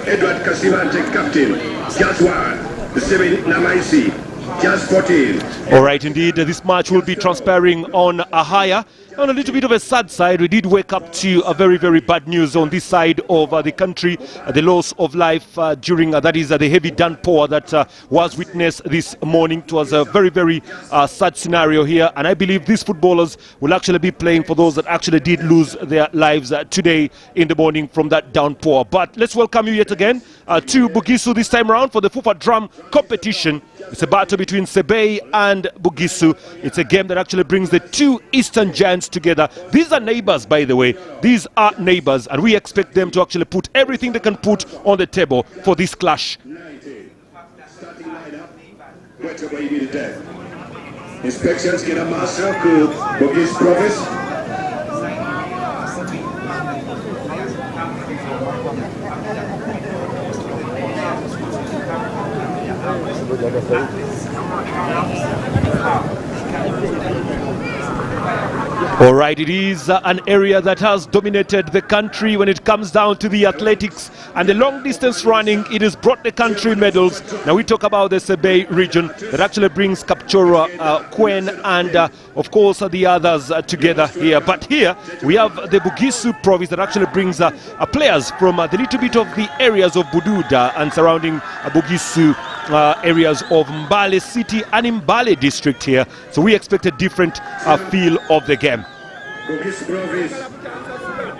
Edward Kasivante, captain. Just 1. The Sebei Namaisi. Just 14. All right, indeed, this match will be transpiring on a higher. On a little bit of a sad side, we did wake up to a very, very bad news on this side of the country. The loss of life during, that is the heavy downpour that was witnessed this morning. It was a very, very sad scenario here. And I believe these footballers will actually be playing for those that actually did lose their lives today in the morning from that downpour. But let's welcome you yet again to Bugisu this time around for the Fufa drum competition. It's a battle between Sebei and Bugisu. It's a game that actually brings the two Eastern giants together. These are neighbors, by the way. These are neighbors, and we expect them to actually put everything they can put on the table for this clash. Inspections que la massa que Bugisu province. All right, it is an area that has dominated the country when it comes down to the athletics and the long distance running. It has brought the country medals. Now we talk about the Sebei region that actually brings Kapchora, Kwen and of course the others together here. But here we have the Bugisu province that actually brings players from the little bit of the areas of Bududa and surrounding Bugisu areas of Mbale City and Mbale district here. So we expect a different feel of the game. Bugisu province,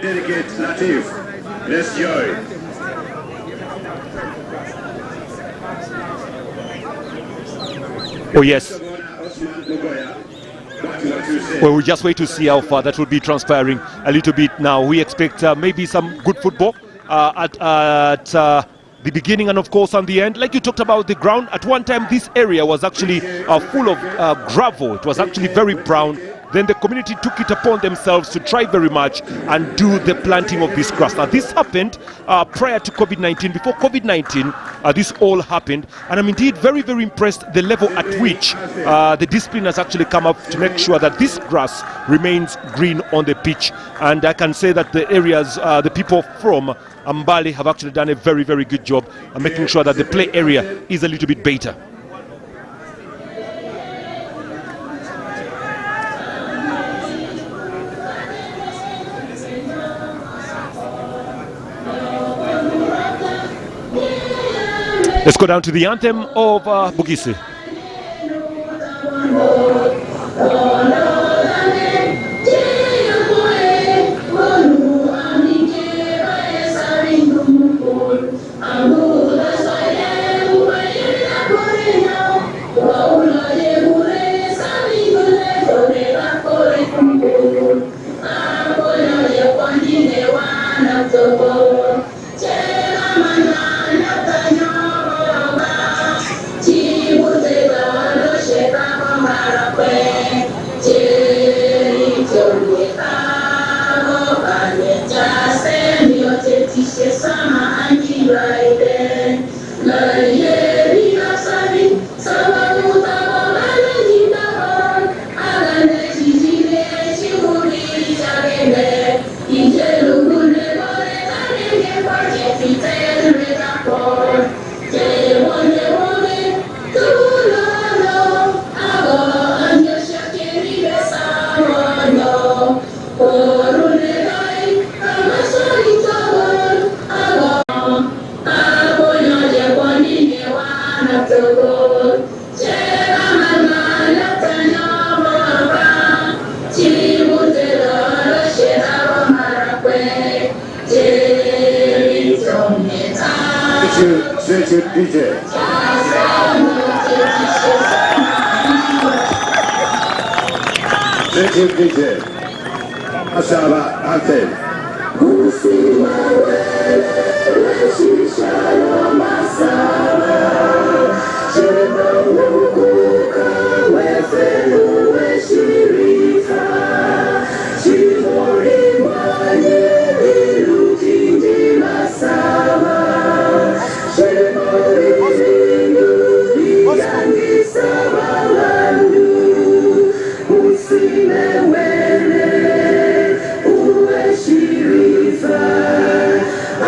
delegate Latif, let's join. Oh yes. Well, we'll just wait to see how far that will be transpiring a little bit now. We expect maybe some good football at the beginning and of course on the end. Like you talked about the ground, at one time this area was actually full of gravel. It was actually very brown. Then the community took it upon themselves to try very much and do the planting of this grass. Now this happened prior to COVID-19. Before COVID-19, this all happened, and I'm indeed very, very impressed the level at which the discipline has actually come up to make sure that this grass remains green on the pitch. And I can say that the areas, the people from Mbale have actually done a very, very good job of making sure that the play area is a little bit better. Let's go down to the anthem of Bugisu. DJ. Asaba anthem. Shirifa,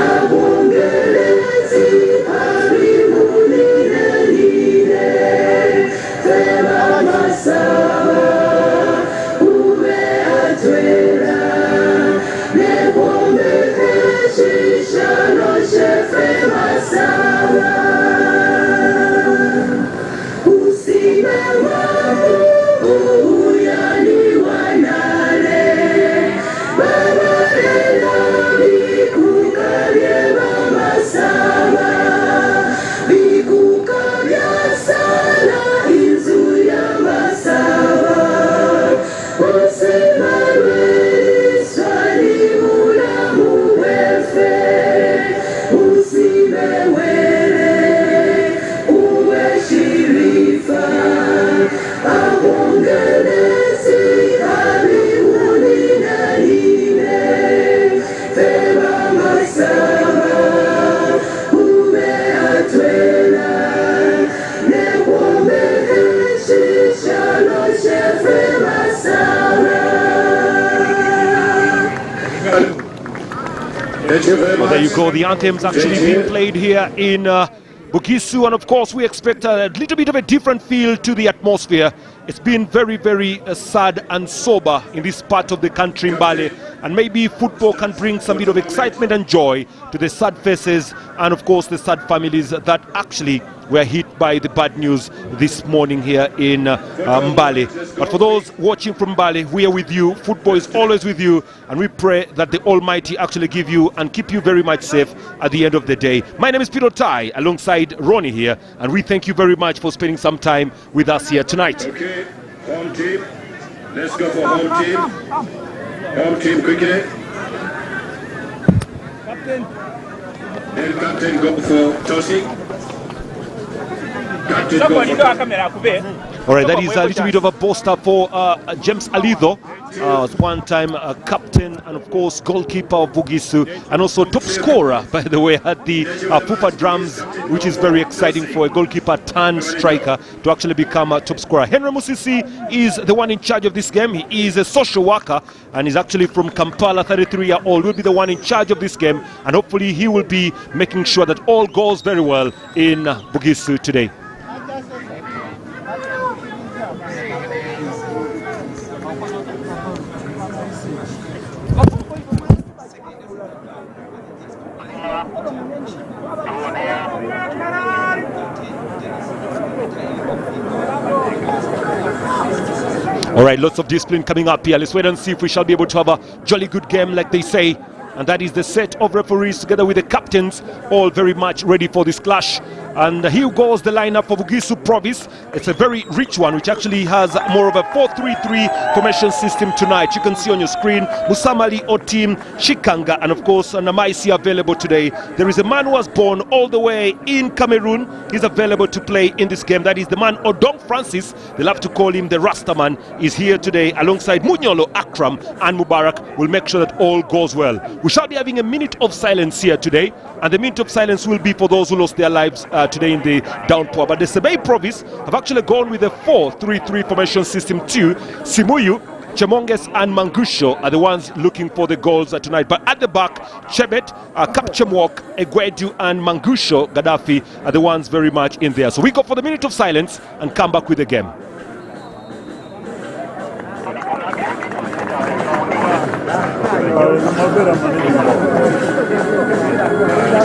abongele Well, there you go. The anthem's actually being played here in Bugisu, and of course we expect a little bit of a different feel to the atmosphere. It's been very, very sad and sober in this part of the country, Mbale, and maybe football can bring some bit of excitement and joy to the sad faces and of course the sad families that actually were hit by the bad news this morning here in Mbale. But for those watching from Mbale, we are with you. Football is always with you, and we pray that the Almighty actually give you and keep you very much safe at the end of the day. My name is Peter Tai, alongside Ronnie here, and we thank you very much for spending some time with us here tonight. Okay, home team. Let's go for home team. Home team quickly. Captain. Then captain go for tossing. Somebody do a camera, All right, that is a little bit of a poster for James Alido, was one time captain and of course goalkeeper of Bugisu, and also top scorer, by the way, at the Fufa drums, which is very exciting for a goalkeeper turned striker to actually become a top scorer. Henry Musisi is the one in charge of this game. He is a social worker and is actually from Kampala, 33-year-old, will be the one in charge of this game, and hopefully he will be making sure that all goes very well in Bugisu today. All right, lots of discipline coming up here. Let's wait and see if we shall be able to have a jolly good game, like they say. And that is the set of referees together with the captains, all very much ready for this clash. And here goes the lineup for Bugisu Province. It's a very rich one, which actually has more of a 4-3-3 formation system tonight. You can see on your screen Musamali, Otim, Shikanga, and of course Namaisi available today. There is a man who was born all the way in Cameroon. He's available to play in this game. That is the man Odong Francis. They'll have to call him the Rastaman. Is here today alongside Munyolo, Akram, and Mubarak. Will make sure that all goes well. We shall be having a minute of silence here today, and the minute of silence will be for those who lost their lives today in the downpour. But the Sebei province have actually gone with a 4-3-3 formation system too. Simuyu, Chemonges and Mangusho are the ones looking for the goals tonight. But at the back, Chebet, Kapchemwok, Egwedu and Mangusho Gaddafi are the ones very much in there. So we go for the minute of silence and come back with the game.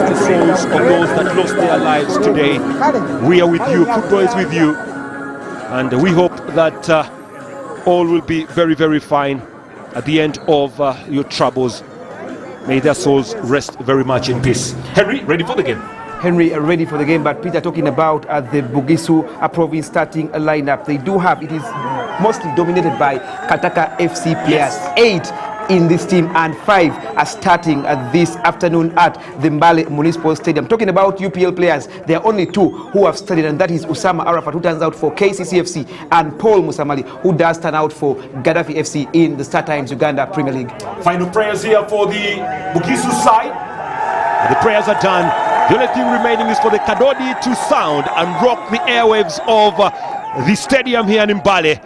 The souls of those that lost their lives today, we are with you. Football is with you, and we hope that all will be very, very fine at the end of your troubles. May their souls rest very much in peace. Henry, ready for the game? Henry ready for the game, but Peter, talking about the Bugisu province starting a lineup, they do have, it is mostly dominated by Kataka FC players. Yes. 8 in this team and 5 are starting this afternoon at the Mbale Municipal Stadium. Talking about UPL players, there are only 2 who have studied, and that is Usama Arafat, who turns out for KCCFC, and Paul Musamali, who does turn out for Gaddafi FC in the Star Times Uganda Premier League. Final prayers here for the Bugisu side. The prayers are done. The only thing remaining is for the Kadodi to sound and rock the airwaves of the stadium here in Mbale.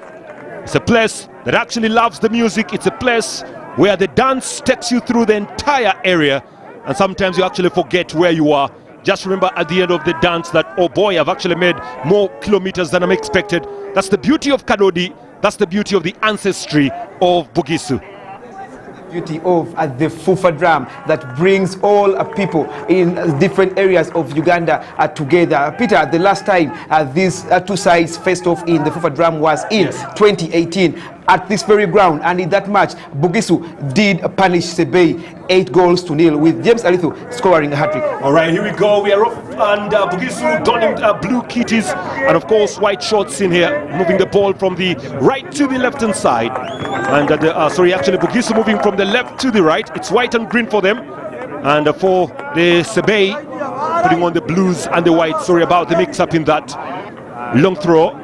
It's a place that actually loves the music. It's a place where the dance takes you through the entire area, and sometimes you actually forget where you are. Just remember at the end of the dance that, oh boy, I've actually made more kilometers than I'm expected. That's the beauty of Kadodi. That's the beauty of the ancestry of Bugisu. beauty of the Fufa drum that brings all people in different areas of Uganda together. Peter, the last time these two sides faced off in the Fufa drum was in 2018 at this very ground, and in that match Bugisu did punish Sebei 8-0 with James Alithu scoring a hat-trick. All right, here we go. We are off, and Bugisu donning blue kitties and of course white shorts in here, moving the ball from the right to the left hand side, and actually Bugisu moving from the left to the right. It's white and green for them, and for the Sebei putting on the blues and the white. Sorry about the mix-up in that. Long throw,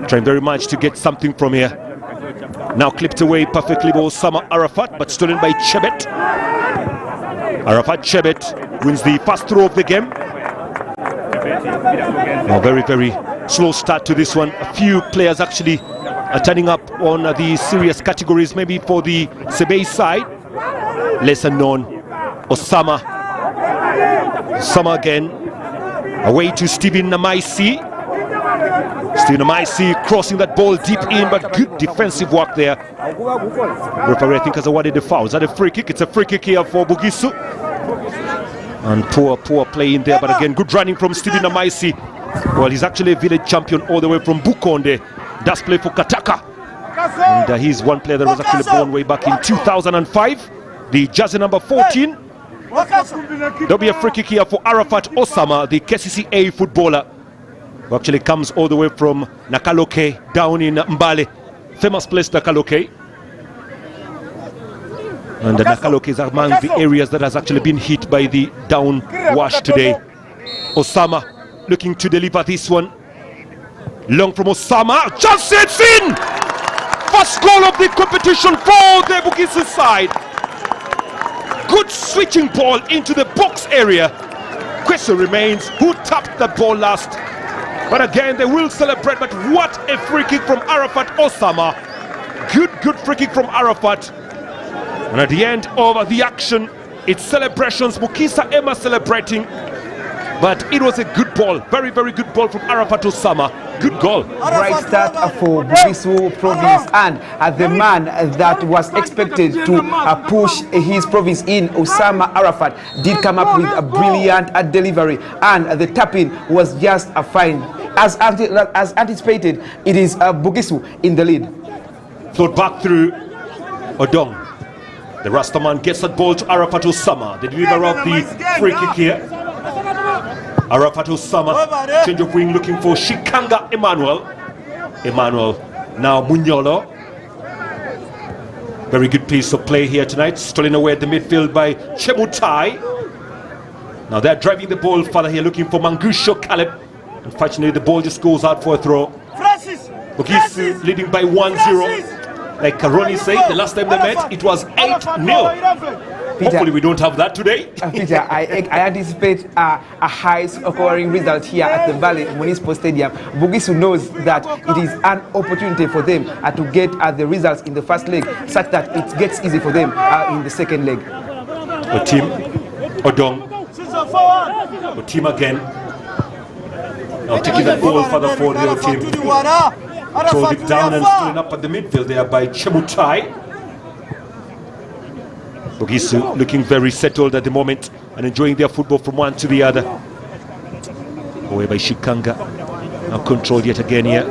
trying very much to get something from here. Now clipped away perfectly by Osama Arafat, but stolen by Chebet. Arafat Chebet wins the first throw of the game. A very, very slow start to this one. A few players actually are turning up on the serious categories, maybe for the Sebei side. Lesser known, Osama. Osama again, away to Stephen Namaisi. Stephen Namaisi crossing that ball deep in, but good defensive work there. Referee, I think, has awarded the foul. Is that a free kick? It's a free kick here for Bugisu. And poor play in there, but again, good running from Stephen Namaisi. Well, he's actually a village champion all the way from Bukonde. Does play for Kataka. And he's one player that was actually born way back in 2005. The jersey number 14. There'll be a free kick here for Arafat Osama, the KCCA footballer, who actually comes all the way from Nakaloke down in Mbale. Famous place, Nakaloke. And Nakaloke is among the areas that has actually been hit by the downwash today. Osama looking to deliver this one. Long from Osama, just sets in! First goal of the competition for the Bugisu side. Good switching ball into the box area. Question remains, who tapped the ball last? But again, they will celebrate. But what a free kick from Arafat Osama. Good free kick from Arafat. And at the end of the action, it's celebrations. Mukisa Emma celebrating. But it was a good ball. Very, very good ball from Arafat Osama. Good goal. Right start for Bugisu province, and the man that was expected to push his province in, Osama Arafat, did come up with a brilliant delivery, and the tapping was just a fine. As anticipated, it is Bugisu in the lead. Float back through Odong. The Rastaman gets that ball to Arafat Osama. The deliverer of the free kick here. Arafat Osama, change of wing, looking for Shikanga Emmanuel. Now Munyolo. Very good piece of play here tonight. Stolen away at the midfield by Chemutai. Now they're driving the ball further here, looking for Mangusho Caleb. Unfortunately, the ball just goes out for a throw. Bugisu leading by 1-0. Like Ronnie said, the last time they met, it was 8-0. Peter, hopefully we don't have that today. Peter, I anticipate a high scoring result here at the Valley Municipal Stadium. Bugisu knows that it is an opportunity for them to get the results in the first leg, such that it gets easy for them in the second leg. Otim, Odong, Otim again. Now taking the ball further forward, the team. Throw it down and stolen up at the midfield there by Chemutai. Bugisu looking very settled at the moment and enjoying their football from one to the other. Away by Shikanga. Now controlled yet again here.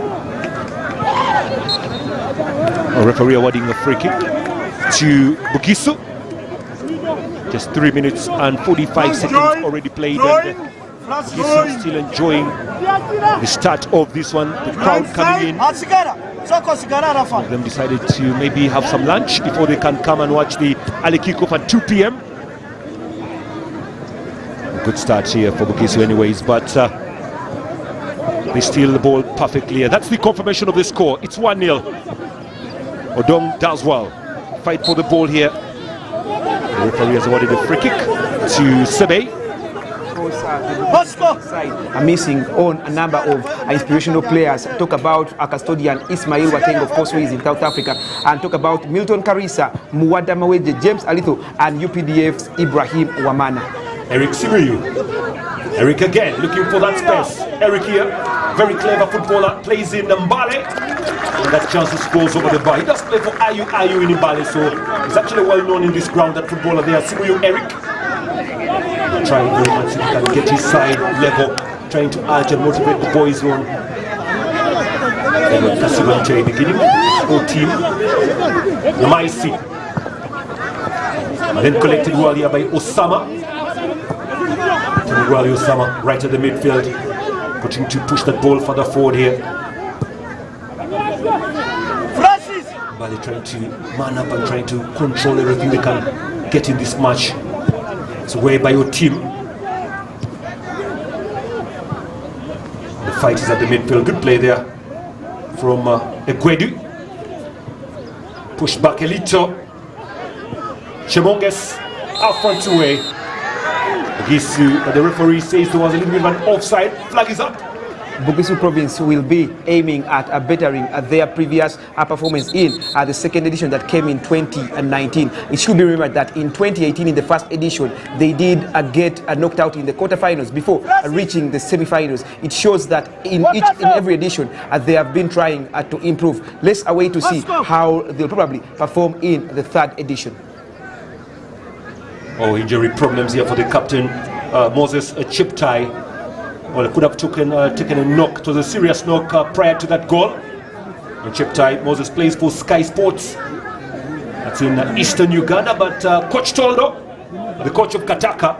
A referee awarding a free kick to Bugisu. Just 3 minutes and 45 seconds already played. And Bugisu still enjoying the start of this one. The crowd coming in. Some of them decided to maybe have some lunch before they can come and watch the early kickoff at 2 p.m. Good start here for Bugisu anyways, but they steal the ball perfectly. That's the confirmation of the score. It's 1-0. Odong does well. Fight for the ball here. The referee has awarded a free kick to Sebei. Are missing on a number of inspirational players. Talk about a custodian Ismail Wateng, of course, who is in South Africa, and talk about Milton Karisa, Muwada Maweje, James Alitho, and UPDF's Ibrahim Wamana. Eric Simiyu. Eric again looking for that space. Eric here, very clever footballer, plays in Mbale. And that chance to scores over the bar. He does play for IU in Mbale, so he's actually well known in this ground, that footballer there. Simuyu Eric. Trying very much if he can get his side level, trying to urge and motivate the boys on. Kasibante beginning, whole team. Namaisi. And then collected well here by Osama. Well, Osama right at the midfield, putting to push that ball further forward here. Bali trying to man up and trying to control everything they can get in this match. It's away by your team. The fight is at the midfield. Good play there from Egwedu. Push back a little. Chemonges out front away. Bugisu, but the referee says there was a little bit of an offside. Flag is up. Bugisu province will be aiming at bettering their previous performance in the second edition that came in 2019. It should be remembered that in 2018, in the first edition, they did get knocked out in the quarterfinals before reaching the semi-finals. It shows that in every edition they have been trying to improve. Let's await to see how they'll probably perform in the third edition. Oh, injury problems here for the captain, Moses Chiptai. Well, could have taken a knock. It was a serious knock prior to that goal. And Chiptai, Moses plays for Sky Sports. That's in eastern Uganda. But Coach Toldo, the coach of Kataka,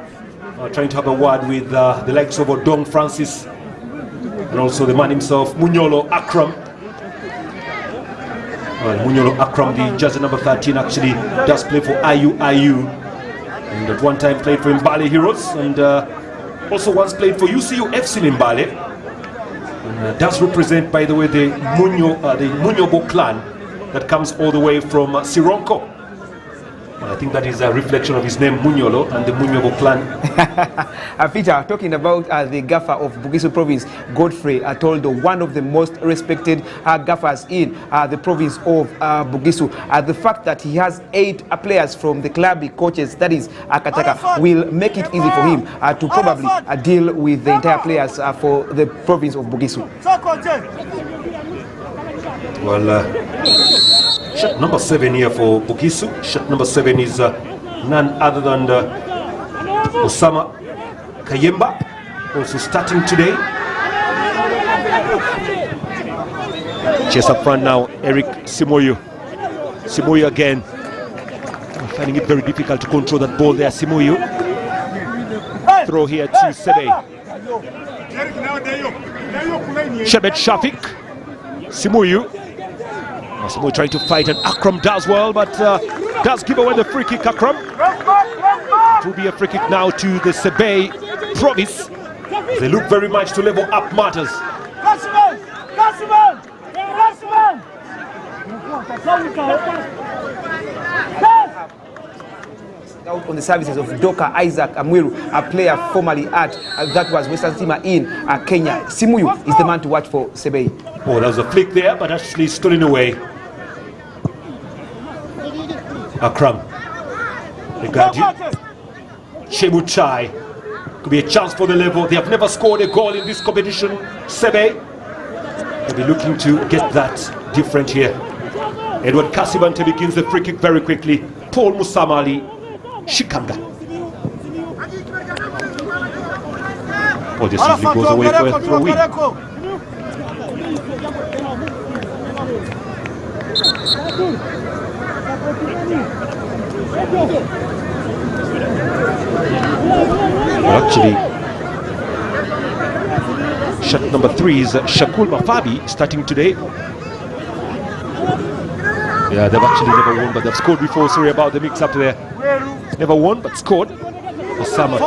trying to have a word with the likes of Odong Francis and also the man himself, Munyolo Akram. Well, Munyolo Akram, the jersey number 13, actually does play for IU. And at one time played for Mbale Heroes, and also once played for UCU FC in Mbale. And does represent, by the way, the Munyobo clan that comes all the way from Sironko. I think that is a reflection of his name, Munyolo, and the Munyobo clan. Peter, talking about the gaffer of Bugisu province, Godfrey Toldo, one of the most respected gaffers in the province of Bugisu. The fact that he has 8 players from the club coaches, that is Kataka, will make it easy for him to probably deal with the entire players for the province of Bugisu. Well, shot number 7 here for Bugisu. Shot number 7 is none other than Osama Kayemba, also starting today. Chase up front now, Eric Simoyu. Simoyu again. Finding it very difficult to control that ball there, Simoyu. Throw here to Sebei. Shebet Shafik. Simoyu. Simoyu trying to fight, and Akram does well, but does give away the free kick. Akram. It will be a free kick now to the Sebei province. They look very much to level up matters. Out on the services of Doka Isaac Amwiru, a player formerly at that was Western Stima in Kenya. Simoyu is the man to watch for Sebei. Oh, that was a flick there, but actually stolen away. Akram. Egadu. Chemuchai. Could be a chance for the level. They have never scored a goal in this competition. Sebei. They'll be looking to get that different here. Edward Kasibante begins the free kick very quickly. Paul Musamali. Shikanga. Oh, this usually goes away for a throw-in. Well, actually, shot number 3 is Shakul Mafabi starting today. Yeah, they've actually never won, but they've scored before. Sorry about the mix-up there. Never won, but scored. Osama.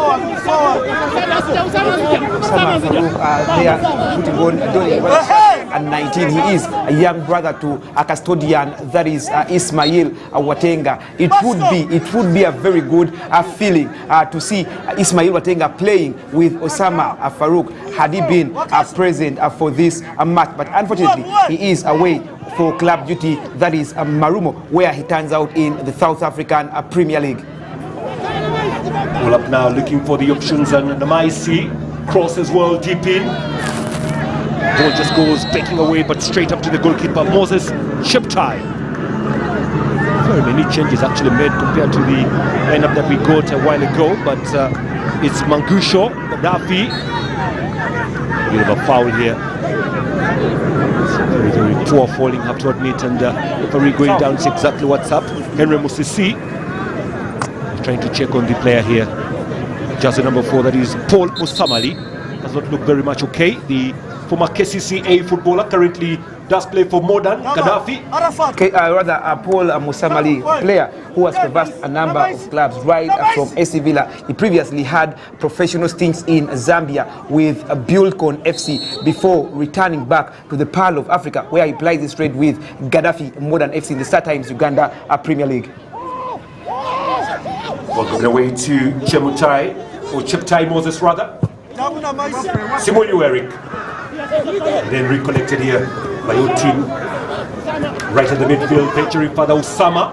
They are putting on at 19. He is a young brother to a custodian, that is Ismail Watenga. It would be a very good feeling to see Ismail Watenga playing with Osama Farouk had he been present for this match. But unfortunately, he is away for club duty, that is Marumo, where he turns out in the South African Premier League. Pull up now, looking for the options, and the Maisi cross as well, deep in. Ball just goes taking away, but straight up to the goalkeeper, Moses Cheptai. Very many changes actually made compared to the lineup that we got a while ago, but it's Mangusho, Gaddafi. A bit of a foul here. Very, very poor falling, have to admit, and the referee going down to see exactly what's up. Henry Musisi trying to check on the player here. Just the number 4, that is Paul Musamali, does not look very much okay. The former KCCA footballer currently does play for Modern Gaddafi. Paul Musamali, player who has traversed a number of clubs right from AC Villa. He previously had professional stints in Zambia with Bulcon FC before returning back to the Pearl of Africa, where he plies his trade with Gaddafi Modern FC in the Star Times Uganda Premier League. Welcome away to Chemutai, or Cheptai Moses rather. Simonu Eric. And then recollected here by your team. Right in the midfield, venturing further Osama.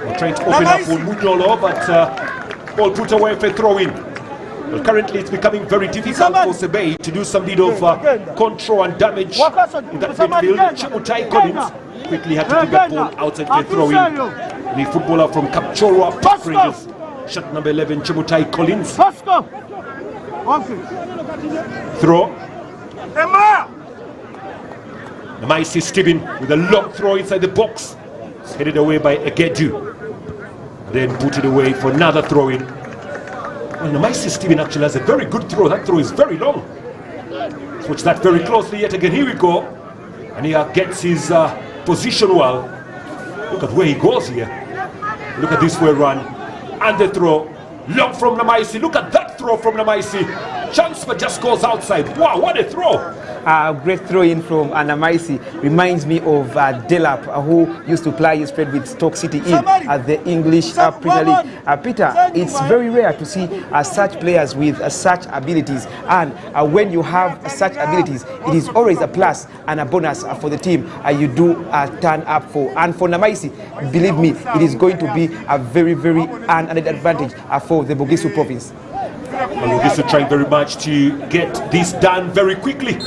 We're trying to open up for Munyolo, but ball put away for a throw-in. Well, currently it's becoming very difficult for Sebei to do some bit of control and damage in that midfield. Chemutai Collins quickly had to pick that ball outside for a throw-in. The footballer from Kapchorwa Park Rangers. Shot number 11, Chemutai Collins. Throw. Namaisi Stephen with a long throw inside the box. It's headed away by Egedu. Then put it away for another throw-in. Well, Namaisi Stephen actually has a very good throw. That throw is very long. Let's watch that very closely yet again. Here we go. And he gets his position well. Look at where he goes here. Look at this way run. And the throw. Long from Namaisi. Look at that throw from Namaisi. Chance but just goes outside. Wow, what a throw. Great throw-in from Namaisi. Reminds me of Delap, who used to play his trade with Stoke City at the English Premier League. Peter, it's very rare to see such players with such abilities, and when you have such abilities, it is always a plus and a bonus for the team you do turn up for. And for Namaisi, believe me, it is going to be a very, very added advantage for the Bugisu province. Well, Bugisu trying very much to get this done very quickly.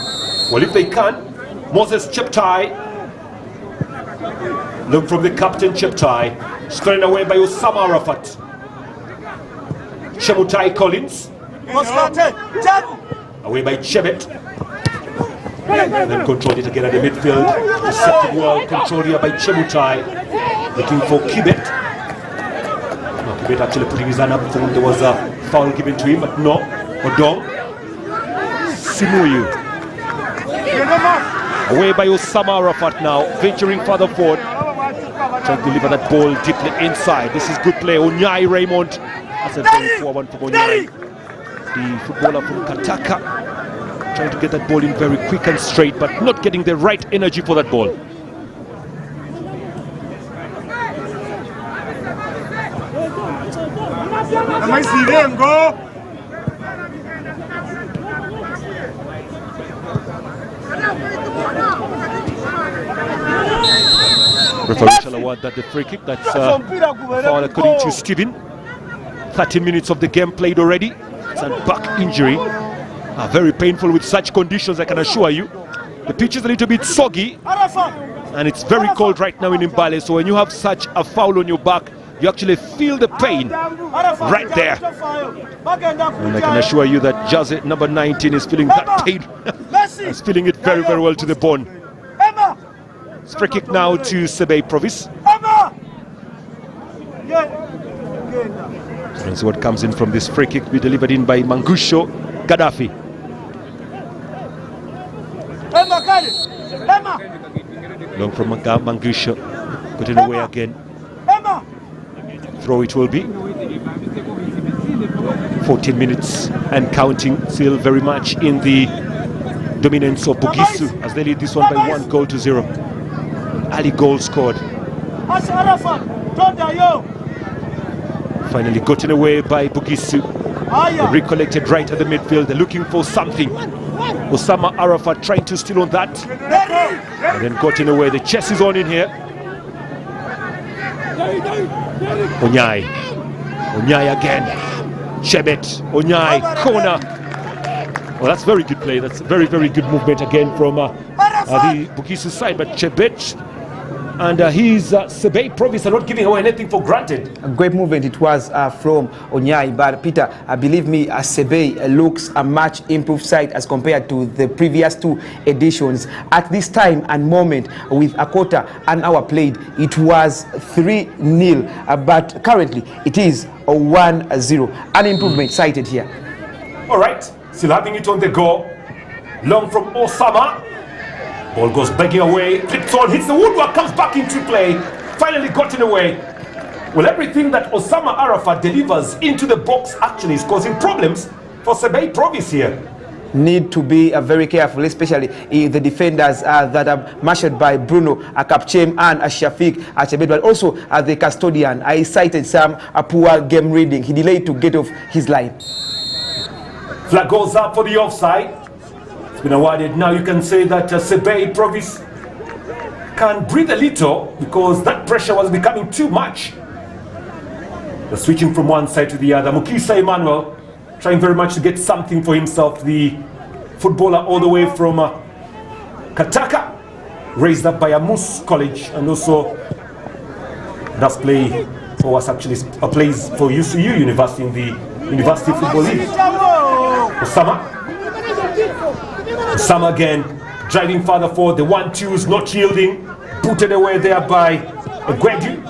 Well, if they can, Moses Cheptai. Look from the captain Cheptai. Stolen away by Osama Arafat. Chemutai Collins. Away by Chebet. And then controlled it again at the midfield. Deceptive well controlled here by Chemutai. Looking for Kibet. No, Kibet actually putting his hand up. There was a foul given to him, but no. Odong. Simuyu. Away by Osama Arafat now, venturing further forward. Trying to deliver that ball deeply inside. This is good play. Onyai Raymond. That's a very poor one for Onyai. The footballer from Kataka. Trying to get that ball in very quick and straight, but not getting the right energy for that ball. Referee shall award that the free kick. That's foul according to Stephen. 30 minutes of the game played already. It's a back injury. Very painful with such conditions, I can assure you. The pitch is a little bit soggy and it's very cold right now in Mbale, so when you have such a foul on your back, you actually feel the pain right there. And I can assure you that Jazzy number 19 is feeling that pain. He's feeling it very, very well to the bone. It's free kick now to Sebei Province. So let's see what comes in from this free kick. Be delivered in by Mangusho Gaddafi. Long from Mangusho. Put it away again. Throw it will be. 14 minutes and counting, still very much in the dominance of Bugisu as they lead this one by 1-0. Ali goal scored. Finally gotten away by Bugisu. They recollected right at the midfield. They're looking for something. Osama Arafat trying to steal on that. And then gotten away. The chess is on in here. Onyai. Onyai again. Chebet. Onyai. Corner. Well, that's very good play. That's very, very good movement again from the Bugisu side. But Chebet and his Sebei province are not giving away anything for granted. A great movement it was from Onyai, but Peter, believe me, Sebei looks a much improved side as compared to the previous two editions. At this time and moment, with a quarter an hour played, it was 3-0, but currently it is a 1-0. An improvement cited here. All right, still having it on the go. Long from Osama. Ball goes begging away, flips on, hits the woodwork, comes back into play. Finally gotten away. Well, everything that Osama Arafat delivers into the box actually is causing problems for Sebei province here. Need to be very careful, especially the defenders that are marshaled by Bruno Kapchem and Shafiq Chebet, but also the custodian. I cited some poor game reading. He delayed to get off his line. Flag goes up for the offside. It's been awarded. Now you can say that Sebei province can breathe a little because that pressure was becoming too much. They're switching from one side to the other. Mukisa Emmanuel trying very much to get something for himself. The footballer all the way from Kataka, raised up by Amus College, and also does play for us actually plays for UCU University in the University Football League. Osama again driving further forward. The 1-2s not yielding, booted away there by Gwedu,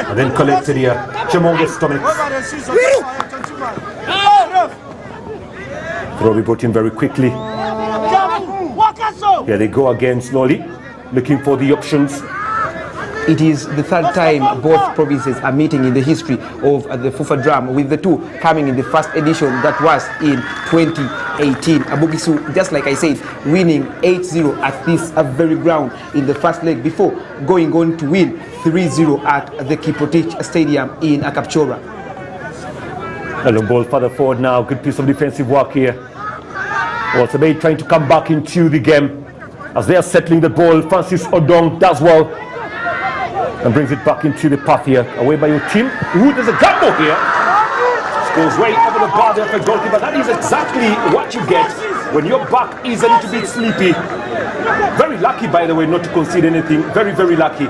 and then collected here. Chemonge's stomach. Throw be brought in very quickly. Here they go again slowly, looking for the options. It is the third time both provinces are meeting in the history of the Fufa drum, with the two coming in the first edition that was in 2018. Bugisu, just like I said, winning 8-0 at this very ground in the first leg before going on to win 3-0 at the Kiprotich Stadium in Kapchora. A long ball further forward now. Good piece of defensive work here. Well, Sebei trying to come back into the game as they are settling the ball. Francis Odong does well and brings it back into the path here. Away by your team. Ooh, there's a gamble here. Goes way over the bar there for goalkeeper. That is exactly what you get when your back is a little bit sleepy. Very lucky, by the way, not to concede anything. Very, very lucky.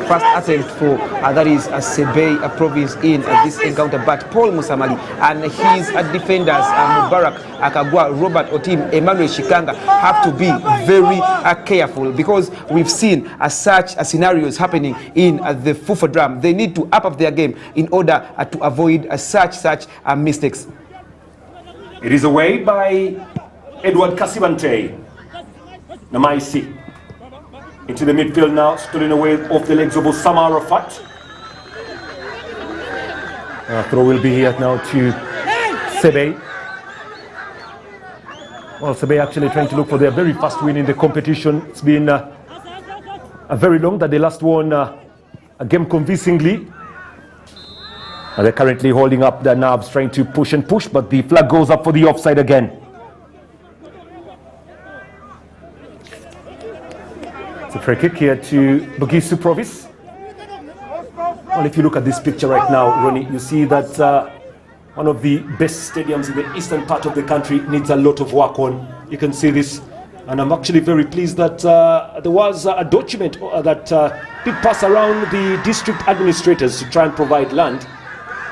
First attempt for that is Sebei province in this encounter, but Paul Musamali and his defenders Mubarak Akagwa, Robert Otim, Emmanuel Shikanga have to be very careful, because we've seen such scenarios happening in the Fufa drum. They need to up their game in order to avoid such mistakes. It is away by Edward Kasibante. Namaisi into the midfield now, stolen away off the legs of Osama Arafat. Throw will be here now to Sebei. Well, Sebei actually trying to look for their very first win in the competition. It's been a very long that they last won a game convincingly. And they're currently holding up their nerves, trying to push and push, but the flag goes up for the offside again. It's a free kick here to Bugisu province. Well, if you look at this picture right now, Ronnie, you see that one of the best stadiums in the eastern part of the country needs a lot of work on. You can see this, and I'm actually very pleased that there was a document that did pass around the district administrators to try and provide land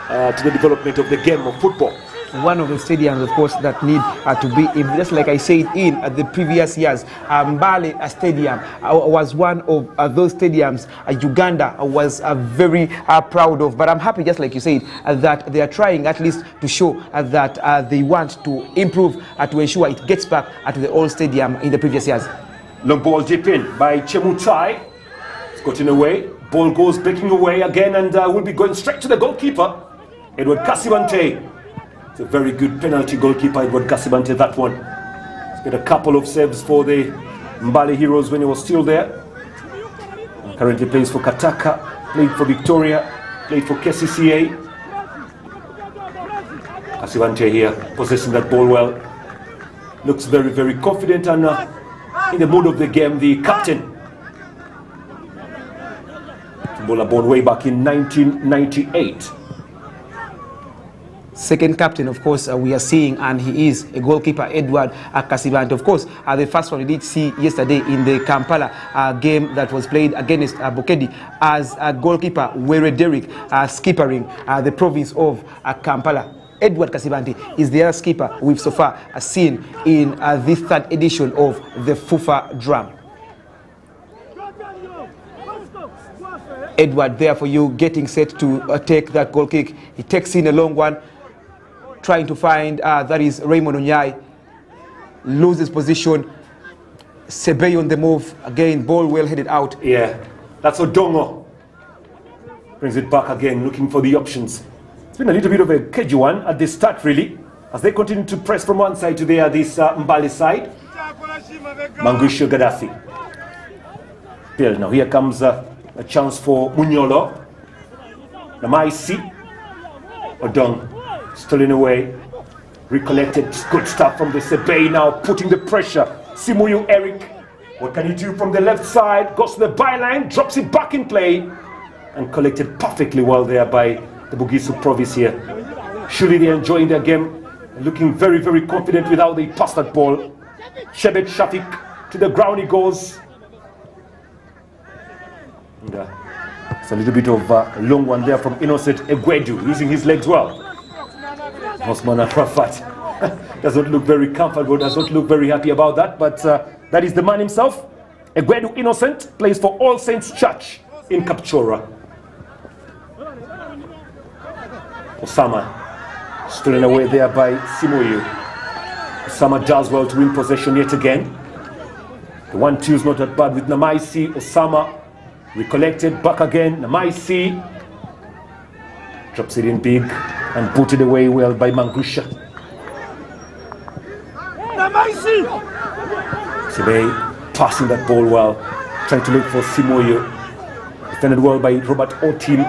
to the development of the game of football. One of the stadiums, of course, that need to be, just like I said in the previous years, Mbale Stadium was one of those stadiums Uganda was very proud of. But I'm happy, just like you said, that they are trying at least to show that they want to improve to ensure it gets back to the old stadium in the previous years. Long ball deep in by Chemutai. It's gotten away. Ball goes breaking away again, and will be going straight to the goalkeeper, Edward Kasibante. It's a very good penalty goalkeeper, Edward Kasibante, that one. He's made a couple of saves for the Mbale Heroes when he was still there. And currently plays for Kataka, played for Victoria, played for KCCA. Kasibante here, possessing that ball well. Looks very, very confident and in the mood of the game, the captain. Footballer born way back in 1998. second captain, of course, we are seeing, and he is a goalkeeper, Edward Kasibante. Of course, the first one we did see yesterday in the Kampala game that was played against Bukedi as a goalkeeper, Were Derrick, skippering the province of Kampala. Edward Kasibante is the other skipper we've so far seen in this third edition of the Fufa drum. Edward there for you, getting set to take that goal kick. He takes in a long one, trying to find, that is Raymond Onyai, loses position. Sebei on the move, again, ball well headed out. Yeah, that's Odongo. Brings it back again, looking for the options. It's been a little bit of a cagey one at the start, really, as they continue to press from one side to the other, this Mbale side. Mangusho Gaddafi. Bill, now here comes a chance for Munyolo. Namaisi. Odong stolen away. Recollected. Good stuff from the Sebei now, putting the pressure. Simuyu Eric. What can he do from the left side? Goes to the byline, drops it back in play, and collected perfectly well there by the Bugisu province here. Surely they're enjoying their game. They're looking very, very confident with how they pass that ball. Shebet Shafik to the ground he goes. And, it's a little bit of a long one there from Innocent Egwedu, using his legs well. Osman Arafat doesn't look very comfortable, doesn't look very happy about that, but that is the man himself. Egwedu Innocent plays for All Saints Church in Kapchora. Osama stolen away there by Simoyu. Osama does well to win possession yet again. The 1-2 is not that bad with Namaisi. Osama recollected, back again. Namaisi drops it in big and put it away well by Mangusha. Namaisi! Sebei passing that ball well, trying to look for Simoyu. Defended well by Robert Otim.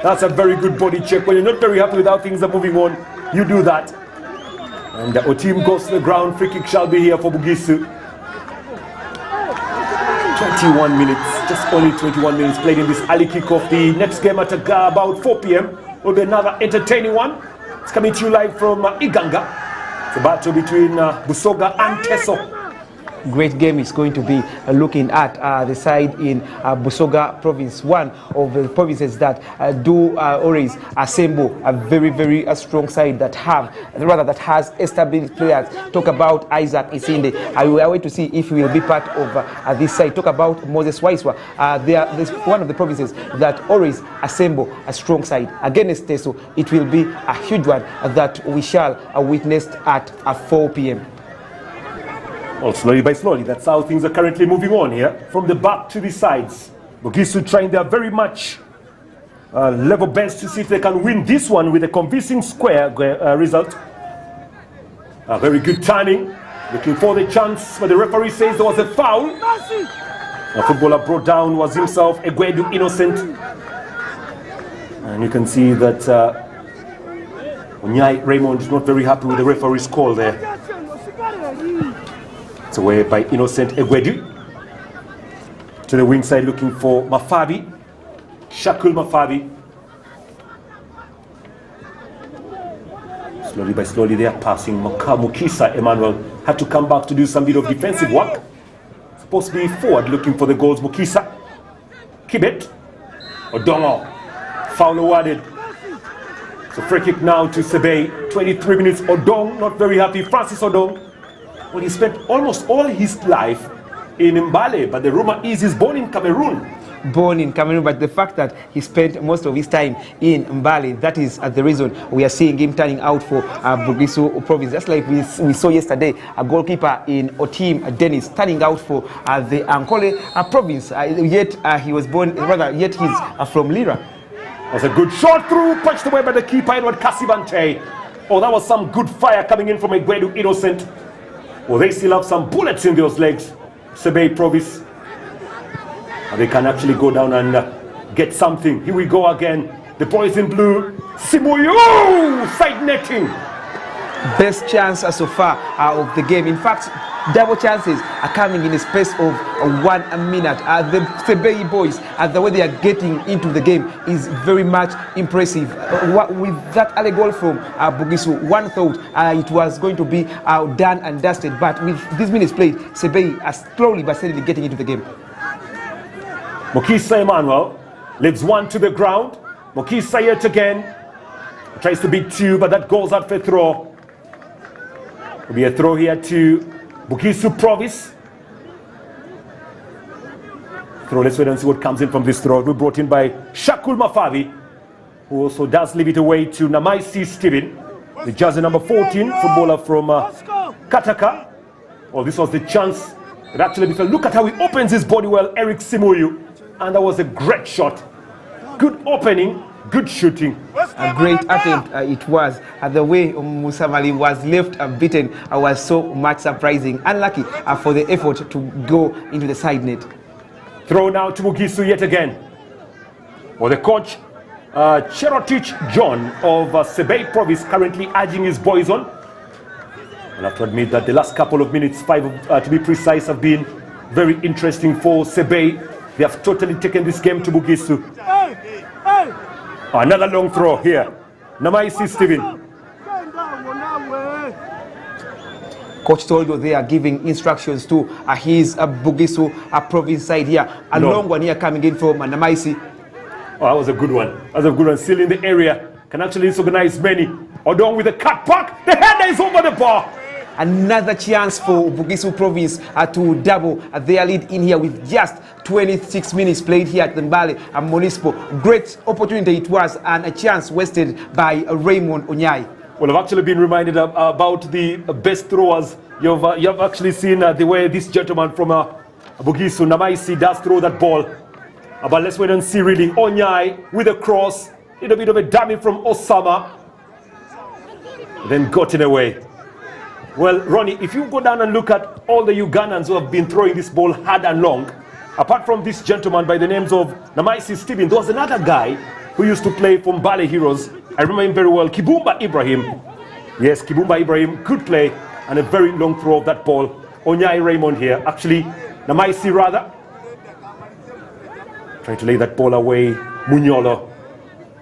That's a very good body check. When you're not very happy with how things are moving on, you do that. And Otim goes to the ground. Free kick shall be here for Bugisu. 21 minutes, just only 21 minutes played in this early kickoff. The next game at about 4 p.m. will be another entertaining one. It's coming to you live from Iganga. It's a battle between Busoga and Teso. Great game is going to be looking at the side in Busoga province, one of the provinces that do always assemble a very, very strong side that has established players. Talk about Isaac Isinde. I will wait to see if he will be part of this side. Talk about Moses Waiswa. They are one of the provinces that always assemble a strong side. Against Teso, it will be a huge one that we shall witness at 4 p.m. Well, slowly by slowly, that's how things are currently moving on here. From the back to the sides. Bugisu trying their very much level best to see if they can win this one with a convincing square result. A very good turning. Looking for the chance, but the referee says there was a foul. The footballer brought down was himself, Egwedu Innocent. And you can see that Onyai Raymond is not very happy with the referee's call there. It's away by Innocent Egwedu. To the wing side looking for Mafabi. Shakul Mafabi. Slowly by slowly they are passing. Mukisa Emmanuel had to come back to do some bit of defensive work. Supposed to be forward looking for the goals. Mukisa. Kibet. Odongo. Foul awarded. So free kick now to Sebei. 23 minutes. Odong not very happy. Francis Odong. Well, he spent almost all his life in Mbale, but the rumor is he's born in Cameroon. Born in Cameroon, but the fact that he spent most of his time in Mbale, that is the reason we are seeing him turning out for Bugisu province. Just like we saw yesterday, a goalkeeper in Otim, Dennis, turning out for the Ankole province. Yet he was born, rather, yet he's from Lira. That's a good shot through, punched away by the keeper, Edward Kasibante. Oh, that was some good fire coming in from Egwedu Innocent. Well, they still have some bullets in those legs, Sebei province. And they can actually go down and get something. Here we go again. The boys in blue. Simoyu! Side netting. Best chance so far of the game. In fact, double chances are coming in a space of 1 minute. The Sebei boys, the way they are getting into the game is very much impressive. With that early goal from Bugisu, one thought it was going to be done and dusted, but with these minutes played, Sebei are slowly but steadily getting into the game. Mokisa Emmanuel leaves one to the ground. Mokisa yet again tries to beat two, but that goes out for a throw. Will be a throw here to Bugisu Province. Throw, let's wait and see what comes in from this throw. We're brought in by Shakul Mafavi, who also does leave it away to Namaisi Steven, the jersey number 14 footballer from Kataka. Well, this was the chance. It actually, if you look at how he opens his body well, Eric Simuyu, and that was a great shot. Good opening, good shooting. A great attempt it was. The way Musamali was left beaten was so much surprising. Unlucky for the effort to go into the side net. Throw now to Bugisu yet again. Well, the coach, Cherotich John of Sebei Province, currently urging his boys on. I'll have to admit that the last couple of minutes, 5 to be precise, have been very interesting for Sebei. They have totally taken this game to Bugisu. Another long throw here. Namaisi Steven. Coach told you they are giving instructions to his Bugisu Province side here. A long one here coming in from Namaisi. Oh, that was a good one. That was a good one. Still in the area. Can actually disorganize many. Odong with a cut back. The header is over the bar. Another chance for Bugisu Province to double their lead in here with just 26 minutes played here at the Mbale and Municipal. Great opportunity it was, and a chance wasted by Raymond Onyai. Well, I've actually been reminded about the best throwers. You've actually seen the way this gentleman from Bugisu, Namaisi, does throw that ball. But let's wait and see really. Onyai with a cross. A little bit of a dummy from Osama. Then gotten away. Well, Ronnie, if you go down and look at all the Ugandans who have been throwing this ball hard and long, apart from this gentleman by the names of Namaisi Steven, there was another guy who used to play for Mbale Heroes. I remember him very well, Kibumba Ibrahim. Yes, Kibumba Ibrahim, good play and a very long throw of that ball. Onyai Raymond here, actually, Namaisi rather. Trying to lay that ball away, Munyolo.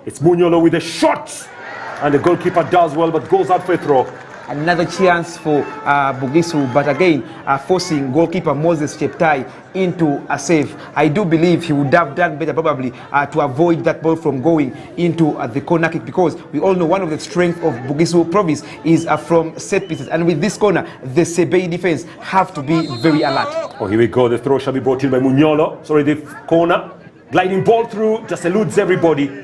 It's Munyolo with a shot, and the goalkeeper does well but goes out for a throw. Another chance for Bugisu, but again forcing goalkeeper Moses Cheptai into a save. I do believe he would have done better probably to avoid that ball from going into the corner kick, because we all know one of the strengths of Bugisu Province is from set pieces, and with this corner the Sebei defense have to be very alert. Oh, here we go. The throw shall be brought in by Munyolo. Sorry, the corner. Gliding ball through, just eludes everybody.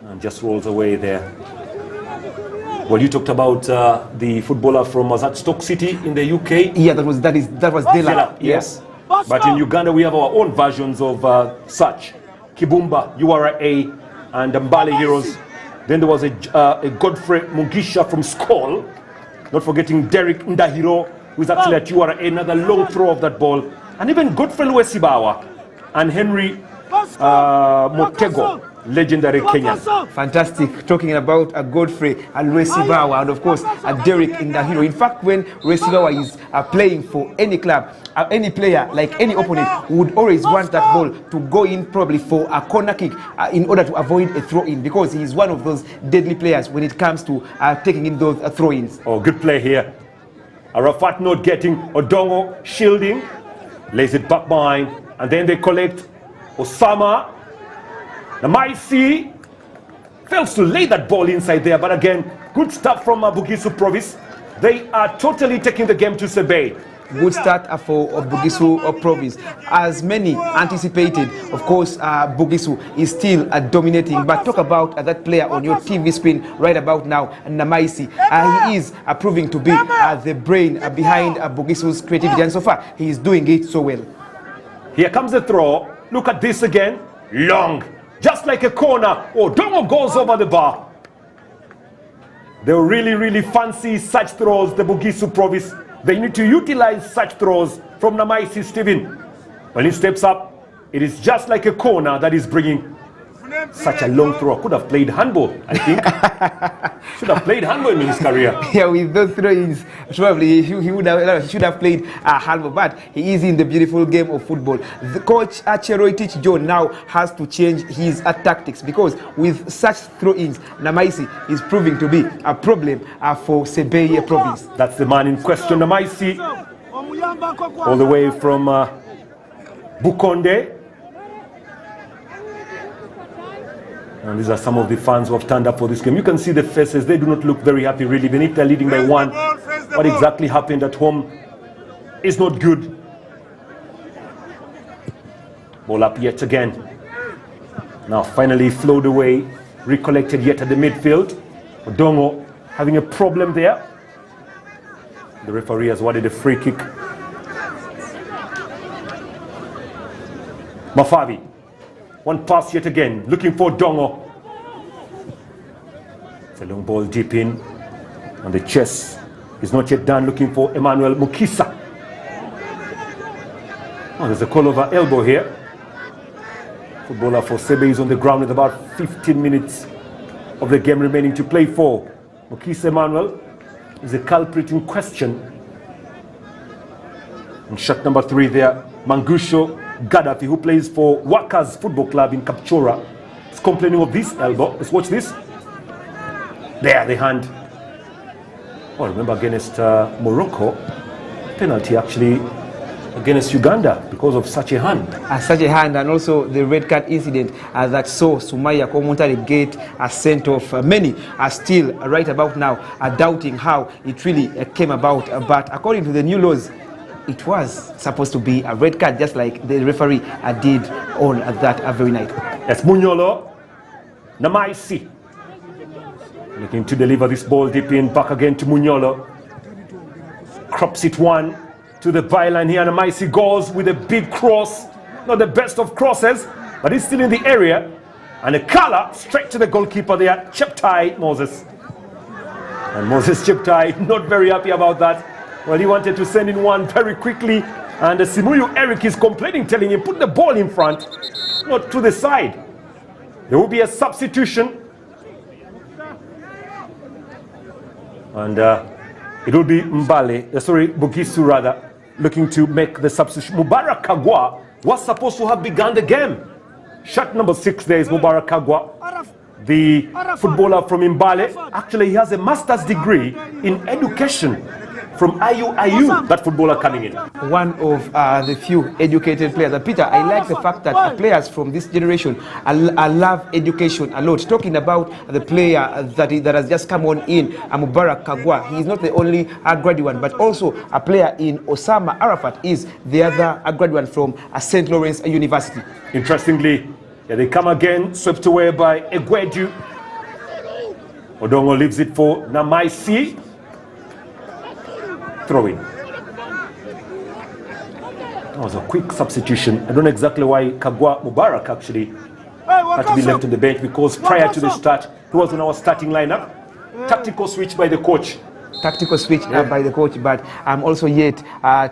And just rolls away there. Well, you talked about the footballer from Stoke City in the UK. Yeah, that was Dela. Yes. But in Uganda, we have our own versions of such. Kibumba, URA, and Mbale Heroes. Then there was a Godfrey Mugisha from Skol. Not forgetting Derek Ndahiro, who is actually at URA. Another long throw of that ball. And even Godfrey Luesibawa and Henry Motego. Legendary Kenyan. Fantastic. Talking about Godfrey and Resibawa, and of course Derek Ndahiro. In fact, when Resibawa is playing for any club, any player, like any opponent, would always want that ball to go in probably for a corner kick in order to avoid a throw-in, because he is one of those deadly players when it comes to taking in those throw-ins. Oh, good play here. Arafat not getting Odongo shielding, lays it back behind, and then they collect Osama. Namaisi fails to lay that ball inside there, but again, good stuff from Bugisu Province. They are totally taking the game to Sebei. Good start for Bugisu Province. As many anticipated, of course, Bugisu is still dominating. But talk about that player on your TV screen right about now, Namaisi. He is proving to be the brain behind Bugisu's creativity, and so far he is doing it so well. Here comes the throw. Look at this again. Long. Just like a corner. Oh, Dongo goes over the bar. They really fancy such throws, the Bugisu Province. They need to utilize such throws from Namaisi Steven. When he steps up, it is just like a corner that is bringing Such a long throw. Could have played handball, I think. Should have played handball in his career. Yeah, with those throw-ins, probably he should have played handball, but he is in the beautiful game of football. The coach Cheroitich John now has to change his tactics, because with such throw-ins, Namaisi is proving to be a problem for Sebei province. That's the man in question, Namaisi, all the way from Bukonde. And these are some of the fans who have turned up for this game. You can see the faces. They do not look very happy, really. Even if they're leading by one, what exactly happened at home is not good. Ball up yet again. Now finally flowed away, recollected yet at the midfield. Odongo having a problem there. The referee has awarded a free kick. Mafabi. One pass yet again, looking for Dongo. It's a long ball deep in. On the chest is not yet done, looking for Emmanuel Mukisa. Oh, there's a call over elbow here. Footballer for Sebei is on the ground with about 15 minutes of the game remaining to play for. Mukisa Emmanuel is the culprit in question. And shot number 3 there, Mangusho Gaddafi, who plays for Workers Football Club in Kapchora, is complaining of this elbow. Let's watch this. There, the hand. Oh, remember against Morocco, penalty actually against Uganda because of such a hand. Such a hand, and also the red card incident that saw Sumaya Komuntari get sent off. Many are still right about now doubting how it really came about, but according to the new laws, it was supposed to be a red card, just like the referee did on that very night. That's Munyolo. Namaisi looking to deliver this ball deep in, back again to Munyolo. Crops it one to the byline here. Namaisi goes with a big cross. Not the best of crosses, but he's still in the area. And a collar straight to the goalkeeper there, Cheptai Moses. And Moses Cheptai not very happy about that. Well, he wanted to send in one very quickly, and Simuyu Eric is complaining, telling him, put the ball in front, not to the side. There will be a substitution. And it will be Bugisu rather, looking to make the substitution. Mubarak Kagwa was supposed to have begun the game. Shot number 6 there is Mubarak Kagwa, the footballer from Mbale. Actually, he has a master's degree in education from IU, that footballer coming in. One of the few educated players. Peter, I like the fact that players from this generation love education a lot. Talking about the player that has just come on in, Mubarak Kagwa, he is not the only graduate, but also a player in Osama Arafat is the other graduate from St. Lawrence University. Interestingly, yeah, they come again, swept away by Egwedu. Odongo leaves it for Namaisi. Throw in. That was a quick substitution. I don't know exactly why Kagwa Mubarak actually had to be left on the bench, because prior to the start, he was in our starting lineup. Tactical switch by the coach. Tactical switch by the coach, but I'm also yet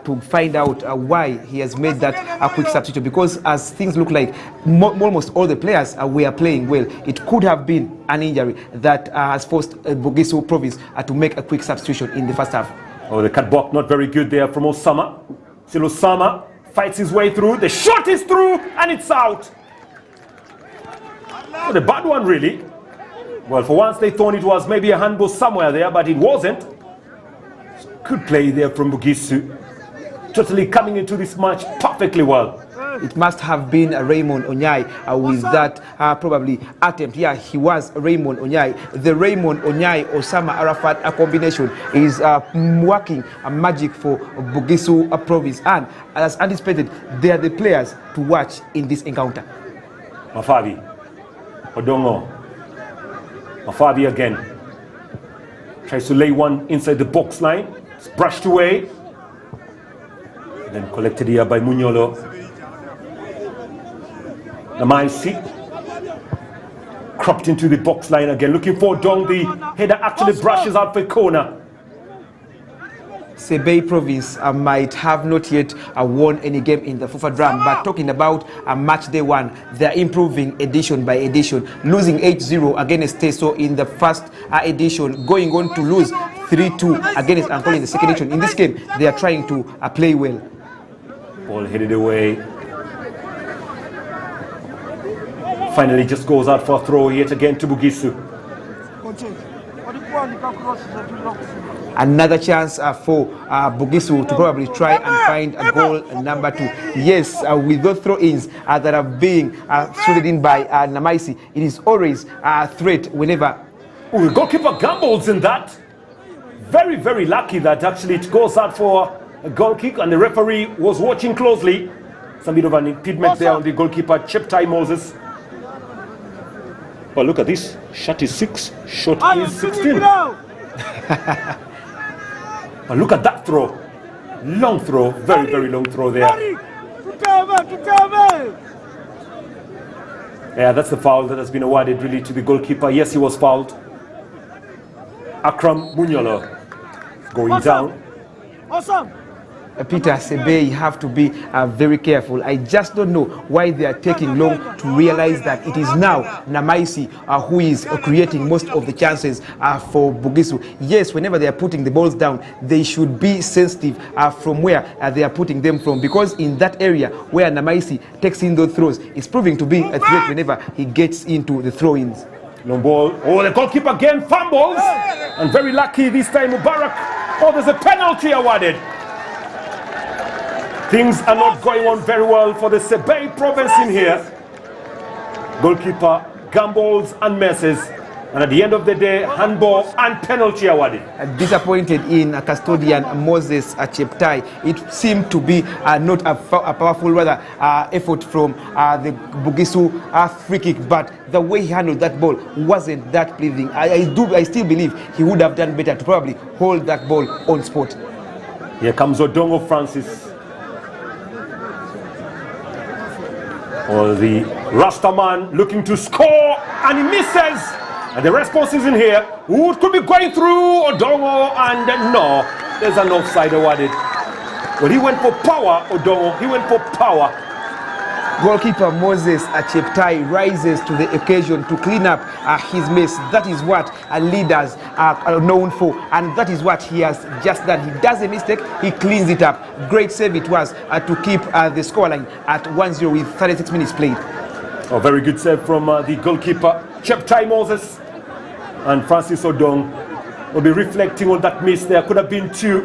to find out why he has made that a quick substitution, because as things look like, almost all the players were playing well. It could have been an injury that has forced Bugisu province to make a quick substitution in the first half. Oh, the cut block not very good there from Osama. Still Osama fights his way through. The shot is through and it's out. Oh, the bad one really. Well, for once they thought it was maybe a handball somewhere there, but it wasn't. Good play there from Bugisu. Totally coming into this match perfectly well. It must have been Raymond Onyai with that probably attempt. Yeah, he was Raymond Onyai. The Raymond Onyai Osama Arafat combination is working a magic for Bugisu province, and as anticipated, they are the players to watch in this encounter. Mafabi, Odongo, Mafabi again tries to lay one inside the box line. It's brushed away, and then collected here by Munyolo. Namaisi cropped into the box line again, looking for Dong. The header actually brushes out for a corner. Sebei province might have not yet won any game in the Fufa drum, but talking about match day one, they're improving edition by edition, losing 8-0 against Teso in the first edition, going on to lose 3-2 against Ankole in the second edition. In this game, they are trying to play well. Ball headed away. Finally just goes out for a throw yet again to Bugisu. Another chance for Bugisu to probably try and find a goal number 2. Yes, with those throw-ins that are being thrown in by Namaisi, it is always a threat whenever. Ooh, the goalkeeper gambles in that. Very, very lucky that actually it goes out for a goal kick, and the referee was watching closely. Some bit of an impediment there on the goalkeeper, Cheptai Moses. But look at this. Shot is 6, shot is 16. But look at that throw. Long throw, very, very long throw there. Yeah, that's the foul that has been awarded really to the goalkeeper. Yes, he was fouled. Akram Munyolo going down. Awesome. Peter, Sebei have to be very careful. I just don't know why they are taking long to realize that it is now Namaisi who is creating most of the chances for Bugisu. Yes, whenever they are putting the balls down, they should be sensitive from where they are putting them from, because in that area where Namaisi takes in those throws, is proving to be a threat whenever he gets into the throw-ins. Long ball. Oh, the goalkeeper again fumbles. And very lucky this time, Mubarak. Oh, there's a penalty awarded. Things are not going on very well for the Sebei province in here. Goalkeeper gambles and messes. And at the end of the day, handball and penalty awarded. Disappointed in custodian Moses Cheptai. It seemed to be not a powerful rather effort from the Bugisu free kick, but the way he handled that ball wasn't that pleasing. I still believe he would have done better to probably hold that ball on spot. Here comes Odongo Francis. Or the Rastaman looking to score, and he misses. And the response is in here. Who could be going through Odongo, and no, there's an offside awarded. Well, he went for power, Odongo. He went for power. Goalkeeper Moses Cheptai rises to the occasion to clean up his mess. That is what leaders are known for, and that is what he has just done. He does a mistake, he cleans it up. Great save it was to keep the scoreline at 1-0 with 36 minutes played. Oh, very good save from the goalkeeper, Cheptai Moses. And Francis Odong will be reflecting on that miss. There could have been 2.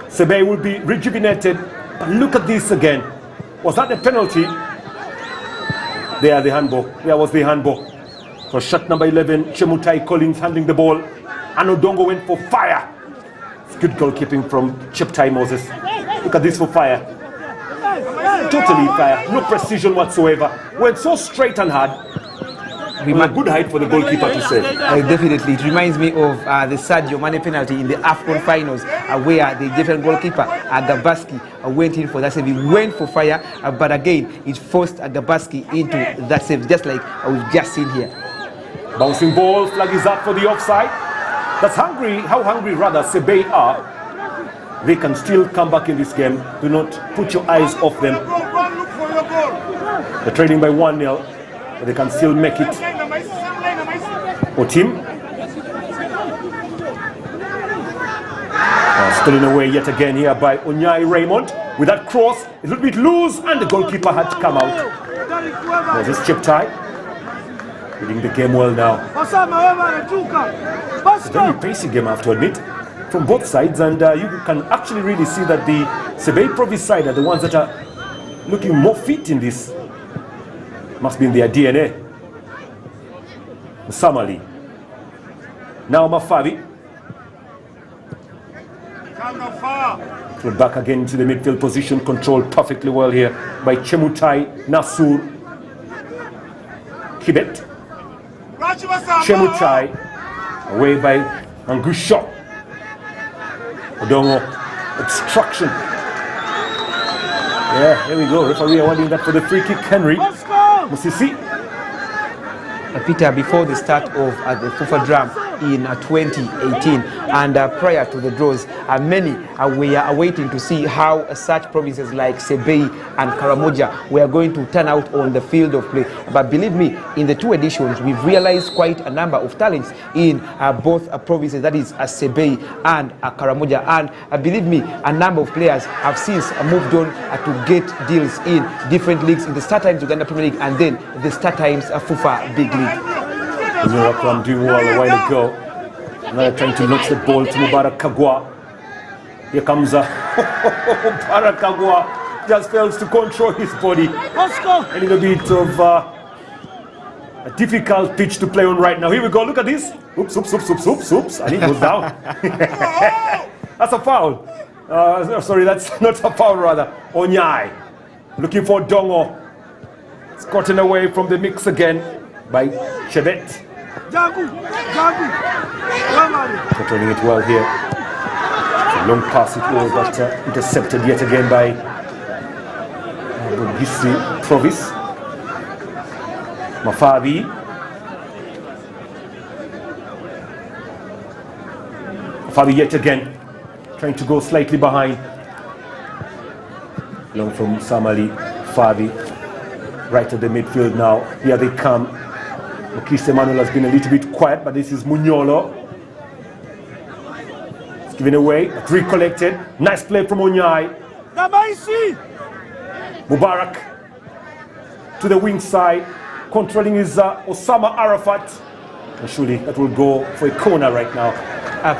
Sebei will be rejuvenated. But look at this again. Was that a penalty? There, the handball. There was the handball. For shot number 11, Chemutai Collins handling the ball. And Odongo went for fire. It's good goalkeeping from Cheptai Moses. Look at this for fire. Totally fire. No precision whatsoever. Went so straight and hard. A good height for the goalkeeper to save. Definitely. It reminds me of the Sadio Mane penalty in the AFCON finals where the different goalkeeper, Gabaski, went in for that save. He went for fire, but again, it forced Gabaski into that save, just like we've just seen here. Bouncing ball, flag is up for the offside. That's how hungry rather Sebei are. They can still come back in this game. Do not put your eyes off them. They're trailing by 1-0. But they can still make it. Otim. Stolen away yet again here by Onyai Raymond. With that cross, a little bit loose, and the goalkeeper had to come out. Moses Cheptai. Reading the game well now. It's a very pacey game, I have to admit, from both sides, and you can actually really see that the Sebei province side are the ones that are looking more fit in this. Must be in their DNA. Samali. Now Mafavi. Put back again into the midfield position, controlled perfectly well here by Chemutai Nasur. Kibet. Chemutai away by Angusho. Odongo. Obstruction. Yeah, here we go. Referee awarding that for the free kick, Henry. Musisi. Peter, before the start of the Fufa drum, in 2018. And prior to the draws, many were awaiting to see how such provinces like Sebei and Karamoja were going to turn out on the field of play. But believe me, in the 2 editions, we've realized quite a number of talents in both provinces, that is Sebei and Karamoja. And believe me, a number of players have since moved on to get deals in different leagues, in the Star Times Uganda Premier League and then the Star Times Fufa Big League. I'm doing well a while ago. Now they're trying to launch the ball to Mubarak Kagwa. Here comes Mubarak Kagwa. Just fails to control his body. A little bit of a difficult pitch to play on right now. Here we go. Look at this. Oops, oops, oops, oops, oops, oops. And he goes down. That's a foul. Sorry, that's not a foul, rather. Onyai. Looking for Dongo. It's gotten away from the mix again by Chebet. Controlling it well here. It's a long pass it was, but intercepted yet again by Bugisu Provis. Mafabi. Mafabi yet again, trying to go slightly behind. Long from Samali. Fabi. Right at the midfield now. Here they come. Chris Emmanuel has been a little bit quiet, but this is Munyolo. It's given away, but recollected. Nice play from Onyai. Mubarak to the wing side, controlling his Osama Arafat. And surely that will go for a corner right now.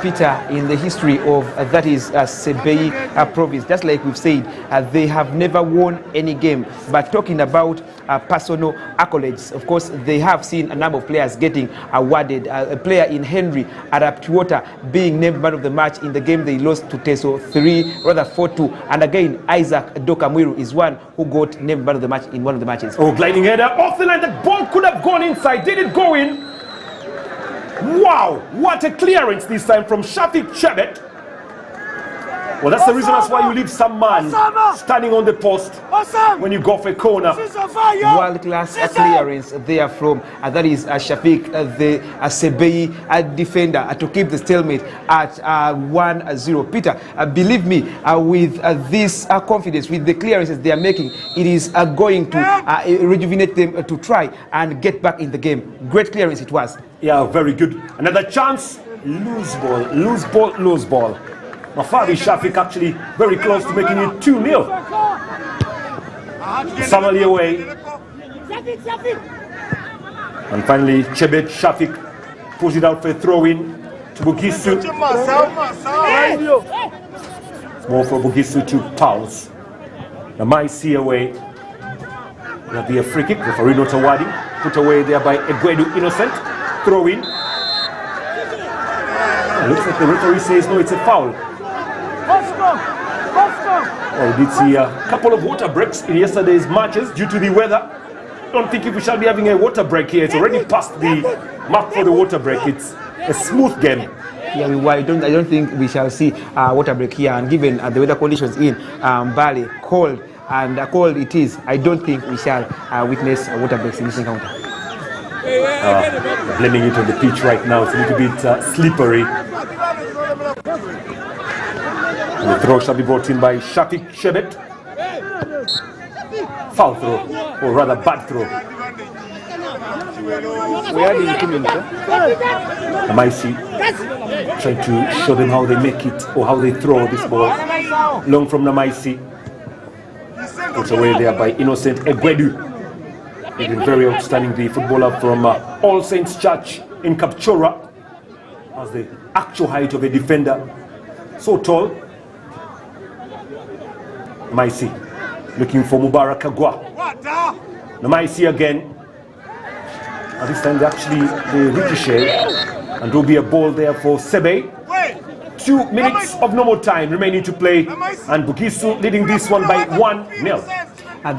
Peter, in the history of that is Sebei province, just like we've said, they have never won any game. But talking about personal accolades, of course, they have seen a number of players getting awarded. A player in Henry Araptuota being named man of the match in the game they lost to Teso 4-2. And again, Isaac Dokamwiru is one who got named man of the match in one of the matches. Oh, gliding header off the line. The ball could have gone inside. Did it go in? Wow, what a clearance this time from Shafiq Chebet. Well, that's the reason that's why you leave some man standing on the post when you go for a corner. World-class clearance there from that is Shafiq, the Sebei defender, to keep the stalemate at 1-0. Peter, believe me, with this confidence, with the clearances they are making, it is going to rejuvenate them to try and get back in the game. Great clearance it was. Yeah, very good. Another chance. Loose ball, loose ball, loose ball. Mafabi Shafiq actually very close to making it 2-0. Samali away. And finally, Chebet Shafiq pushes it out for a throw-in to Bugisu. It's more for Bugisu to pulse. Namaisi away. There'll be a free kick. Referee not awarding. Put away there by Egwedu Innocent. Throw-in. Looks like the referee says no, it's a foul. Oh, we did see a couple of water breaks in yesterday's matches due to the weather. I don't think if we shall be having a water break here. It's already past the mark for the water break. It's a smooth game. Yeah, I don't think we shall see water break here. And given the weather conditions in Bali, cold and cold it is, I don't think we shall witness water breaks in this encounter. Blaming it on the pitch right now. It's a little bit slippery. And the throw shall be brought in by Shafiq Chebet. Foul throw, or rather bad throw. Amaisi trying to show them how they make it or how they throw this ball. Long from Namaisi. Put away there by Innocent Egwedu. He's been very outstanding, the footballer from All Saints Church in Kapchora. Has the actual height of a defender. So tall. Namaisi looking for Mubarak Kagwa. Namaisi again. And this time they ricochet. And there will be a ball there for Sebei. 2 minutes of normal time remaining to play. And Bugisu leading this one by 1-0.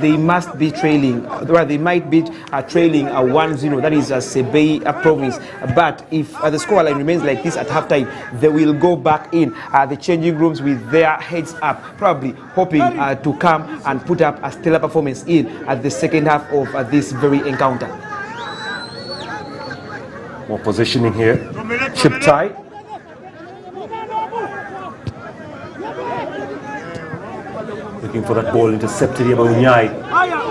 They must be trailing, or they might be trailing 1-0. That is Sebei province. But if the scoreline remains like this at halftime, they will go back in the changing rooms with their heads up, probably hoping to come and put up a stellar performance in at the second half of this very encounter. More positioning here. Chip tie. Looking for that ball intercepted here by Unyai.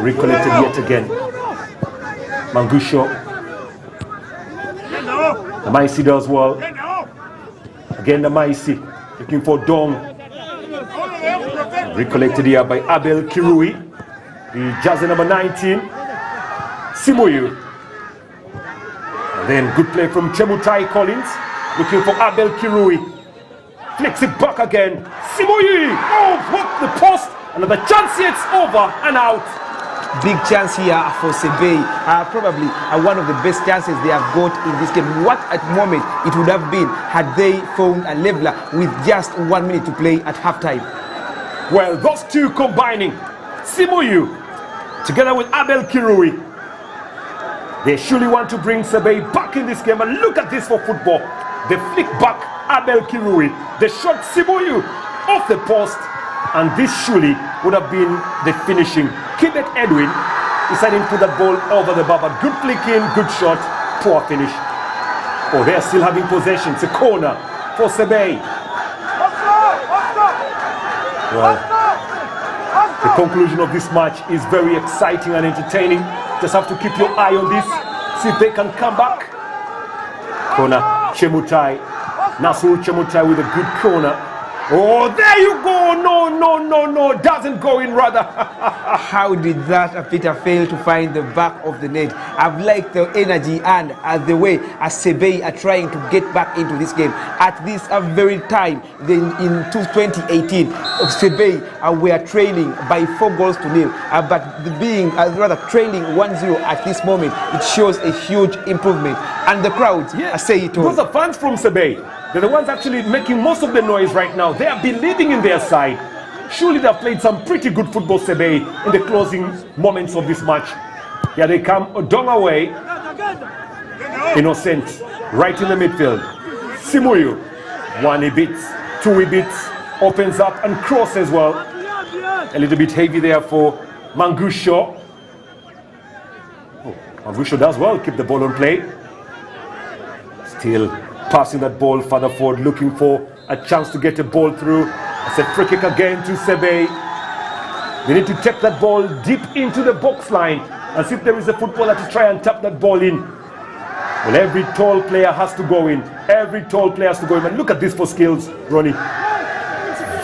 Recollected yet again. Mangusho. The Maisi does well. Again the Maisi. Looking for Dong. Recollected here by Abel Kirui. The jersey number 19. Simuyu. And then good play from Chemutai Collins. Looking for Abel Kirui. Flicks it back again. Simuyu. Oh, what the post. Another chance here. It's over and out. Big chance here for Sebei. Probably one of the best chances they have got in this game. What at moment it would have been had they found a leveler with just 1 minute to play at halftime. Well, those two combining, Simuyu together with Abel Kirui, they surely want to bring Sebei back in this game. And look at this for football. They flick back Abel Kirui. They shot Simuyu off the post. And this surely would have been the finishing. Kibet Edwin decided to put that ball over the bar. But good flicking, good shot, poor finish. Oh, they're still having possession. It's a corner for Sebei. Well, the conclusion of this match is very exciting and entertaining. Just have to keep your eye on this. See if they can come back. Corner, Chemutai. Nasur Chemutai with a good corner. Oh, there you go. No. Doesn't go in, rather. How did that Peter fail to find the back of the net? I've liked the energy and the way Sebei are trying to get back into this game. At this very time, in 2018, Sebei were trailing by 4 goals to nil. But being rather trailing 1-0 at this moment, it shows a huge improvement. And the crowds say it all. Those are fans from Sebei. They're the ones actually making most of the noise right now. They are believing in their side. Surely they've played some pretty good football, Sebei, in the closing moments of this match. Here they come, Odong away. Innocent, right in the midfield. Simuyu, 1 he beats, 2 he beats, opens up and cross as well. A little bit heavy there for Mangusho. Oh, Mangusho does well, keep the ball on play. Still passing that ball further forward, looking for a chance to get a ball through. It's a free kick again to Sebei. They need to take that ball deep into the box line and see if there is a footballer to try and tap that ball in. Well, every tall player has to go in. Every tall player has to go in. And look at this for skills, Ronnie. It's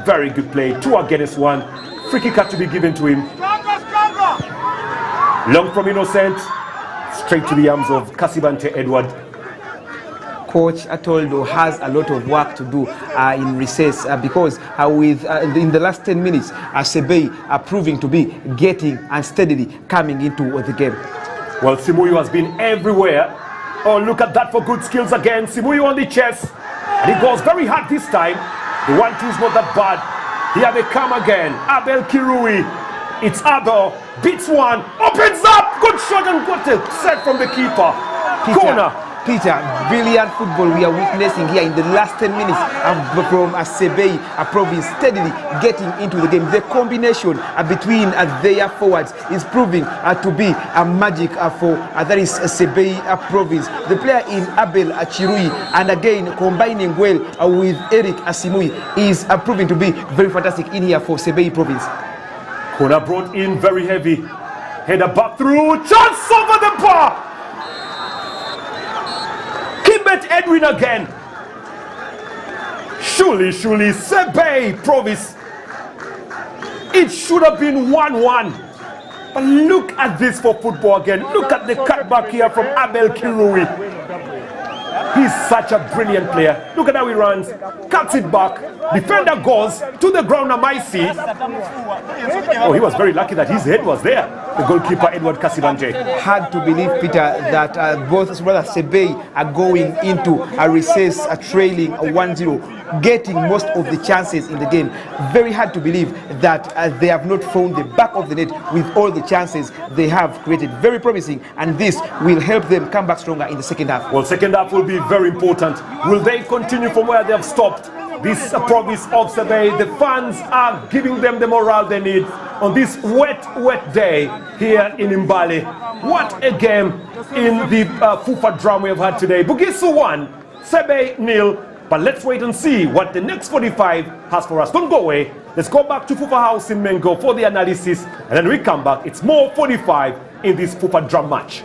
very good play. 2 against 1. Free kick had to be given to him. Long from Innocent, straight to the arms of Kasibante Edward. Coach Atoldo has a lot of work to do in recess because in the last 10 minutes, Sebei are proving to be getting and steadily coming into the game. Well, Simuyu has been everywhere. Oh, look at that for good skills again. Simuyu on the chest. And he goes very hard this time. The 1-2 is not that bad. Here they come again. Abel Kirui. It's Abel. Beats one. Opens up. Good shot and what a set from the keeper. Corner. Peter, brilliant football we are witnessing here in the last 10 minutes from Sebei province steadily getting into the game. The combination between their forwards is proving to be a magic for that is Sebei province. The player in Abel Chirui and again combining well with Eric Asimui is proving to be very fantastic in here for Sebei province. Corner brought in very heavy. Header back through. Chance over the bar. Edwin again. Surely, Sebei province. It should have been 1-1. But look at this for football again. Look at the cutback here from Abel Kirui. He's such a brilliant player. Look at how he runs. Cuts it back. Defender goes to the ground. Amaisi. Oh, he was very lucky that his head was there. The goalkeeper, Edward Kasibanje. Hard to believe, Peter, that both Sebei are going into a recess, trailing 1-0, getting most of the chances in the game. Very hard to believe that they have not found the back of the net with all the chances they have created. Very promising, and this will help them come back stronger in the second half. Well, second half will be very important. Will they continue from where they have stopped? This province of Sebei, the fans are giving them the morale they need. on this wet day here in Mbale. What a game in the Fufa drum we have had today. Bugisu 1, Sebei 0. But let's wait and see what the next 45 has for us. Don't go away. Let's go back to Fufa House in Mengo for the analysis. And then we come back. It's more 45 in this Fufa drum match.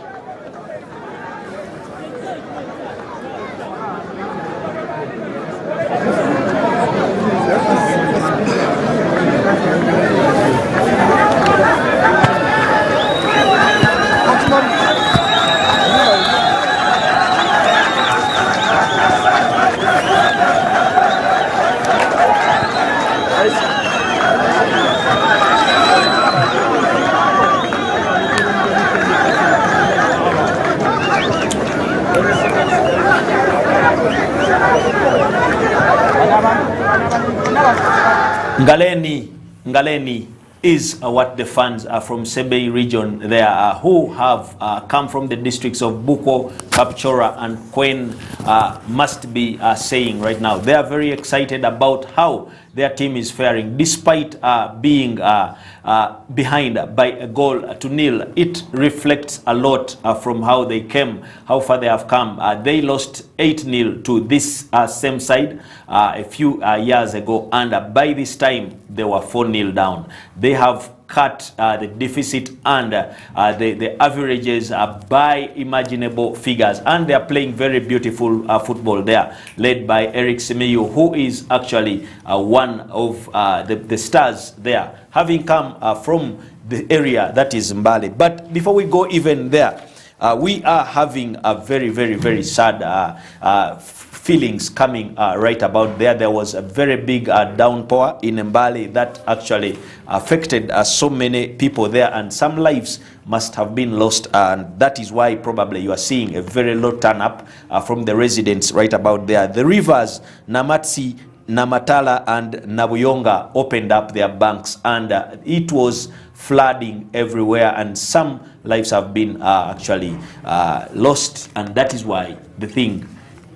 Ngaleni is what the fans from Sebei region there who have come from the districts of Buko, Kapchora and Kwen must be saying right now. They are very excited about how their team is faring despite being behind by a goal to nil. It reflects a lot from how they came, how far they have come. They lost 8-0 to this same side a few years ago, and by this time they were 4-0 down. They have cut the deficit and the averages by imaginable figures, and they are playing very beautiful football there, led by Eric Semeyu, who is actually one of the stars there, having come from the area that is Mbale. But before we go even there, we are having a very sad feelings coming right about there. There was a very big downpour in Mbale that actually affected so many people there, and some lives must have been lost, and that is why probably you are seeing a very low turn up from the residents right about there. The rivers Namatsi, Namatala and Nabuyonga opened up their banks, and it was flooding everywhere, and some lives have been actually lost, and that is why the thing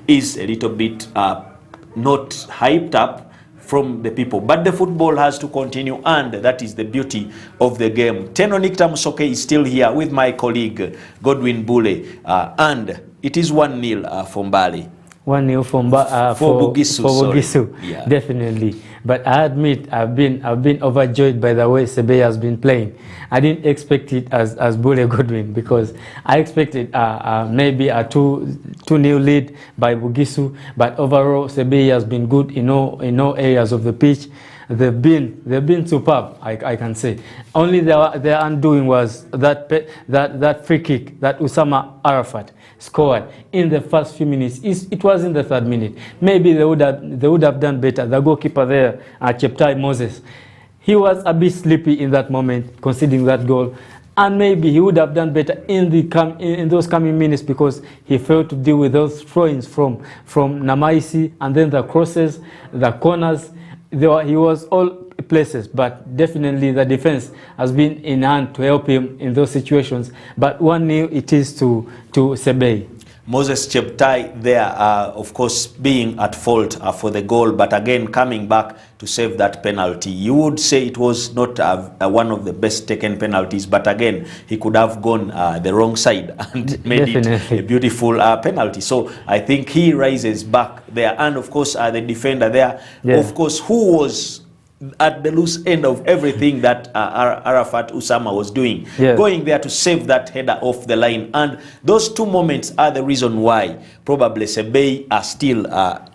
is a little bit not hyped up from the people. But the football has to continue, and that is the beauty of the game. Teno Nikta Musoke is still here with my colleague Godwin Bule, and it is 1-0 for Mbale. 1-0 for Bugisu. Yeah. Definitely. But I admit I've been overjoyed by the way Sebei has been playing. I didn't expect it as Bule Godwin, because I expected maybe a 2-0 lead by Bugisu. But overall, Sebei has been good in all areas of the pitch. They've been superb, I can say. Only their undoing was that free kick that Usama Arafat scored in the first few minutes. It was in the 3rd minute. Maybe they would have done better. The goalkeeper there, Cheptai Moses, he was a bit sleepy in that moment, conceding that goal. And maybe he would have done better in those coming minutes, because he failed to deal with those throw-ins from Namaisi, and then the crosses, the corners. He was all places, but definitely the defense has been in hand to help him in those situations. But 1-0 it is to Sebei. Moses Cheptai there, of course, being at fault for the goal, but again coming back to save that penalty. You would say it was not one of the best taken penalties, but again, he could have gone the wrong side and made it a beautiful penalty. So I think he rises back there. And of course, the defender there, of course, who was at the loose end of everything that Arafat Usama was doing, going there to save that header off the line. And those two moments are the reason why probably Sebei are still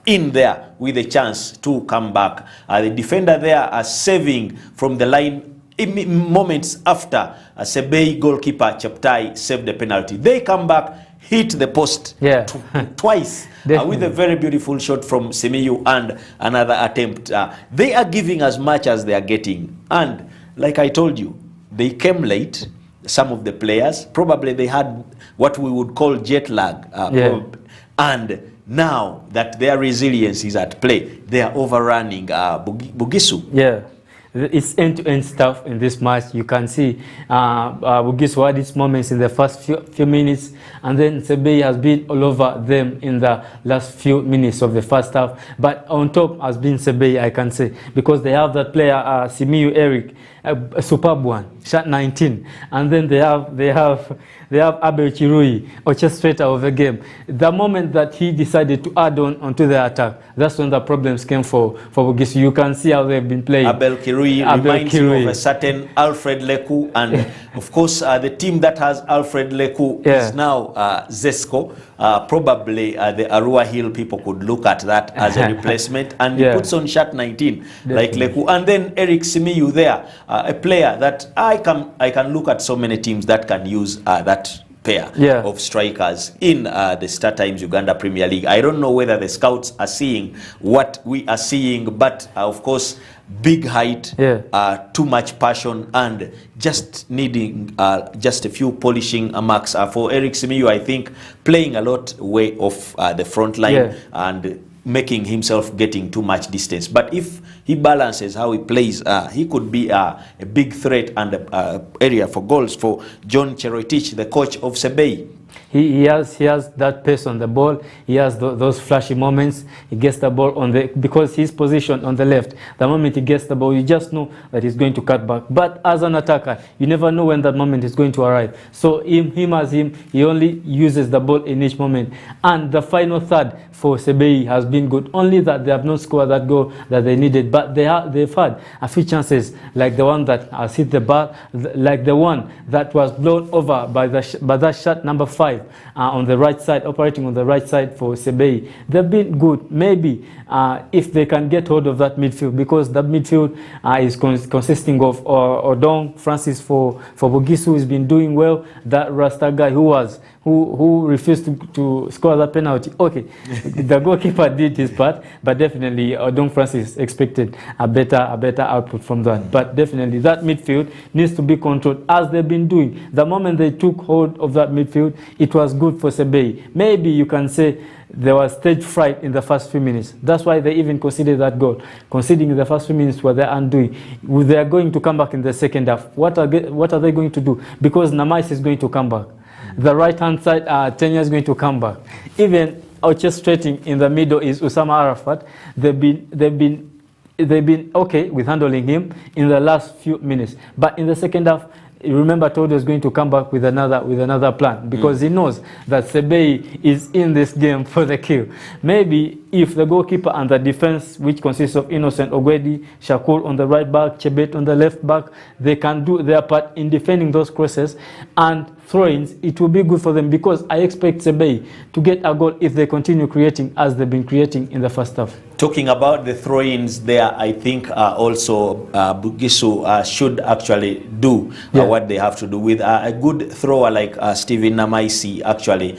in there with a chance to come back. The defender there are saving from the line moments after Sebei goalkeeper Cheptai saved the penalty. They come back, hit the post twice with a very beautiful shot from Semeyu and another attempt. They are giving as much as they are getting. And like I told you, they came late, some of the players. Probably they had what we would call jet lag. And now that their resilience is at play, they are overrunning Bugisu. Yeah. it's end-to-end stuff in this match. You can see Bugisu had its moments in the first few minutes, and then Sebei has been all over them in the last few minutes of the first half. But on top has been Sebei, I can say, because they have that player Simiyu Eric, a superb one, shot 19, and then they have Abel Chirui, orchestrator of the game. The moment that he decided to add onto the attack, that's when the problems came for Bugisu. You can see how they've been playing. Abel Chirui reminds you of a certain Alfred Leku, and of course the team that has Alfred Leku is now Zesco. Probably the Arua Hill people could look at that as a replacement, and he puts on shot 19 like Leku. And then Eric Simiyu there, a player that I can look at so many teams that can use that pair of strikers in the Star Times Uganda Premier League. I don't know whether the scouts are seeing what we are seeing, but of course, big height, too much passion, and just needing just a few polishing marks. For Eric Simiyu, I think playing a lot way off the front line and making himself getting too much distance. But if he balances how he plays, he could be a big threat and a area for goals for John Cherotich, the coach of Sebei. He has that pace on the ball. He has those flashy moments. He gets the ball on the, because his position on the left, the moment he gets the ball, you just know that he's going to cut back. But as an attacker, you never know when that moment is going to arrive. So he only uses the ball in each moment. And the final third for Sebei has been good. Only that they have not scored that goal that they needed. But they've had a few chances, like the one that has hit the bar, like the one that was blown over by that shot number 5. On the right side, operating on the right side for Sebei. They've been good. Maybe if they can get hold of that midfield, because that midfield is consisting of Odong, Francis for Bugisu has been doing well. That Rasta guy who refused to score that penalty. Okay, the goalkeeper did his part, but definitely Odong Francis expected a better output from that. But definitely that midfield needs to be controlled as they've been doing. The moment they took hold of that midfield, it was good for Sebei. Maybe you can say there was stage fright in the first few minutes. That's why they even considered that goal. Conceding in the first few minutes what they are undoing. They are going to come back in the second half. What are they going to do? Because Namais is going to come back. The right-hand side, Tenya is going to come back. Even orchestrating in the middle is Usama Arafat. They've been okay with handling him in the last few minutes. But in the second half, remember, Todo is going to come back with another plan, because he knows that Sebei is in this game for the kill. Maybe if the goalkeeper and the defense, which consists of Innocent Ogwedi, Shakur on the right back, Chebet on the left back, they can do their part in defending those crosses and throw-ins, it will be good for them, because I expect Sebei to get a goal if they continue creating as they've been creating in the first half. Talking about the throw-ins there, I think also Bugisu should actually do what they have to do with a good thrower like Steven Namaisi. Actually,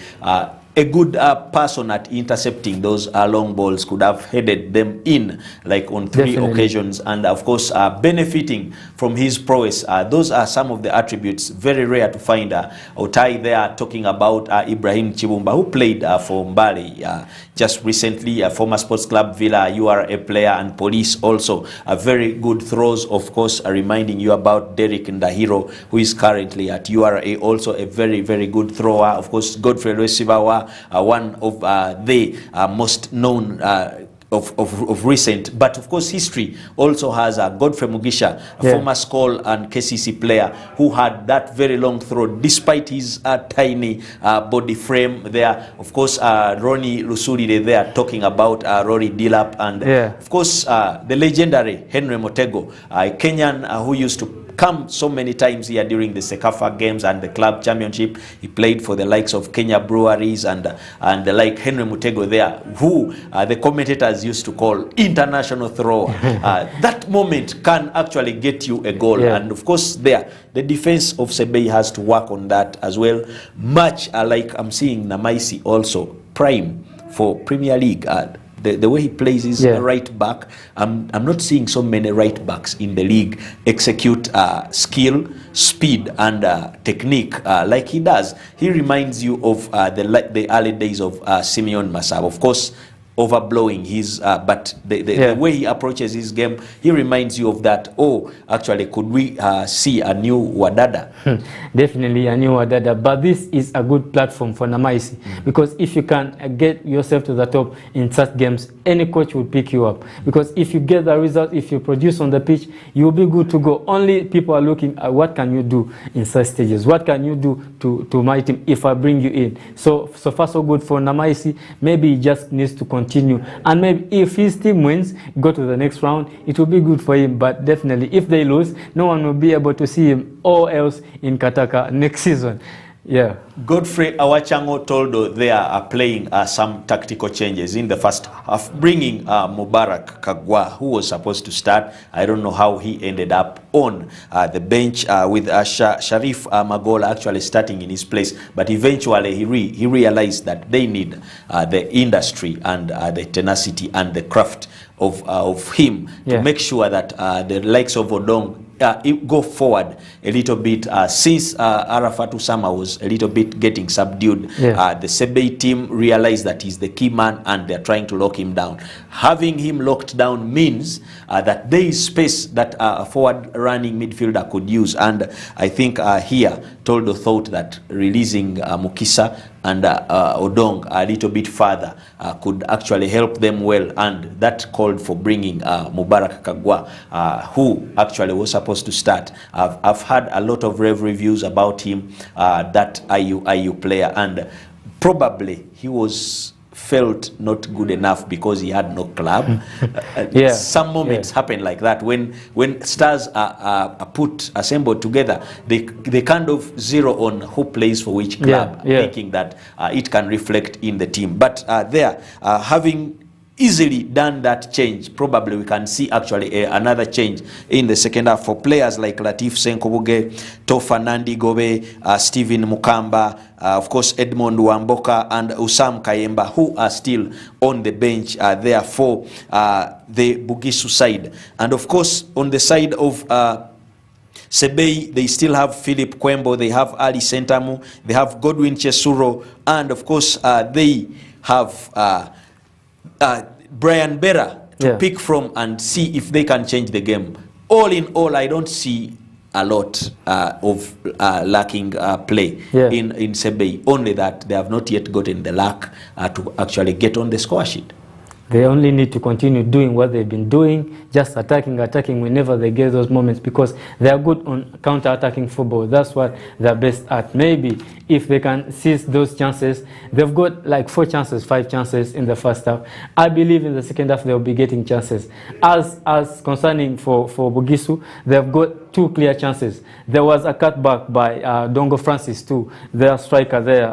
a good person at intercepting those long balls could have headed them in, like on 3 occasions, and of course benefiting from his prowess. Those are some of the attributes very rare to find. Otai there talking about Ibrahim Chibumba, who played for Mbali just recently, former Sports Club Villa, URA player, and Police also. Very good throws, of course, reminding you about Derek Ndahiro, who is currently at URA, also a very, very good thrower. Of course, Godfrey Resibawa, one of the most known of recent, but of course history also has Godfrey Mugisha, a former Skoll and KCC player, who had that very long throw despite his tiny body frame there. Of course, Ronnie Lusuri there talking about Rory Dilap, and of course the legendary Henry Motego, a Kenyan who used to come so many times here during the Sekafa games and the club championship. He played for the likes of Kenya Breweries and the like Henry Mutego there, who the commentators used to call international thrower. That moment can actually get you a goal, and of course there the defense of Sebei has to work on that as well, much like I'm seeing Namaisi also prime for Premier League. The way he plays is right back. I'm not seeing so many right backs in the league execute skill, speed, and technique like he does. He reminds you of the early days of Simeon Masab. Of course, overblowing his but the way he approaches his game, he reminds you of that. Oh, actually, could we see a new Wadada? Definitely a new Wadada, but this is a good platform for Namaisi, because if you can get yourself to the top in such games, any coach will pick you up, because if you get the result, if you produce on the pitch, you will be good to go. Only people are looking at what can you do in such stages, what can you do to my team if I bring you in. So far so good for Namaisi. Maybe he just needs to continue, and maybe if his team wins, go to the next round, it will be good for him. But definitely if they lose, no one will be able to see him or else in Kataka next season. Yeah. Godfrey Awachango told they are playing some tactical changes in the first half, bringing Mubarak Kagwa, who was supposed to start. I don't know how he ended up on the bench with Sharif Magola actually starting in his place, but eventually he realized that they need the industry and the tenacity and the craft of him to make sure that the likes of Odong go forward a little bit, since Arafat Usama was a little bit getting subdued. The Sebei team realized that he's the key man and they're trying to lock him down. Having him locked down means that there is space that a forward running midfielder could use, and I think here Toldo thought that releasing Mukisa and Odong a little bit further could actually help them well, and that called for bringing Mubarak Kagwa, who actually was supposed to start. I've had a lot of rave reviews about him, that IU player, and probably he was felt not good enough because he had no club. Some moments happen like that when stars are assembled together, they kind of zero on who plays for which club, thinking that it can reflect in the team. But having easily done that change, probably we can see actually another change in the second half for players like Latif Senkobuge, Tofa Nandi Gobe, Stephen Mukamba, of course Edmond Wamboka and Usam Kayemba, who are still on the bench there for the Bugisu side. And of course on the side of Sebei, they still have Philip Kwembo, they have Ali Sentamu, they have Godwin Chesuro, and of course they have Brian Berra to pick from and see if they can change the game. All in all, I don't see a lot of lacking play in Sebei, only that they have not yet gotten the luck to actually get on the score sheet. They only need to continue doing what they've been doing, just attacking whenever they get those moments, because they are good on counter-attacking football. That's what they're best at. Maybe if they can seize those chances, they've got like 5 chances in the first half. I believe in the second half they'll be getting chances. As concerning for Bugisu, they've got 2 clear chances. There was a cutback by Dongo Francis too, their striker there,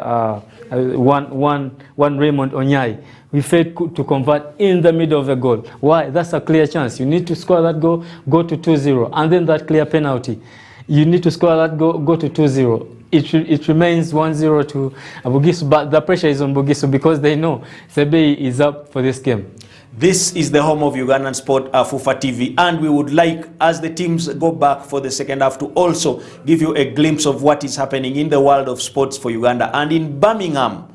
one Raymond Onyai. We failed to convert in the middle of the goal. Why? That's a clear chance. You need to score that goal, go to 2-0, and then that clear penalty. You need to score that goal, go to 2-0. It remains 1-0 to Bugisu, but the pressure is on Bugisu because they know Sebei is up for this game. This is the home of Ugandan Sport, Fufa TV, and we would like, as the teams go back for the second half, to also give you a glimpse of what is happening in the world of sports for Uganda. And in Birmingham,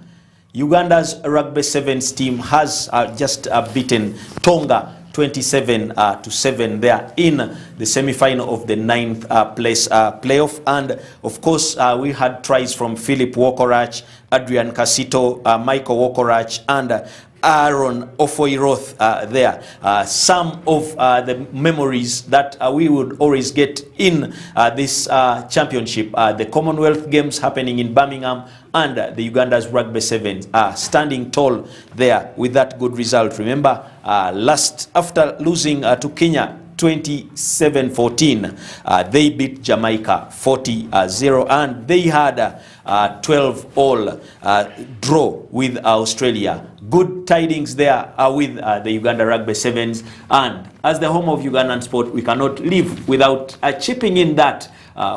Uganda's Rugby Sevens team has just beaten Tonga 27-7 there in the semi-final of the 9th place playoff. And of course, we had tries from Philip Wokorach, Adrian Casito, Michael Wokorach, and Aaron Ofoiroth there. Some of the memories that we would always get in this championship, the Commonwealth Games happening in Birmingham, and the Uganda's Rugby Sevens standing tall there with that good result. Remember, after losing to Kenya 27-14, they beat Jamaica 40-0, and they had 12-all draw with Australia. Good tidings there with the Uganda Rugby Sevens, and as the home of Ugandan Sport, we cannot live without chipping in that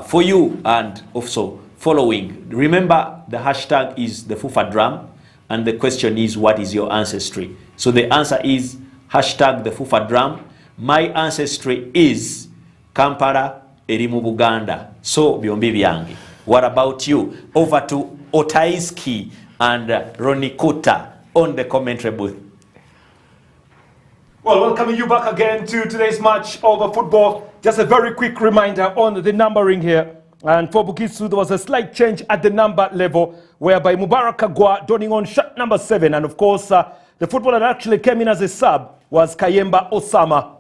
for you and also following. Remember, the hashtag is the Fufa drum, and the question is, what is your ancestry? So the answer is hashtag the Fufa drum. My ancestry is Kampala Erimu Buganda. So byombi byange. What about you? Over to Otaiski and Ronnie Kuta on the commentary booth. Well, welcoming you back again to today's match of football. Just a very quick reminder on the numbering here. And for Bugisu, there was a slight change at the number level, whereby Mubarak Kagwa donning on shirt number 7. And of course, the footballer that actually came in as a sub was Kayemba Osama.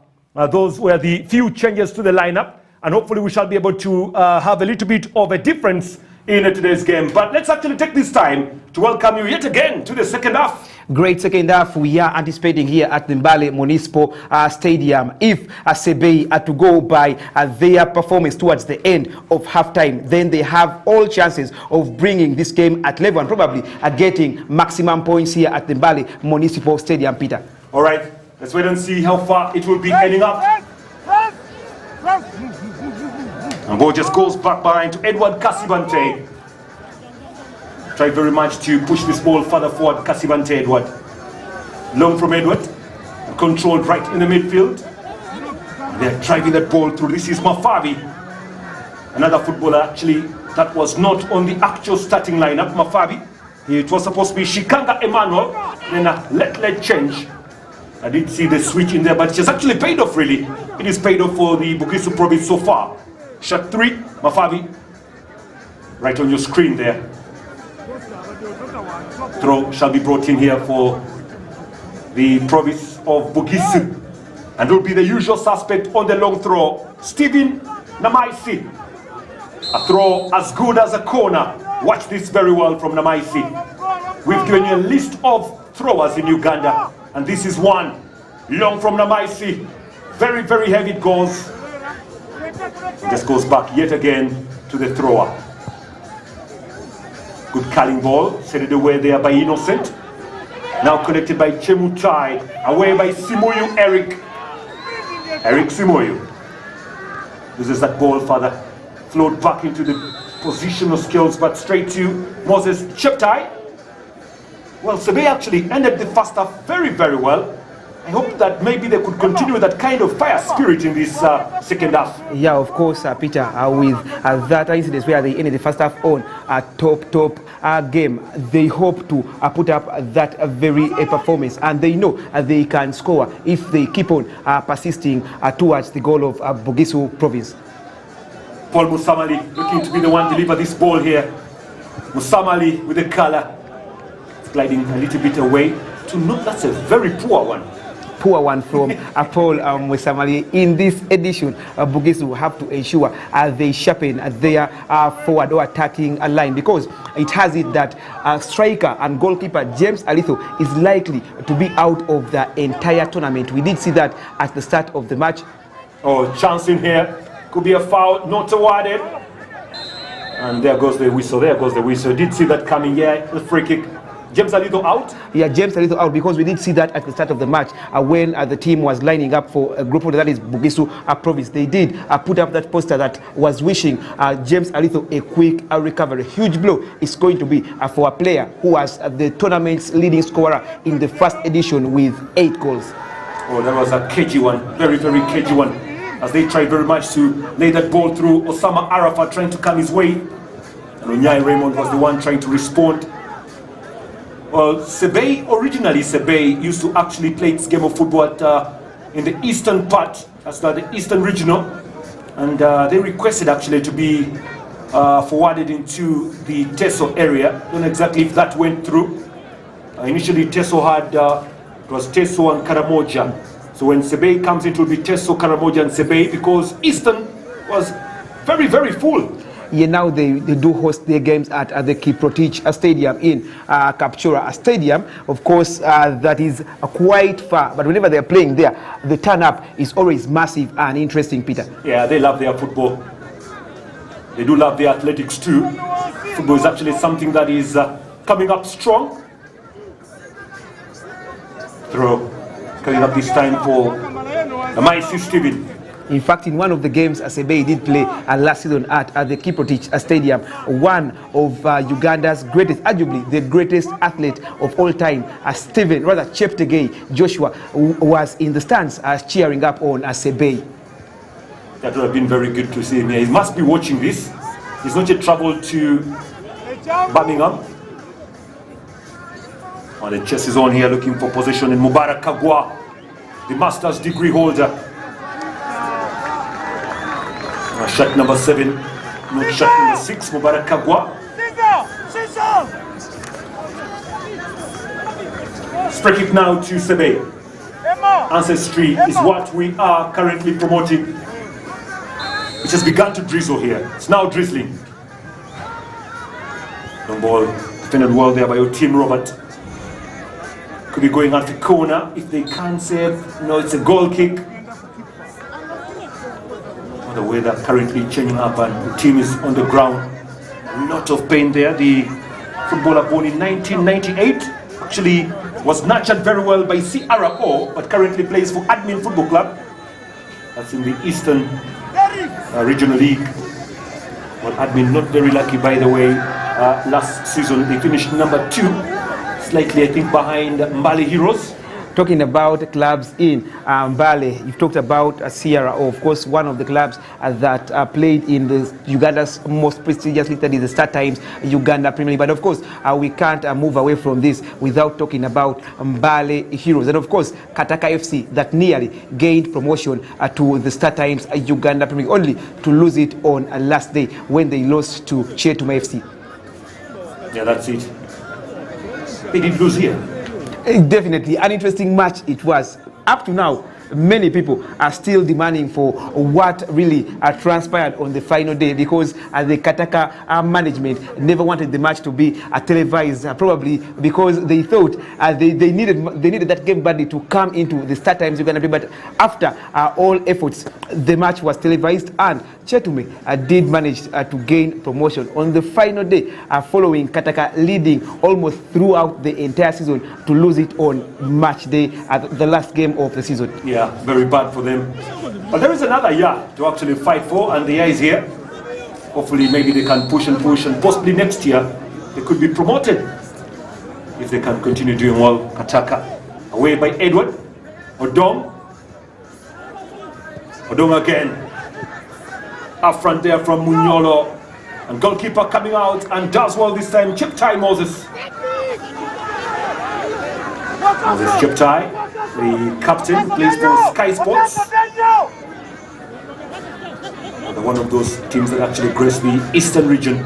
Those were the few changes to the lineup. And hopefully we shall be able to have a little bit of a difference in today's game. But let's actually take this time to welcome you yet again to the second half. Great second half we are anticipating here at the Mbale Municipal Stadium. If Sebei are to go by their performance towards the end of halftime, then they have all chances of bringing this game at level and probably getting maximum points here at the Mbale Municipal Stadium, Peter. All right, let's wait and see how far it will be ending up. And ball just goes back behind to Edward Kasibante. Try very much to push this ball further forward. Kasibante Edward. Long from Edward. Controlled right in the midfield. They're driving that ball through. This is Mafavi. Another footballer actually that was not on the actual starting lineup. Mafavi. It was supposed to be Shikanga Emmanuel. Then a let change. I did see the switch in there, but it has actually paid off really. It is paid off for the Bugisu province so far. Shot 3, Mafavi. Right on your screen there. Throw shall be brought in here for the province of Bugisu. And will be the usual suspect on the long throw, Stephen Namaisi. A throw as good as a corner. Watch this very well from Namaisi. We've given you a list of throwers in Uganda, and this is one. Long from Namaisi. Very, very heavy it goes. Just goes back yet again to the thrower. Good curling ball, set it away there by Innocent. Now connected by Chemutai, away by Simoyu Eric. Eric Simoyu uses that ball further, flowed back into the positional skills, but straight to Moses Cheptai. Well, Sebei actually ended the first half very, very well. I hope that maybe they could continue with that kind of fire spirit in this second half. Yeah, of course, Peter, with that incident where they ended the first half on a top game, they hope to put up that very performance, and they know they can score if they keep on persisting towards the goal of Bugisu province. Paul Musamali looking to be the one to deliver this ball here. Musamali with the color, gliding a little bit away. To note, that's a very poor one. Poor one from Paul Musamali. In this edition, Bugisu have to ensure they sharpen their forward or attacking line, because it has it that striker and goalkeeper James Alitho is likely to be out of the entire tournament. We did see that at the start of the match. Oh, chance in here. Could be a foul, not awarded. And there goes the whistle. There goes the whistle. Did see that coming here. The free kick. James Alito out? Yeah, James Alito out, because we did see that at the start of the match when the team was lining up for a group that is Bugisu province. They did put up that poster that was wishing James Alito a quick recovery. Huge blow is going to be for a player who was the tournament's leading scorer in the first edition with 8 goals. Oh, that was a cagey one. Very, very cagey one. As they tried very much to lay that ball through. Osama Arafat trying to come his way. And Onyai Raymond was the one trying to respond. Well, originally Sebei used to actually play its game of football in the eastern part, that's the eastern regional, and they requested actually to be forwarded into the Teso area. Don't know exactly if that went through. Initially Teso had, it was Teso and Karamoja. So when Sebei comes in, it will be Teso, Karamoja and Sebei, because eastern was very, very full. Yeah, now they do host their games at the Kiprotich Stadium in Kapchora Stadium. Of course, that is quite far, but whenever they're playing there, the turn-up is always massive and interesting, Peter. Yeah, they love their football. They do love their athletics too. Football is actually something that is coming up strong. Throw coming up this time for Maisi Steven. In fact, in one of the games Sebei did play last season at the Kiprotich Stadium, one of Uganda's greatest, arguably the greatest athlete of all time, Cheptegei Joshua, was in the stands cheering up on Sebei. That would have been very good to see him here. He must be watching this. He's not yet traveled to Birmingham. Oh, the chess is on here looking for possession in Mubarak Kagwa. the master's degree holder. Shot number 7, not shot number 6, Mubarak Kagwa. Free kick now to Sebei. Ancestry is what we are currently promoting. It has begun to drizzle here. It's now drizzling. Long ball defended well there by your team, Robert. Could be going out the corner if they can't save. No, it's a goal kick. The weather currently changing up and the team is on the ground. A lot of pain there. The footballer born in 1998 actually was nurtured very well by CRO, but currently plays for Admin Football Club. That's in the Eastern Regional League. Well, Admin not very lucky, by the way. Last season they finished number 2, slightly I think behind Mbale Heroes. Talking about clubs in Mbale, you've talked about CRO, of course, one of the clubs that played in the Uganda's most prestigious league, that is the Star Times Uganda Premier League. But of course, we can't move away from this without talking about Mbale Heroes. And of course, Kataka FC that nearly gained promotion to the Star Times Uganda Premier League, only to lose it on last day when they lost to Chetuma FC. Yeah, that's it. They did lose here. Definitely an interesting match it was. Up to now, many people are still demanding for what really transpired on the final day, because the Kataka management never wanted the match to be televised, probably because they thought they needed that game badly to come into the Star Times Uganda. But after all efforts, the match was televised, and Chetume did manage to gain promotion on the final day, following Kataka leading almost throughout the entire season, to lose it on match day at the last game of the season. Yeah, very bad for them. But there is another year to actually fight for, and the year is here. Hopefully, maybe they can push and possibly next year they could be promoted if they can continue doing well. Kataka away by Edward Odong. Odong again. Up front there from Munyolo, and goalkeeper coming out and does well this time. Chiptai Moses. Moses Chiptai, the captain, plays for Sky Sports. Another one of those teams that actually grace the Eastern Regional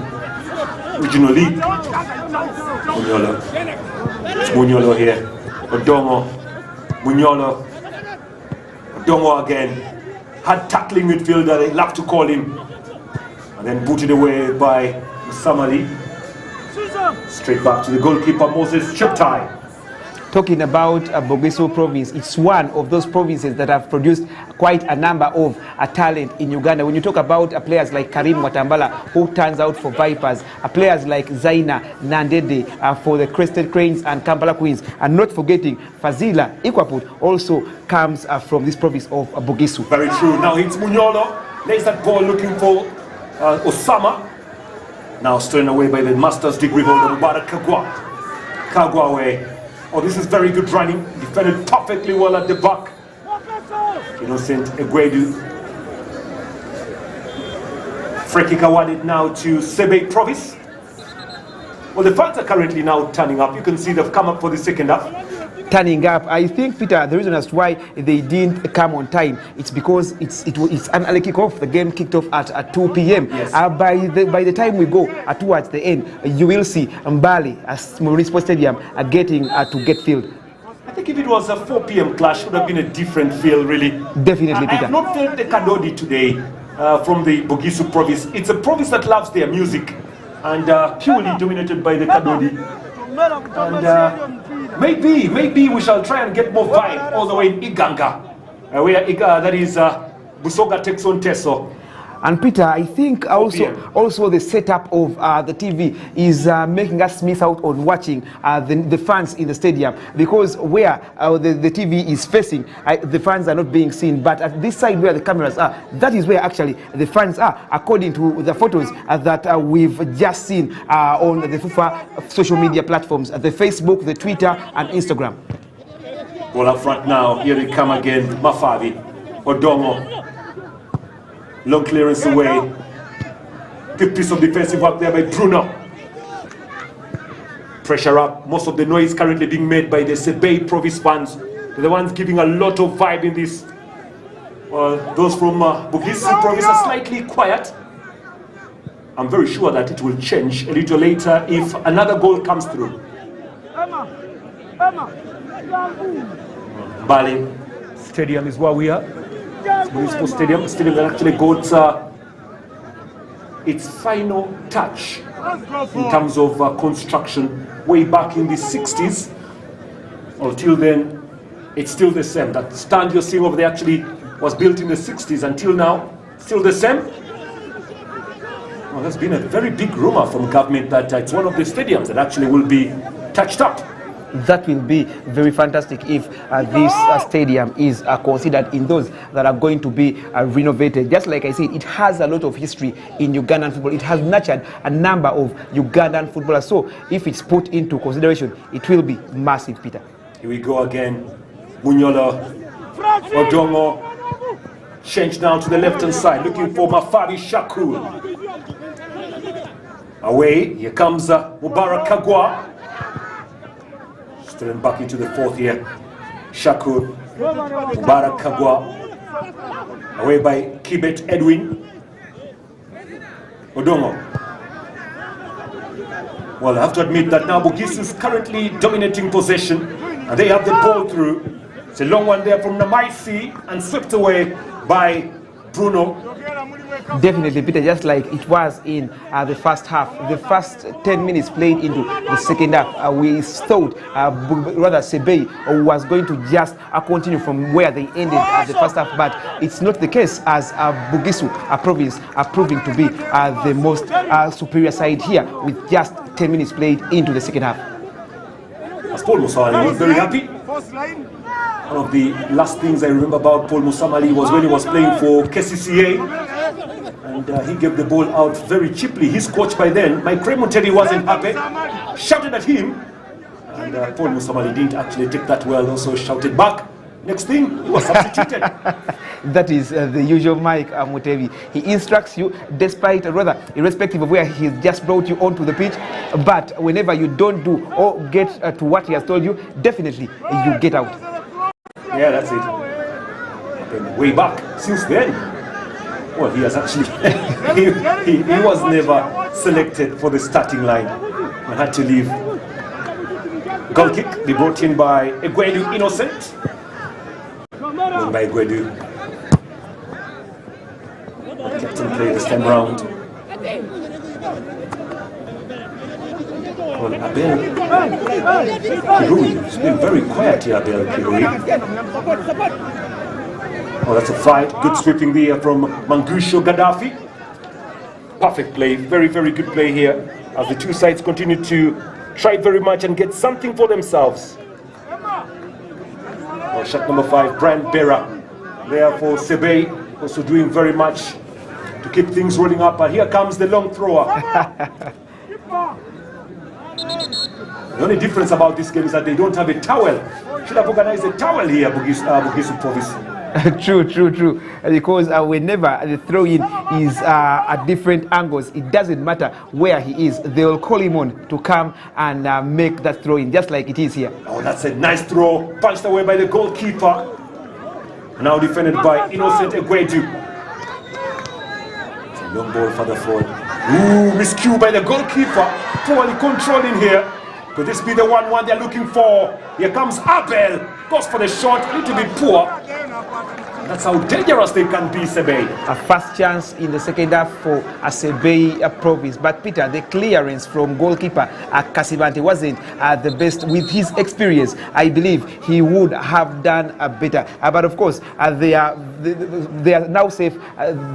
League. Munyolo. It's Munyolo here. Odongo. Munyolo. Odongo again. Hard tackling midfielder, they love to call him. And then booted away by Musamali. Straight back to the goalkeeper, Moses Chiptai. Talking about Bugisu province, it's one of those provinces that have produced quite a number of talent in Uganda. When you talk about players like Karim Watambala, who turns out for Vipers, players like Zaina Nandede for the Crested Cranes and Kampala Queens, and not forgetting Fazila Ikwaput also comes from this province of Bugisu. Very true. Now it's Munyolo, lays that ball looking for Osama. Now stolen away by the master's degree holder Mubarak Kagwa. Kagwa away. Oh, this is very good running. Defended perfectly well at the back. Innocent Egwedu. Free kick awarded now to Sebei Province. Well, the fans are currently now turning up. You can see they've come up for the second half. Turning up, I think, Peter, the reason as to why they didn't come on time, it's because it's an early kickoff. The game kicked off at 2 p.m. Yes. By the time we go towards the end, you will see Mbale as Municipal Stadium getting to get filled. I think if it was a 4 p.m. clash, it would have been a different feel, really. Definitely, Peter. I have not felt the Kadodi today from the Bugisu province. It's a province that loves their music, and purely dominated by the Kadodi. And maybe we shall try and get more vibe all the way in Iganga, where that is Busoga takes on Teso. And Peter, I think also the setup of the TV is making us miss out on watching the fans in the stadium, because where the TV is facing, the fans are not being seen. But at this side where the cameras are, that is where actually the fans are, according to the photos that we've just seen on the Fufa social media platforms, the Facebook, the Twitter, and Instagram. Ball up front now. Here they come again. Mafavi, Odongo. Long clearance away. Good piece of defensive work there by Bruno. Pressure up. Most of the noise currently being made by the Sebei Province fans. They're the ones giving a lot of vibe in this. Those from Bugisu province are slightly quiet. I'm very sure that it will change a little later if another goal comes through. Bali Stadium is where we are. Municipal Stadium. Stadium that actually got its final touch in terms of construction way back in the 60s. Until then, it's still the same. That stand you're seeing over there actually was built in the 60s. Until now, still the same. Well, there's been a very big rumor from government that it's one of the stadiums that actually will be touched up. That will be very fantastic if this stadium is considered in those that are going to be renovated. Just like I said, it has a lot of history in Ugandan football. It has nurtured a number of Ugandan footballers. So if it's put into consideration, it will be massive, Peter. Here we go again. Munyolo, Odongo, change down to the left-hand side, looking for Mafari Shakur. Away, here comes Mubarak Kagwa. Still back into the fourth here. Shakur, Mubarak Kagwa. Away by Kibet Edwin. Odongo. Well, I have to admit that now Bugisu is currently dominating possession. And they have the ball through. It's a long one there from Namaisi and swept away by Bruno. Definitely, Peter, just like it was in the first half. The first 10 minutes played into the second half. We thought, rather, Sebei was going to just continue from where they ended at the first half, but it's not the case, as Bugisu province are proving to be the most superior side here with just 10 minutes played into the second half. As Paul Musamali was very happy. One of the last things I remember about Paul Musamali was when he was playing for KCCA, and he gave the ball out very cheaply. His coach by then, Mike Raymond, wasn't happy, shouted at him, and Paul Musamali didn't actually take that well, also shouted back. Next thing, he was substituted. That is the usual Mike Mutebi. He instructs you despite, rather, irrespective of where he just brought you onto the pitch. But whenever you don't do or get to what he has told you, definitely you get out. Yeah, that's it. Then way back since then. Well, he has actually he was never selected for the starting line. He had to leave. Goal kick, be brought in by Egwedu Innocent. By Egwedu. Captain play this time round. Well, Abel Kirui has been very quiet here, Abel Kirui. Oh, that's a fight. Good sweeping there from Mangusho Gaddafi. Perfect play. Very, very good play here as the two sides continue to try very much and get something for themselves. Well, shot number 5, Brian Berra there for Sebei, also doing very much to keep things rolling up. And here comes the long thrower. The only difference about this game is that they don't have a towel. Should have organized a towel here, Bugisu province. True. Because whenever the throw-in is at different angles, it doesn't matter where he is. They will call him on to come and make that throw-in, just like it is here. Oh, that's a nice throw. Punched away by the goalkeeper. Now defended by Innocent Egwedu. It's a long ball further forward. Ooh, miscue by the goalkeeper. Poorly controlling here. Could this be the 1-1 they're looking for? Here comes Abel. Goes for the shot. A little bit poor. That's how dangerous they can be, Sebei. A first chance in the second half for a Sebei province. But Peter, the clearance from goalkeeper Kasibante wasn't the best. With his experience, I believe he would have done better. But of course, they are now safe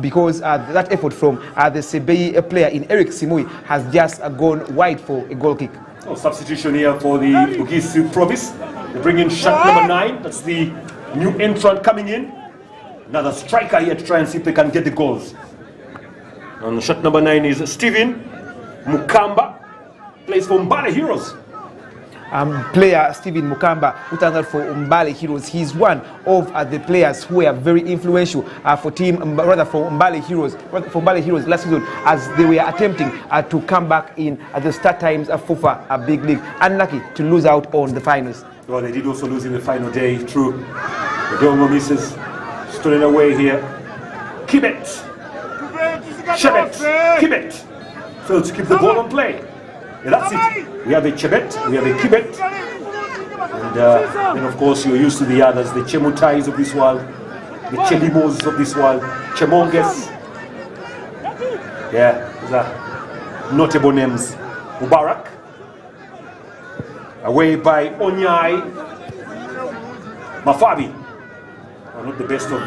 because that effort from the Sebei player in Eric Simui has just gone wide for a goal kick. Oh, substitution here for the Bugisu province. They bring in shot number 9. That's the new entrant coming in. Another striker here to try and see if they can get the goals. And shot number 9 is Steven Mukamba. Plays for Mbale Heroes. player Stephen Mukamba, who turned out for Mbale Heroes. He's one of the players who were very influential for Mbale Heroes last season, as they were attempting to come back in the start times of Fufa, a big league. Unlucky to lose out on the finals. Well, they did also lose in the final day. True. The Dongo misses, stolen away here. Kibet. Chebet. Kibet. Failed to keep the ball on play. Yeah, that's it. We have a Chebet, we have a Kibet, and of course you're used to the others, the Chemutais of this world, the Chelimos of this world, Chemonges. Yeah, these are notable names. Mubarak, away by Onyai. Mafabi, not the best of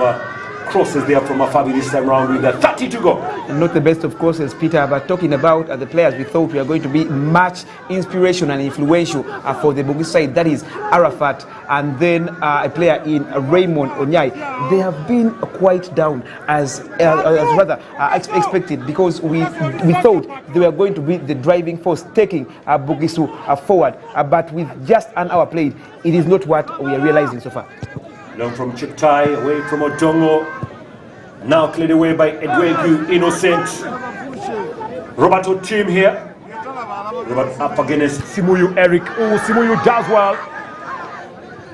crosses there from Mafabi this time around with 30 to go. Not the best of courses, Peter, but talking about the players we thought were going to be much inspirational and influential for the Bugisu side, that is Arafat, and then a player in Raymond Onyai. They have been quite down as expected, because we thought they were going to be the driving force taking Bugisu forward, but with just an hour played, it is not what we are realizing so far. Long from Chiptai, away from Odongo. Now cleared away by Edwegu Innocent. Roberto team here. Robert up against Simuyu Eric. Oh, Simuyu does well.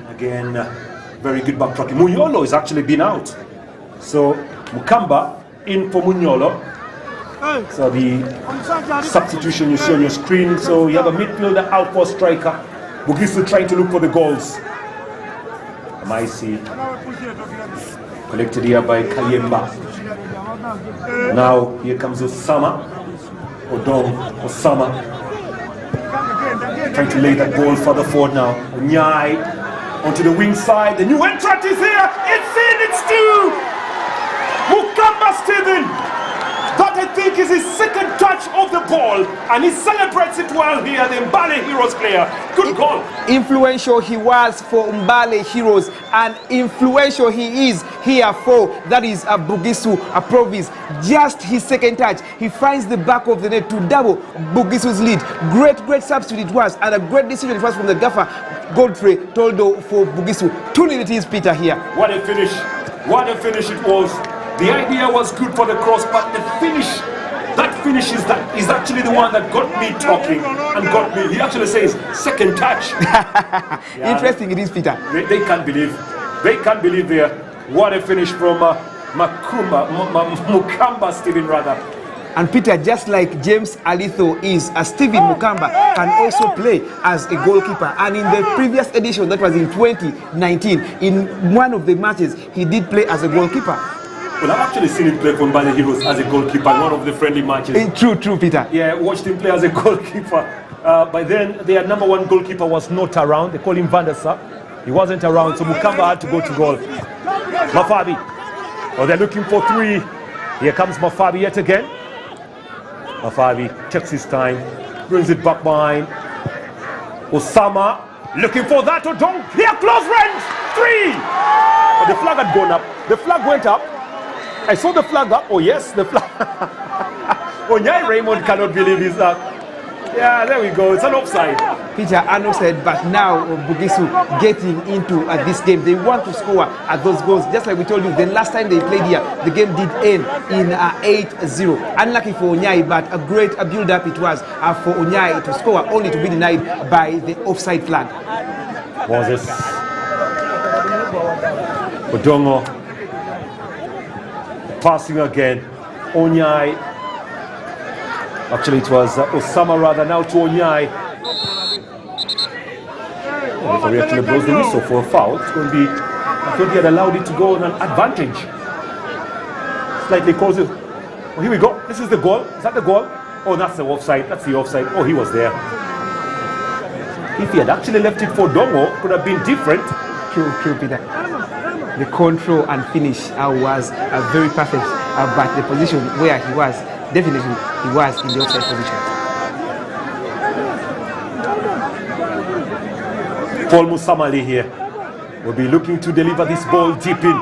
Again, very good backtracking. Munyolo has actually been out. So Mukamba in for Munyolo. So the substitution you see on your screen. So you have a midfielder out for striker. Bugisu trying to look for the goals. Maisi collected here by Kayemba. Now here comes Osama. Osama trying to lay that ball further forward now. Nyai onto the wing side. The new entrant is here. It's in. It's two. Mukamba Stephen. That I think is his second touch of the ball, and he celebrates it well here, the Mbale Heroes player. Good goal. Influential he was for Mbale Heroes, and influential he is here for, that is a Bugisu province. Just his second touch, he finds the back of the net to double Bugisu's lead. Great substitute it was, and a great decision it was from the gaffer Godfrey Toldo for Bugisu. 2-0 it is, Peter, here. What a finish. What a finish it was. The idea was good for the cross, but the finish, that finish is actually the one that got me talking and got me. He actually says second touch. Yeah, interesting it is, Peter. They can't believe. They can't believe there. What a finish from Mukamba Stephen rather. And Peter, just like James Alitho is, Stephen Mukamba can also play as a goalkeeper. And in the previous edition, that was in 2019, in one of the matches, he did play as a goalkeeper. Well, I've actually seen him play for Mbale Heroes as a goalkeeper in one of the friendly matches. True, Peter. Yeah, watched him play as a goalkeeper. By then, their number one goalkeeper was not around. They call him Van der Sar. He wasn't around, so Mukamba had to go to goal. Mafabi. Oh, they're looking for three. Here comes Mafabi yet again. Mafabi takes his time, brings it back behind. Osama looking for that. Odong. Here, close range. 3. But the flag had gone up. The flag went up. I saw the flag up. Oh yes, the flag. Onyai Raymond cannot believe his luck. Yeah, there we go. It's an offside. Peter Arnold said, but now Bugisu getting into this game. They want to score at those goals. Just like we told you, the last time they played here, the game did end in 8-0. Unlucky for Onyai, but a great build-up it was for Onyai to score, only to be denied by the offside flag. Moses. Odongo. Passing again. Onyai. Actually, it was Osama rather, now to Onyai. If he actually blows the whistle for a foul, it's going to be, I thought he had allowed it to go on an advantage. Slightly causes. Oh, here we go. This is the goal. Is that the goal? Oh, that's the offside. That's the offside. Oh, he was there. If he had actually left it for Dongo, it could have been different. True, Peter. The control and finish was very perfect, but the position where he was, definitely he was in the offside position. Paul Musamali here will be looking to deliver this ball deep in.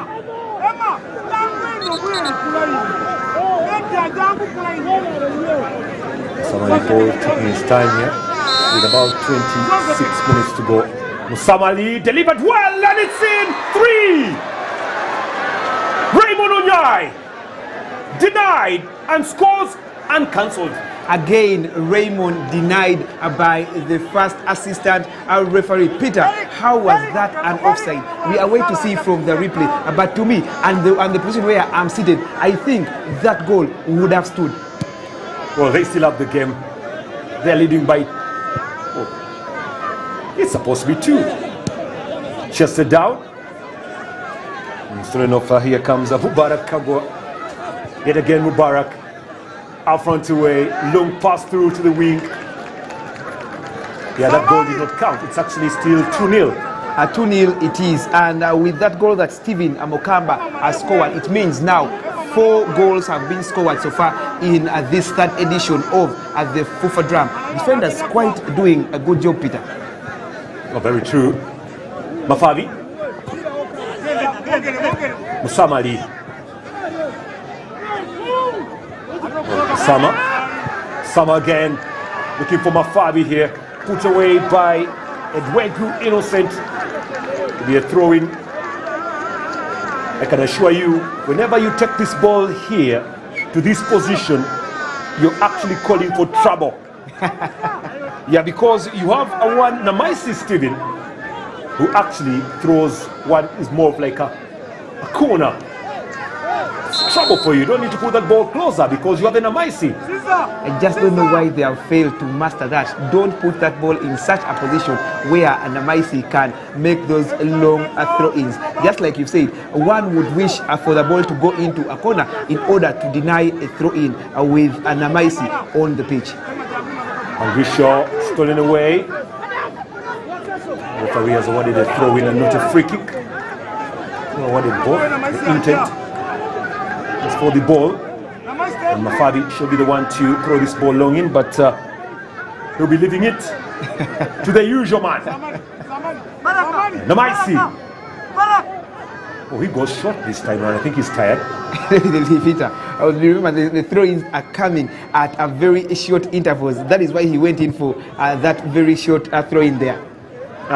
Musamali ball taking his time here. with about 26 minutes to go. Musamali delivered well, and it's in 3. Raymond Onyai denied and scores and cancelled. Again, Raymond denied by the first assistant referee. Peter, how was that an offside? We are waiting to see from the replay, but to me, and the position where I'm seated, I think that goal would have stood. Well, they still have the game. They're leading by... Oh, it's supposed to be 2. Chested down. And soon enough, here comes Mubarak Kagwa. Yet again, Mubarak. Out front away, long pass through to the wing. Yeah, that goal did not count. It's actually still 2-0. 2-0 it is, and with that goal that Stephen Amokamba has scored, it means now 4 goals have been scored so far in this 3rd edition of the Fufa Drum. Defenders quite doing a good job, Peter. Oh, very true. Mafavi. Musamali. Sama again, looking for Mafabi here. Put away by Edwegu Innocent. To be a throw-in. I can assure you, whenever you take this ball here to this position, you're actually calling for trouble. Yeah, because you have a one Namaisi Steven who actually throws what is more of like a corner. It's trouble for you. You don't need to put that ball closer because you have a Namaisi. I just don't know why they have failed to master that. Don't put that ball in such a position where a Namaisi can make those long throw-ins. Just like you said, one would wish for the ball to go into a corner in order to deny a throw-in with a Namaisi on the pitch. And Grishaw stolen away. Referee has awarded a throw-in and not a free kick. Awarded both. The intent is for the ball. And Mafabi should be the one to throw this ball long in, but he'll be leaving it to the usual man. Namaisi. Oh, he goes short this time around. I think he's tired. Remember, the throw-ins are coming at a very short intervals. That is why he went in for that very short throw-in there.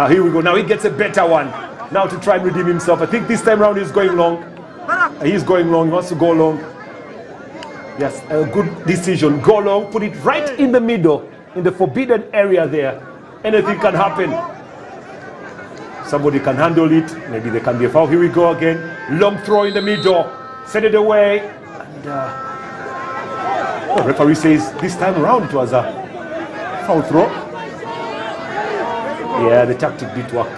Here we go. Now he gets a better one. Now to try and redeem himself. I think this time around he's going long. He's going long. He wants to go long. Yes, a good decision. Go long. Put it right in the middle, in the forbidden area there. Anything can happen. Somebody can handle it. Maybe there can be a foul. Here we go again. Long throw in the middle. Send it away. And the referee says this time around it was a foul throw. Yeah, the tactic didn't work.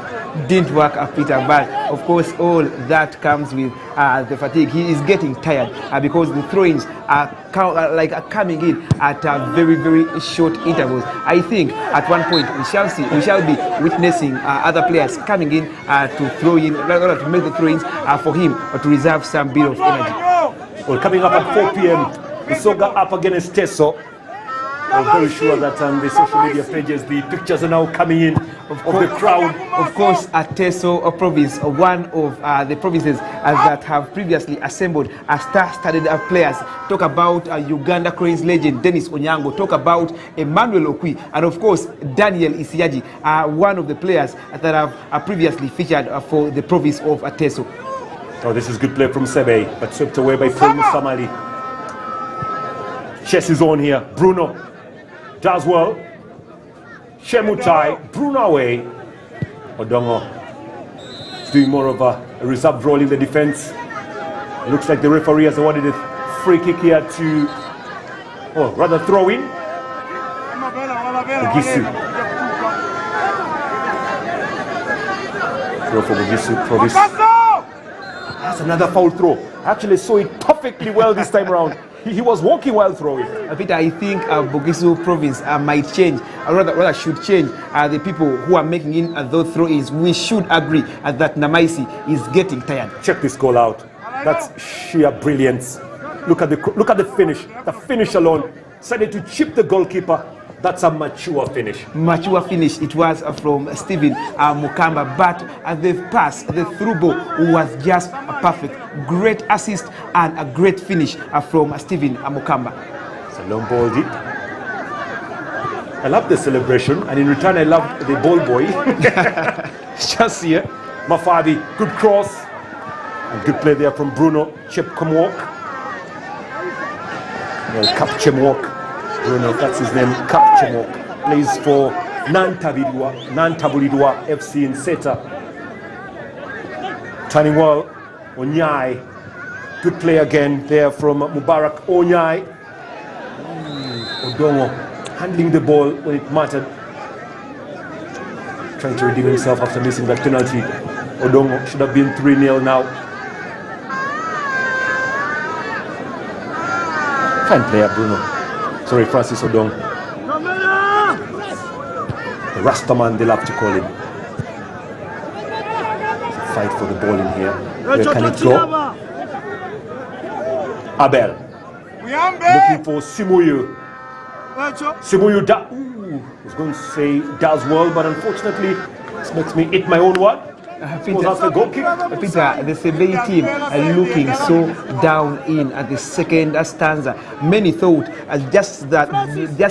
Didn't work, Peter, but of course all that comes with the fatigue. He is getting tired because the throw-ins are coming in at very, very short intervals. I think at one point we shall be witnessing other players coming in to throw in, rather to make the throw-ins for him to reserve some bit of energy. Well, coming up at 4 p.m. Isoga up against Teso. I'm very sure that on the social media pages, the pictures are now coming in of the crowd. Of course, at Teso province, one of the provinces that have previously assembled star-studded players. Talk about Uganda Cranes legend Dennis Onyango. Talk about Emmanuel Okwi. And of course, Daniel Isiaji, one of the players that have previously featured for the province of Teso. Oh, this is good play from Sebei, but swept away by Paul Musamali. Chess is on here. Bruno does well. Shemutai, Bruno away. Odongo is doing more of a reserved role in the defense. Looks like the referee has awarded a free kick here to, rather throw in. Bugisu. Throw for Bugisu for this. That's another foul throw. I actually saw it perfectly well this time around. He was walking while throwing. Peter, I think Bugisu province might change, rather should change the people who are making in those throw-ins. We should agree that Namaisi is getting tired. Check this goal out. That's sheer brilliance. Look at the finish. The finish alone. Decided to chip the goalkeeper. That's a mature finish. Mature finish. It was from Stephen Mukamba, but the pass, the through ball was just perfect. Great assist and a great finish from Stephen Mukamba. It's a long ball deep. I love the celebration, and in return I love the ball boy. Just here, Mafabi, good cross, and good play there from Bruno Chepkomwok. Well, Kap Chemwok, Bruno, that's his name, Kap Chemwok. Plays for Nantabulidwa FC in Seta. Turning well, Onyai, good play again there from Mubarak Onyai. Odongo handling the ball when it mattered, trying to redeem himself after missing that penalty. Odongo should have been 3-0 now. Fine player, Bruno. Sorry, Francis Odong. The Rastaman, they love to call him. Fight for the ball in here. Where can it go? Abel looking for Simuyu. Simuyu was going to say does well, but unfortunately this makes me eat my own word. Peter, goal kick. Peter, the Sebei team are looking so down in at the second stanza. Many thought just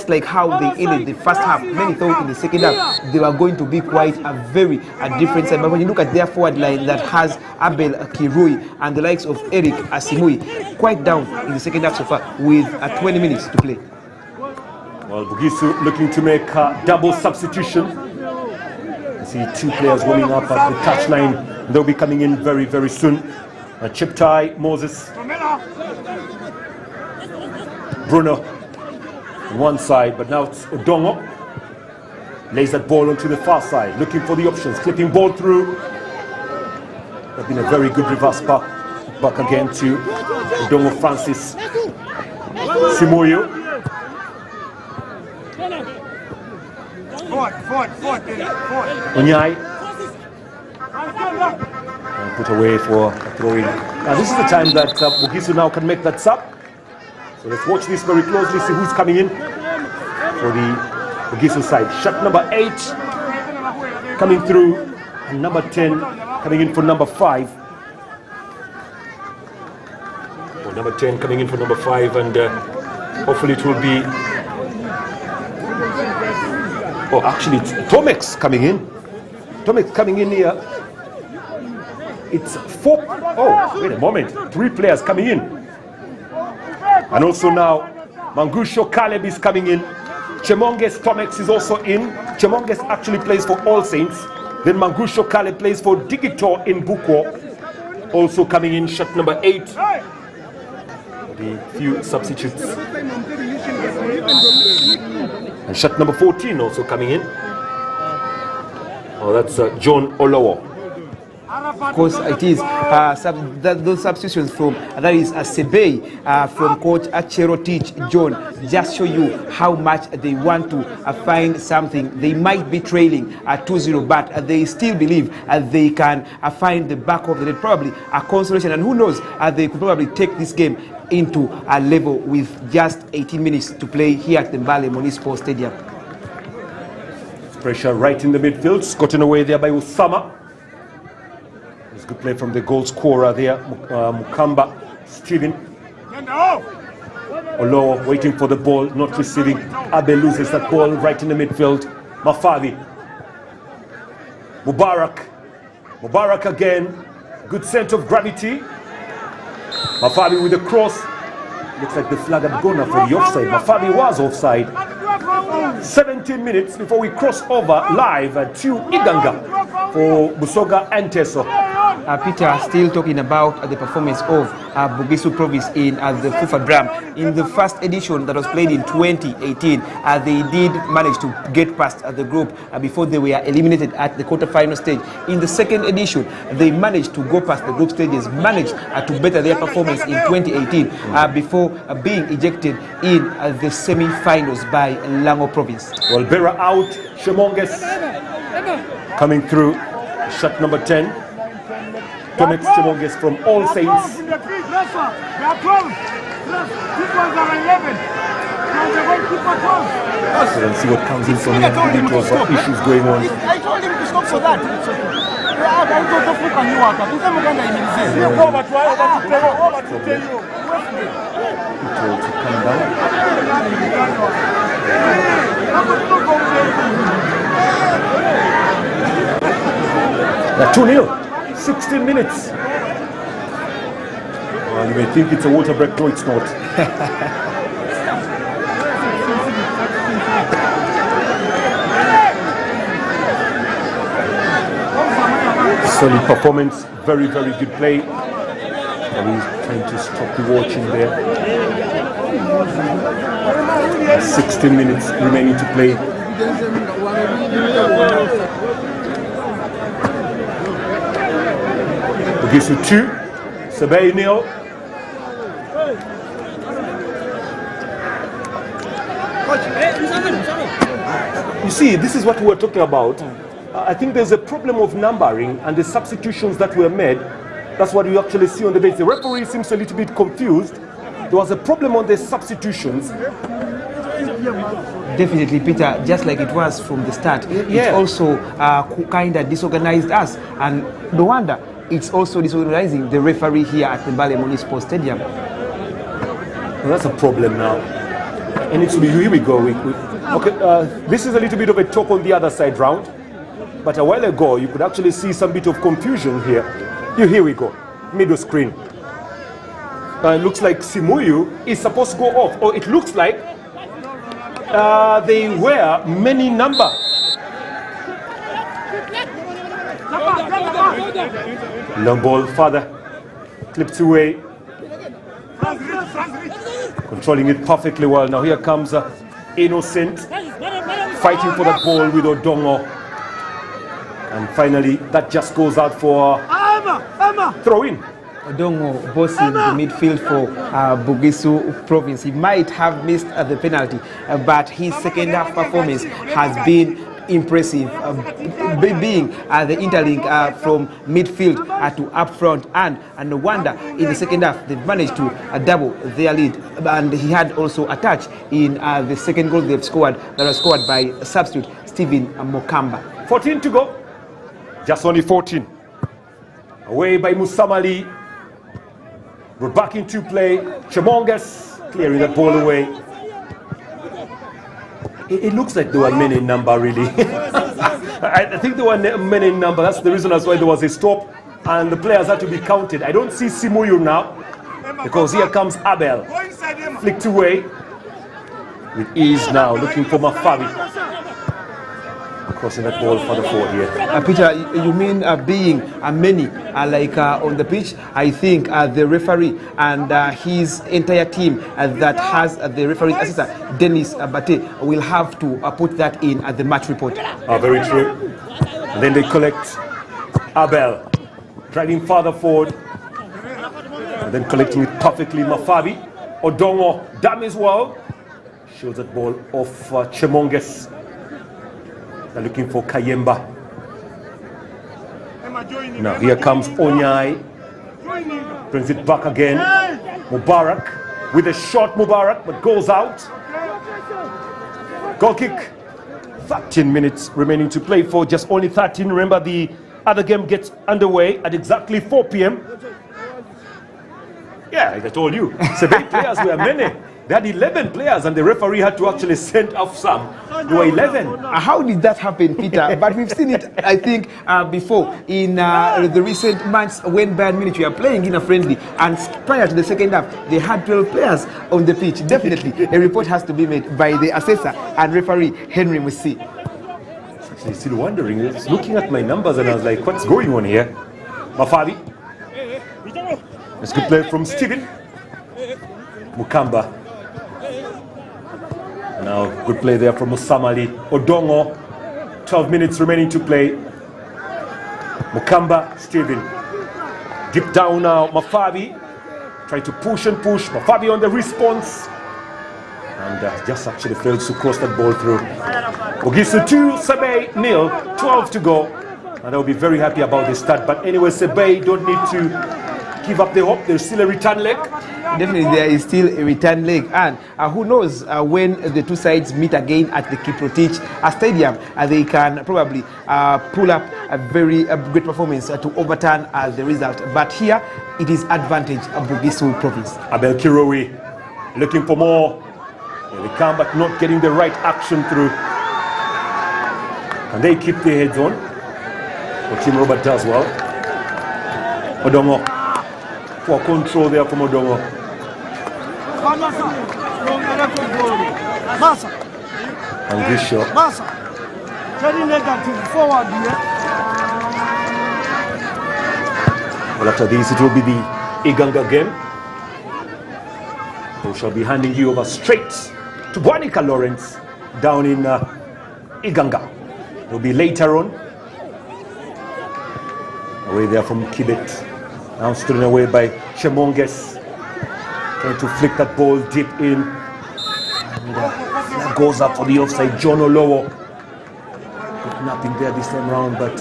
like how they ended the first half, many thought in the second half they were going to be quite a different side. But when you look at their forward line that has Abel Kirui and the likes of Eric Asimui, quite down in the second half so far with 20 minutes to play. Well, Bugisu looking to make a double substitution. I see two players warming up at the touchline. They'll be coming in very, very soon. Chiptai, Moses, Bruno on one side, but now it's Odongo. Lays that ball onto the far side, looking for the options, clipping ball through. There's been a very good reverse back again to Odongo Francis. Simoyo. Onyai. And put away for a throw in. Now this is the time that Bugisu now can make that sub. So let's watch this very closely, see who's coming in for the Bugisu side. Shot number 8 coming through, and number 10 coming in for number 5. Well, number 10 coming in for number 5, and hopefully it will be. Oh, actually, it's Tomex coming in. Tomex coming in here. It's 4. Oh, wait a moment. 3 players coming in. And also now, Mangusho Caleb is coming in. Chemonges Tomex is also in. Chemonges actually plays for All Saints. Then Mangusho Caleb plays for Digitor in Bukwo. Also coming in, shot number 8. The few substitutes. And shot number 14 also coming in. Oh, that's John Olowo. Of course, it is those substitutions from that is Sebei from Coach Achero Teach John. Just show you how much they want to find something. They might be trailing at 2-0, but they still believe they can find the back of the net, probably a consolation. And who knows, they could probably take this game into a level with just 18 minutes to play here at the Mbale Municipal Stadium. Pressure right in the midfield, gotten away there by Usama. It's good play from the goal scorer there, Mukamba Steven. Olowo waiting for the ball, not receiving. Abe loses that ball right in the midfield. Mafavi. Mubarak again. Good center of gravity. Mafabi with the cross. Looks like the flag had gone up for the offside. Mafabi was offside. 17 minutes before we cross over live to Iganga for Busoga and Teso. Peter, still talking about the performance of Bugisu Province in the Fufa Dram. In the first edition that was played in 2018, they did manage to get past the group before they were eliminated at the quarter-final stage. In the second edition, they managed to go past the group stages, managed to better their performance in 2018 before being ejected in the semi-finals by Lango Province. Well, Bera out, Chemonges coming through, shot number 10. Tomex Chemonges from All Saints. There are 12. These ones are 11. So let's see what comes in from here. It was issues going on. I told him to stop for that. To come down. 2-0, 16 minutes. Well, you may think it's a water break, no, it's not. Solid performance, very, very good play. And he's trying to stop the watching there. 16 minutes remaining to play. Bugisu 2, Sebei 0. You see, this is what we were talking about. I think there's a problem of numbering and the substitutions that were made. That's what you actually see on the bench. The referee seems a little bit confused. There was a problem on the substitutions. Definitely, Peter, just like it was from the start, it also kind of disorganized us. And no wonder it's also disorganizing the referee here at the Mbale Municipal Stadium. Well, that's a problem now. And it's here we go. Okay, this is a little bit of a talk on the other side round. But a while ago, you could actually see some bit of confusion here. Here we go, middle screen. It looks like Simuyu is supposed to go off, or it looks like they wear many number. Long ball, father clipped away, controlling it perfectly well. Now here comes Innocent, fighting for the ball with Odongo. And finally, that just goes out for throw in. Odongo bossing the midfield for Bugisu province. He might have missed the penalty, but his second half performance has been impressive, being the interlink from midfield to up front, and no wonder in the second half they managed to double their lead, and he had also a touch in the second goal they've scored, that was scored by substitute Stephen Mokamba. 14 to go, just only 14. Away by Musamali. We're back into play. Chemonges clearing that ball away. It looks like there were many in number, really. I think there were many in number. That's the reason as why there was a stop and the players had to be counted. I don't see Simuyu now because here comes Abel. Flicked away with ease now, looking for Mafabi. Crossing that ball for the forward here. Peter, you mean being many on the pitch? I think the referee and his entire team that has the referee assistant, Dennis Bate, will have to put that in at the match report. Very true. And then they collect Abel, driving further forward, and then collecting it perfectly. Mafabi, Odongo, damn as well. Shows that ball off Chemonges. They're looking for Kayemba. Now here comes Onyai. Brings it back again. Mubarak with a shot, Mubarak, but goes out. Goal kick. 13 minutes remaining to play for just only 13. Remember, the other game gets underway at exactly 4 p.m. Yeah, like I told you, Sebei players were many. They had 11 players and the referee had to actually send off some. There were 11. How did that happen, Peter? But we've seen it, I think, before in the recent months when Bayern Munich were playing in a friendly, and prior to the second half, they had 12 players on the pitch. Definitely, a report has to be made by the assessor and referee, Henry Musi. Actually, still wondering, looking at my numbers, and I was like, what's going on here? Mafabi. It's a good play from Steven. Mukamba. Now, good play there from Musamali. Odongo, 12 minutes remaining to play. Mukamba, Steven. Deep down now, Mafabi. Try to push and push. Mafabi on the response. And just actually fails to cross that ball through. Bugisu 2, Sebei 0, 12 to go. And I'll be very happy about this start. But anyway, Sebei don't need to give up the hope. There's still a return leg. Definitely, there is still a return leg, and who knows when the two sides meet again at the Kiprotich Stadium, they can probably pull up a very great performance to overturn the result. But here, it is advantage of Bugisu province. Abel Kirowi looking for more. They come but not getting the right action through. And they keep their heads on. But Team Robert does well. Odongo. For control there from Odongo. And this shot. Very negative forward here. Well, after this, it will be the Iganga game. We shall be handing you over straight to Buanika Lawrence down in Iganga. It will be later on. Away there from Kibet. Now stolen away by Chemonges. Trying to flick that ball deep in. And that goes up for the offside. John Olowo. Nothing there this time round, but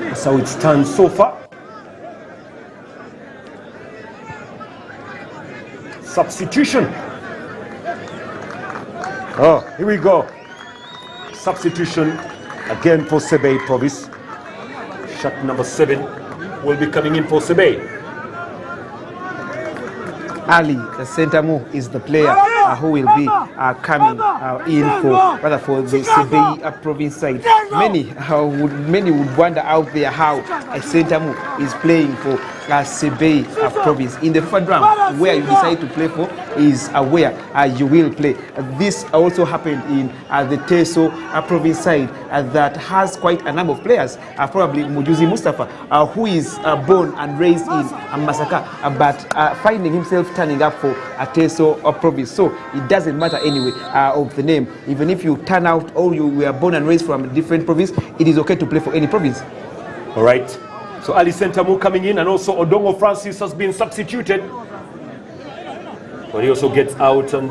that's how it stands so far. Substitution. Oh, here we go. Substitution again for Sebei Province. Shot number 7 will be coming in for Sebei. Ali, the centre move, is the player who will be coming in for the Sebei province side. Many would wonder out there how a centre move is playing for Sebei province. In the third round, where you decide to play for is where you will play. This also happened in the Teso province side that has quite a number of players. Probably Mujuzi Mustafa, who is born and raised in Masaka, but finding himself turning up for Teso province. So it doesn't matter anyway of the name. Even if you turn out or you were born and raised from a different province, it is okay to play for any province. All right. So Ali Sentamu coming in, and also Odongo Francis has been substituted. But he also gets out, and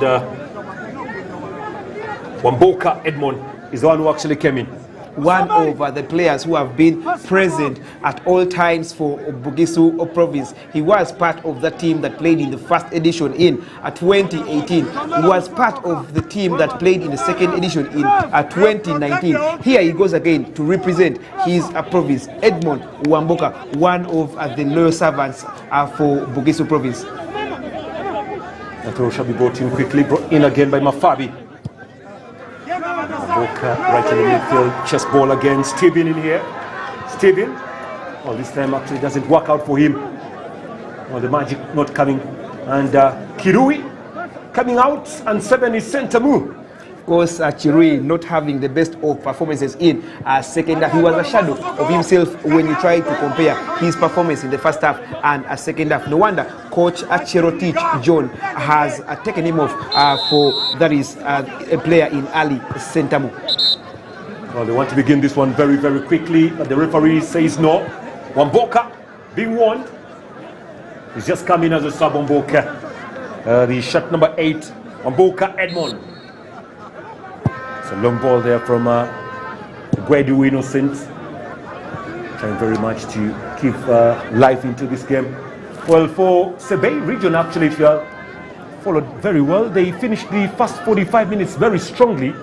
Wamboka Edmond is the one who actually came in. One of the players who have been present at all times for Bugisu province. He was part of the team that played in the first edition in 2018. He was part of the team that played in the second edition in 2019. Here he goes again to represent his province. Edmond Wamboka, one of the loyal servants for Bugisu province. The throw shall be brought in quickly, brought in again by Mafabi. Boka right in the midfield, chest ball again. Steven in here. Steven. Well, this time actually doesn't work out for him. Well, the magic not coming. And Kirui coming out, and 7 is Sentamu. Of course, Chirui not having the best of performances in second half. He was a shadow of himself when you try to compare his performance in the first half and a second half. No wonder Coach Cherotich John has taken him off for that is a player in Ali Sentamu. Well, they want to begin this one very, very quickly, but the referee says no. Wamboka being warned. He's just coming as a sub. Wamboka. The shot number 8, Wamboka Edmond. It's a long ball there from Gwedu Innocent. Trying very much to keep life into this game. Well, for Sebei region, actually, if you are followed very well, they finished the first 45 minutes very strongly.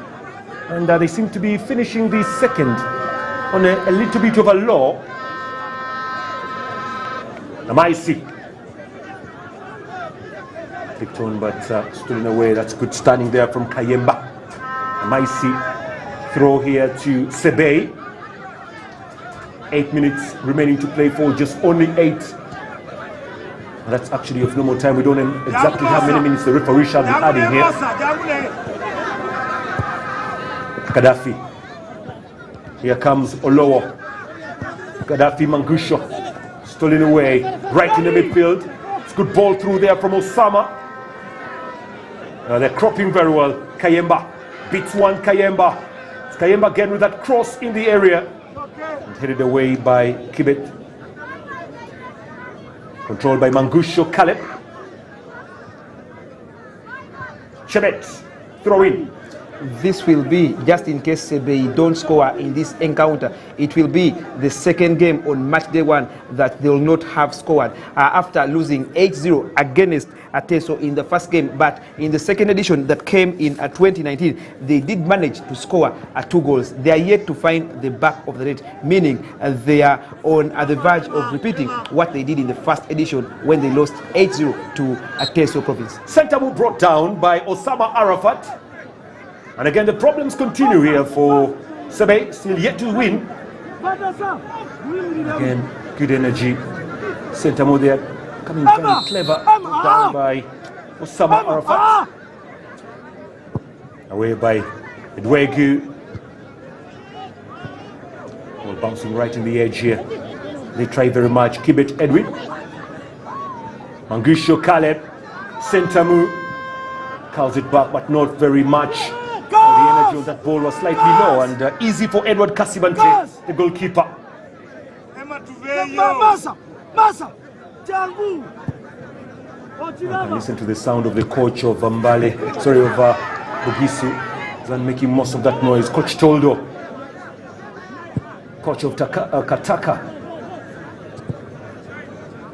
And they seem to be finishing the second on a little bit of a low. Namaisi. Flicked on, but stolen away. That's good standing there from Kayemba. Namaisi. Throw here to Sebei. 8 minutes remaining to play for, just only 8. That's actually of normal time. We don't know exactly how many minutes the referee shall be adding here. Gaddafi. Here comes Olowo. Gaddafi Mangusho. Stolen away. Right in the midfield. It's good ball through there from Osama. They're cropping very well. Kayemba. Beats one Kayemba. It's Kayemba again with that cross in the area. And headed away by Kibet. Controlled by Mangusho Caleb. Chebet. Throw in. this will be, just in case Sebei don't score in this encounter, it will be the second game on match day 1 that they will not have scored after losing 8-0 against Ateso in the first game. But in the second edition that came in 2019, they did manage to score 2 goals. They are yet to find the back of the net, meaning they are on the verge of repeating what they did in the first edition when they lost 8-0 to Ateso province. Center move brought down by Osama Arafat. And again, the problems continue here for Sebei, still yet to win. Again, good energy. Center move there, coming very clever. Down by Osama Arafat. Away by Edwegu. Ball bouncing right in the edge here. They try very much. Kibet Edwin. Mangusho Caleb. Center move. Calls it back, but not very much. The energy on that ball was slightly low and easy for Edward Kasibante, the goalkeeper. Listen to the sound of the coach of Bugisu. He's making most of that noise. Coach Toldo, coach of Kataka.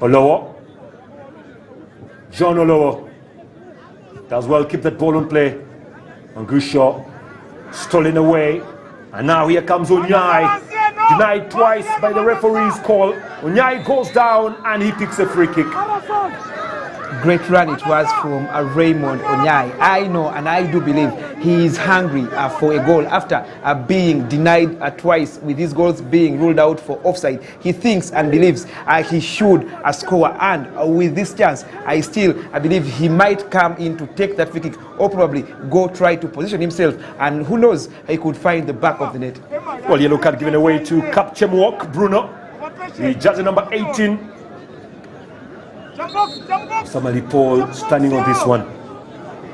Olowo, John Olowo does well, keep that ball on play. Mangusho stolen away, and now here comes Onyai, denied twice by the referee's call. Onyai goes down and he picks a free kick. Great run it was from Raymond Onyai. I know and I do believe he is hungry for a goal after being denied twice, with his goals being ruled out for offside. He thinks and believes he should score, and with this chance I believe he might come in to take that free kick, or probably go try to position himself, and who knows, he could find the back of the net. Well, yellow card given away to Kapchemwok Bruno, the jersey number 18. Osama Paul standing on this one,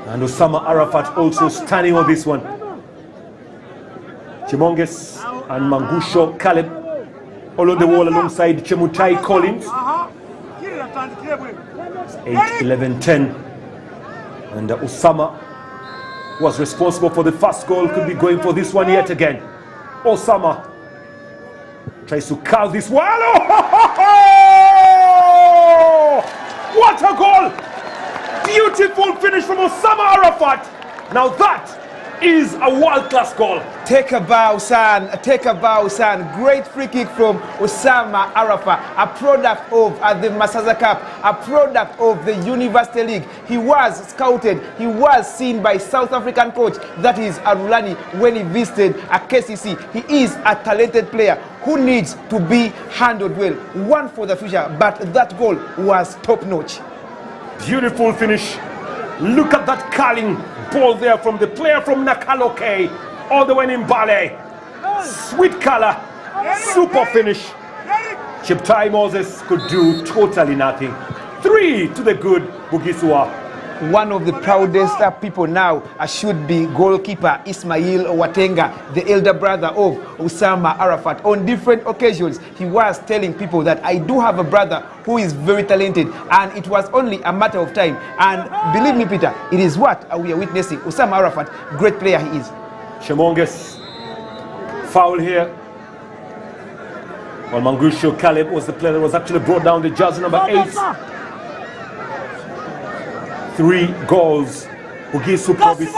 and Osama Arafat also standing on this one. Chimonges and Mangusho Caleb all on the wall alongside Chemutai Collins. 8, 11, 10. And Osama was responsible for the first goal, could be going for this one yet again. Osama tries to curl this one. What a goal! Beautiful finish from Osama Arafat. Now that is a world-class goal. Take a bow, son. Take a bow, son. Great free kick from Osama Arafat, a product of the Masaza Cup, a product of the University League. He was scouted. He was seen by South African coach, that is Arulani, when he visited a KCC. He is a talented player who needs to be handled well. One for the future, but that goal was top-notch. Beautiful finish. Look at that curling ball there from the player from Nakaloke, all the way in Bale. Sweet color, super finish. Cheptai Moses could do totally nothing. 3 to the good Bugisua. One of the proudest people now should be goalkeeper Ismail Watenga, the elder brother of Osama Arafat. On different occasions, he was telling people that I do have a brother who is very talented, and it was only a matter of time. And believe me, Peter, it is what we are witnessing. Osama Arafat, great player he is. Chemonges, foul here. Well, Mangusho Caleb was the player that was actually brought down the jersey number 8. 3 goals. Bugisu province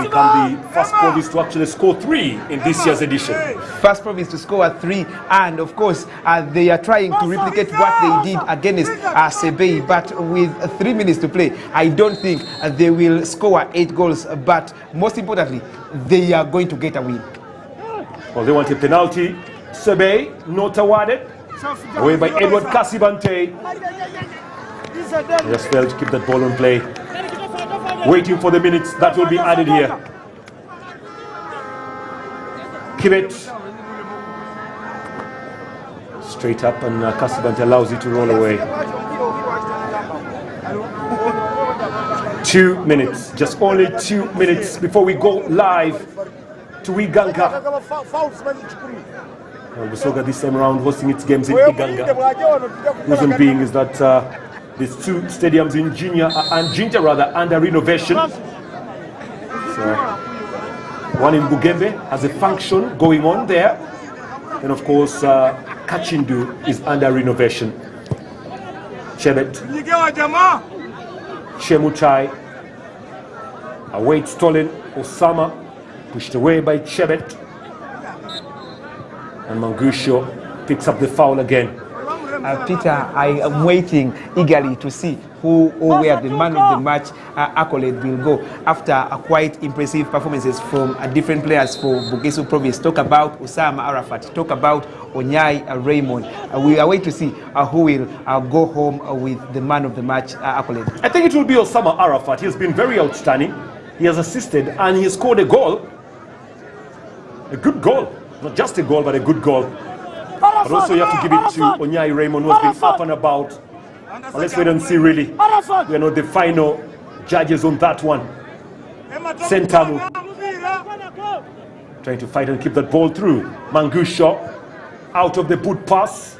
become the first province to actually score 3 in this year's edition. First province to score 3, and of course they are trying to replicate what they did against Sebei, but with 3 minutes to play, I don't think they will score 8 goals, but most importantly, they are going to get a win. Well, they want a penalty. Sebei not awarded. Away by Edward Kasibante. He just failed to keep that ball on play. Waiting for the minutes that will be added here. Kibet. Straight up, and Kasibante allows it to roll away. 2 minutes, just only 2 minutes before we go live to Iganga. Well, Busoga this time around hosting its games in Iganga. Reason being is that these 2 stadiums in Jinja are under renovation. One in Bugembe has a function going on there. And of course, Kachindu is under renovation. Chebet. Shemutai. Awaits stolen. Osama pushed away by Chebet. And Mangusho picks up the foul again. Peter, I am waiting eagerly to see who or where the man of the match accolade will go after quite impressive performances from different players for Bugisu Province. Talk about Osama Arafat, talk about Onyai Raymond. We are waiting to see who will go home with the man of the match accolade. I think it will be Osama Arafat. He has been very outstanding. He has assisted and he has scored a goal. A good goal. Not just a goal, but a good goal. But also you have to give it to Onyai Raymond, who has been up and about. But let's wait and see, really. We are not the final judges on that one. Sentamu trying to fight and keep that ball through. Mangusho out of the boot pass.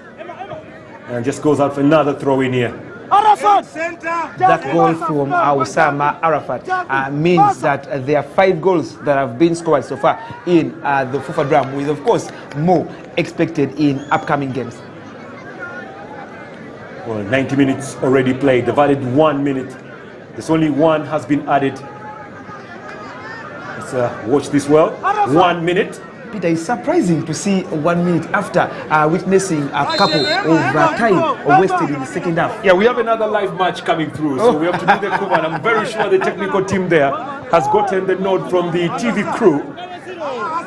And just goes out for another throw in here. That goal from Osama Arafat means that there are 5 goals that have been scored so far in the Fufa Drum, with of course more expected in upcoming games. Well, 90 minutes already played. They've added 1 minute. There's only one has been added. Let's watch this well. 1 minute. Peter, it's surprising to see 1 minute after witnessing a couple of time wasted in the second half. Yeah, we have another live match coming through, so we have to do the cover. And I'm very sure the technical team there has gotten the nod from the TV crew.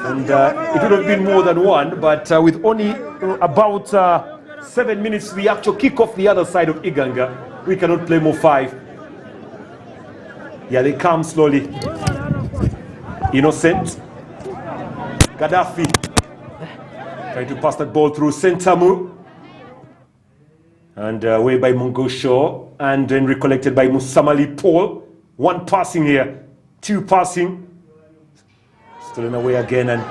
And it would have been more than one, but with only about 7 minutes to the actual kickoff the other side of Iganga, we cannot play more 5. Yeah, they come slowly. Innocent. Gaddafi trying to pass that ball through Sentamu. And away by Mungosho. And then recollected by Musamali Paul. 1 passing here. 2 passing. Stolen away again, and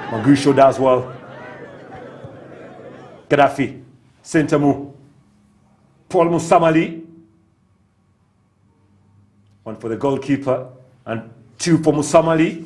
Mungosho does well. Gaddafi. Sentamu. Paul Musamali. 1 for the goalkeeper. And 2 for Musamali.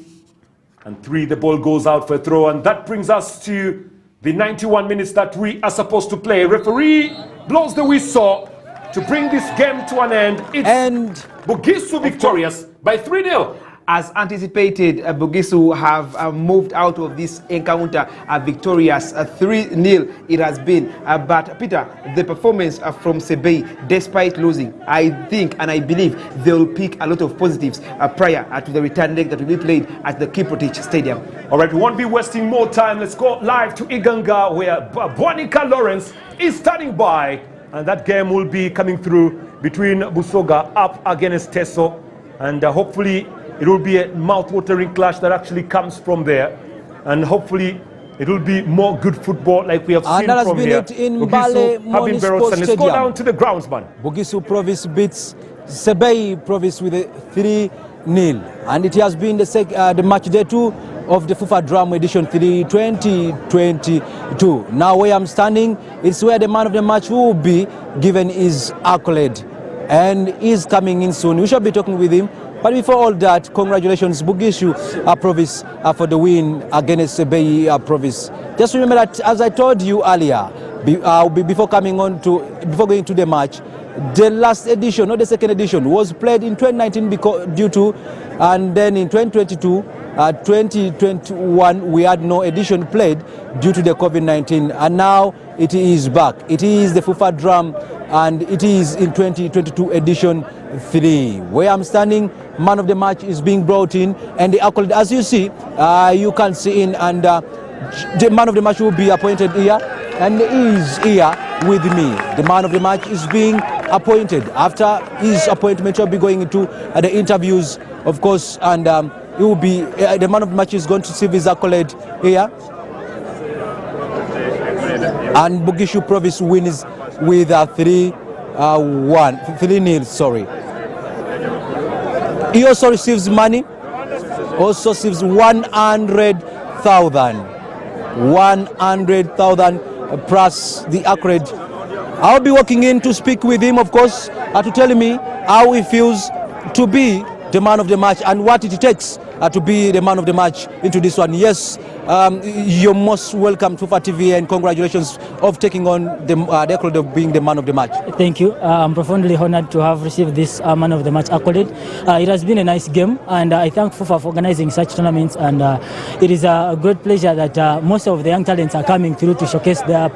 And 3, the ball goes out for a throw. And that brings us to the 91 minutes that we are supposed to play. Referee blows the whistle to bring this game to an end. It's Bugisu victorious by 3-0. As anticipated, Bugisu have moved out of this encounter victorious. 3-0 it has been. But Peter, the performance from Sebei, despite losing, I think and I believe they'll pick a lot of positives prior to the return leg that will be played at the Kiprotich Stadium. All right, we won't be wasting more time. Let's go live to Iganga, where Bwanika Lawrence is standing by. And that game will be coming through between Busoga up against Teso. And hopefully it will be a mouth-watering clash that actually comes from there. And hopefully it will be more good football like we have seen from here. Let's go down to the groundsman. Bugisu Province beats Sebei Province with a 3-0. And it has been the match day 2 of the Fufa Drum Edition 3 2022. Now where I'm standing, it's where the man of the match will be given his accolade. And he's coming in soon. We shall be talking with him. But before all that, congratulations Bugisu Province for the win against Sebei Province. Just remember that, as I told you earlier, before going to the match, the last edition, not the second edition, was played in 2019 and then in 2022, 2021 we had no edition played due to the COVID-19, and now it is back. It is the Fufa Drum, and it is in 2022 edition 3. Where I'm standing, man of the match is being brought in, and the accolade, as you see, you can see in, and the man of the match will be appointed here, and he is here with me. The man of the match is being appointed. After his appointment, he'll be going into the interviews, of course, and he will be the man of the match is going to receive his accolade here. And Bugisu Province wins with 3-0. Sorry. He also receives money. Also receives 100,000. 100,000 plus the accolade. I'll be walking in to speak with him, of course, to tell me how he feels to be the man of the match and what it takes to be the man of the match into this one. Yes, you're most welcome to Fufa TV, and congratulations of taking on the accolade of being the man of the match. Thank you. I'm profoundly honored to have received this man of the match accolade. It has been a nice game, and I thank Fufa for organizing such tournaments, and it is a great pleasure that most of the young talents are coming through to showcase their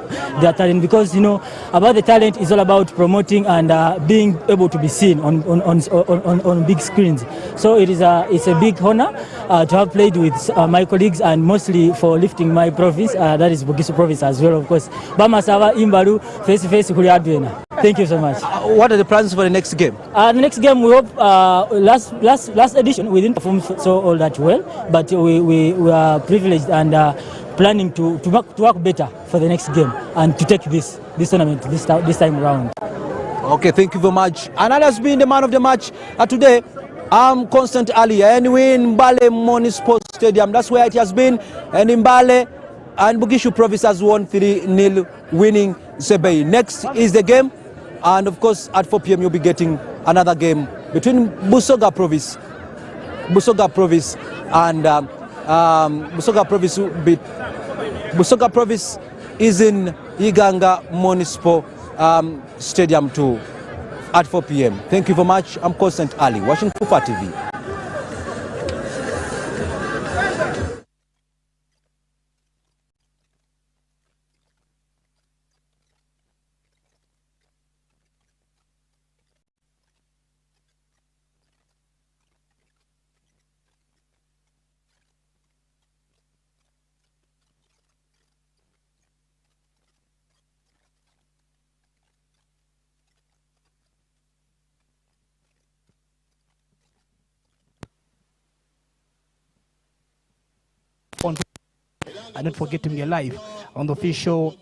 talent, because you know about the talent is all about promoting and being able to be seen on big screens. So it's a big honor to have played with my colleagues, and mostly for lifting my province, that is Bugisu province as well, of course. Bamasava Imbaru face to face. Thank you so much. What are the plans for the next game? The next game, we hope last edition we didn't perform so all that well, but we are privileged and planning to work better for the next game and to take this tournament this time around. Okay, thank you very much. And that has been the man of the match today. I'm Constant Ali, and we in Mbale Municipal Stadium. That's where it has been. And in Mbale, and Bugisu Province has won 3-0, winning Sebei. Next is the game, and of course at 4 p.m. you'll be getting another game between Busoga Province and Busoga Province is in Iganga Municipal Stadium too at 4 p.m. Thank you very much. I'm Constant Ali, watching Fufa TV. And don't forget to be live on the official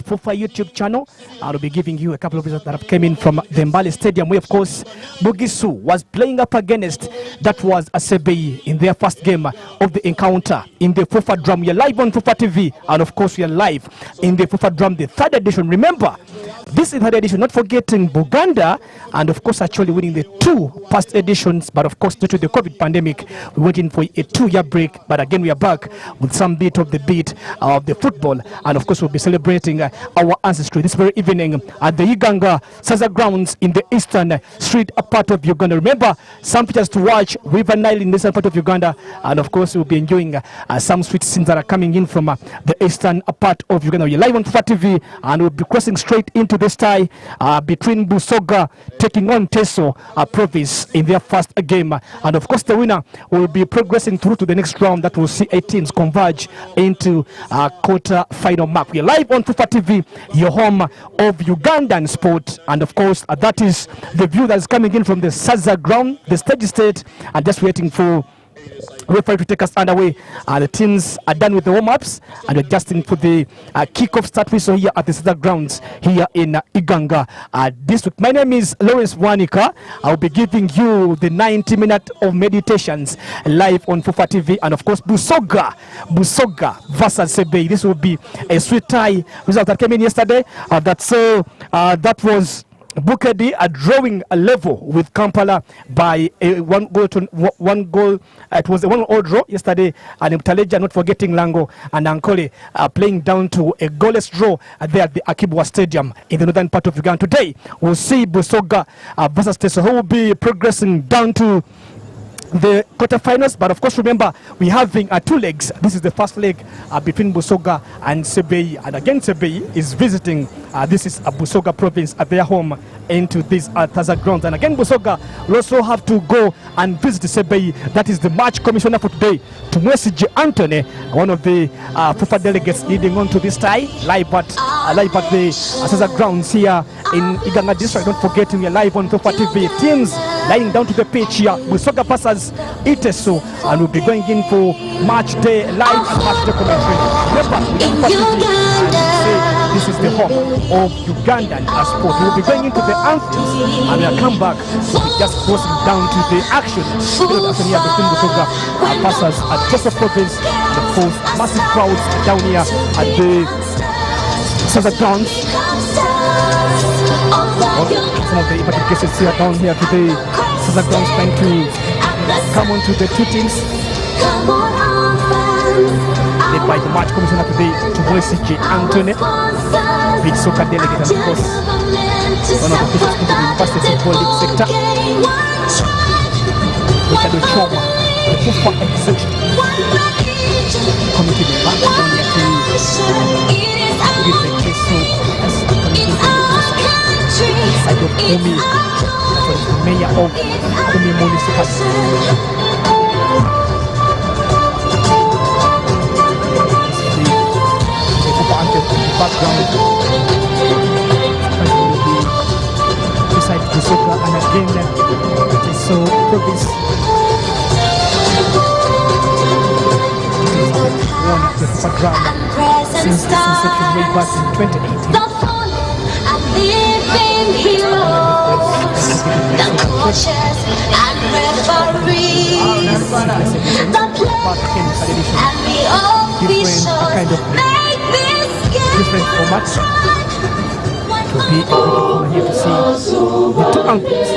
Fufa YouTube channel. I'll be giving you a couple of results that have come in from the Mbale Stadium, where of course Bugisu was playing up against, that was a Sebei in their first game of the encounter in the Fufa Drum. We are live on Fufa TV, and of course we are live in the Fufa Drum, the 3rd edition. Remember, this is the 3rd edition, not forgetting Buganda, and of course actually winning the 2 past editions, but of course due to the COVID pandemic we went in for a 2-year break, but again we are back with some bit of the football, and of course we'll be celebrating our ancestry this very evening at the Iganga Saza grounds in the eastern street part of Uganda. Remember, some features to watch: River Nile in the eastern part of Uganda, and of course we'll be enjoying some sweet scenes that are coming in from the eastern part of Uganda. We're live on Fufa TV, and we'll be crossing straight into this tie between Busoga taking on Teso Province in their first game, and of course the winner will be progressing through to the next round that will see 8 teams converge into quarter final mark. We're live on Fufa TV, your home of Ugandan sport, and of course that is the view that is coming in from the Saza ground, the steady state, and just waiting for referee to take us underway. The teams are done with the warm-ups, and we're adjusting for the kick-off start whistle here at the Saza grounds here in Iganga this week. My name is Lawrence Wanika. I'll be giving you the 90 minutes of meditations live on Fufa TV, and of course Busoga versus Sebei. This will be a sweet tie result that came in yesterday. That was Bukedi drawing a level with Kampala by a one goal. It was a 1-1 draw yesterday, and Mtaleja, not forgetting Lango and Ankole, playing down to a goalless draw there at the Akibwa Stadium in the northern part of Uganda. Today we'll see Busoga versus Teso, who will be progressing down to the quarterfinals. But of course, remember, we're having 2 legs. This is the first leg between Busoga and Sebei, and again Sebei is visiting this is Busoga province at their home into this Taza grounds, and again Busoga will also have to go and visit Sebei. That is the match commissioner for today, Tumwesije Anthony, one of the Fufa delegates leading on to this tie, live at the Taza grounds here in Iganga district. Don't forget, we are live on Fufa TV. Teams lying down to the pitch here. Busoga versus Iteso, and we'll be going in for match day live and match day commentary. Remember, this is the home of Ugandan sport. We'll be going into the anthems, and we'll come back. We'll be just crossing down to the action. Here between Busoga versus Teso province, and of course massive crowds down here at the Saza grounds. Some of the important guests here down here today. Saza grounds trying to come on to the two teams led by the match commissioner today, Tumoisi J. Anthony, beach soccer delegate, and of course, one of the officials into the University Football League sector, Richard Ochoma, the Fufa Executive Committee member, on the team, with the case as the committee side of Kumi, the mayor of Kumi Municipality. Background beside the soccer, and again so province won the background since its inception way back in 2018. The coaches and referees, the players and the officials make this different formats to be able to here to see the two uncles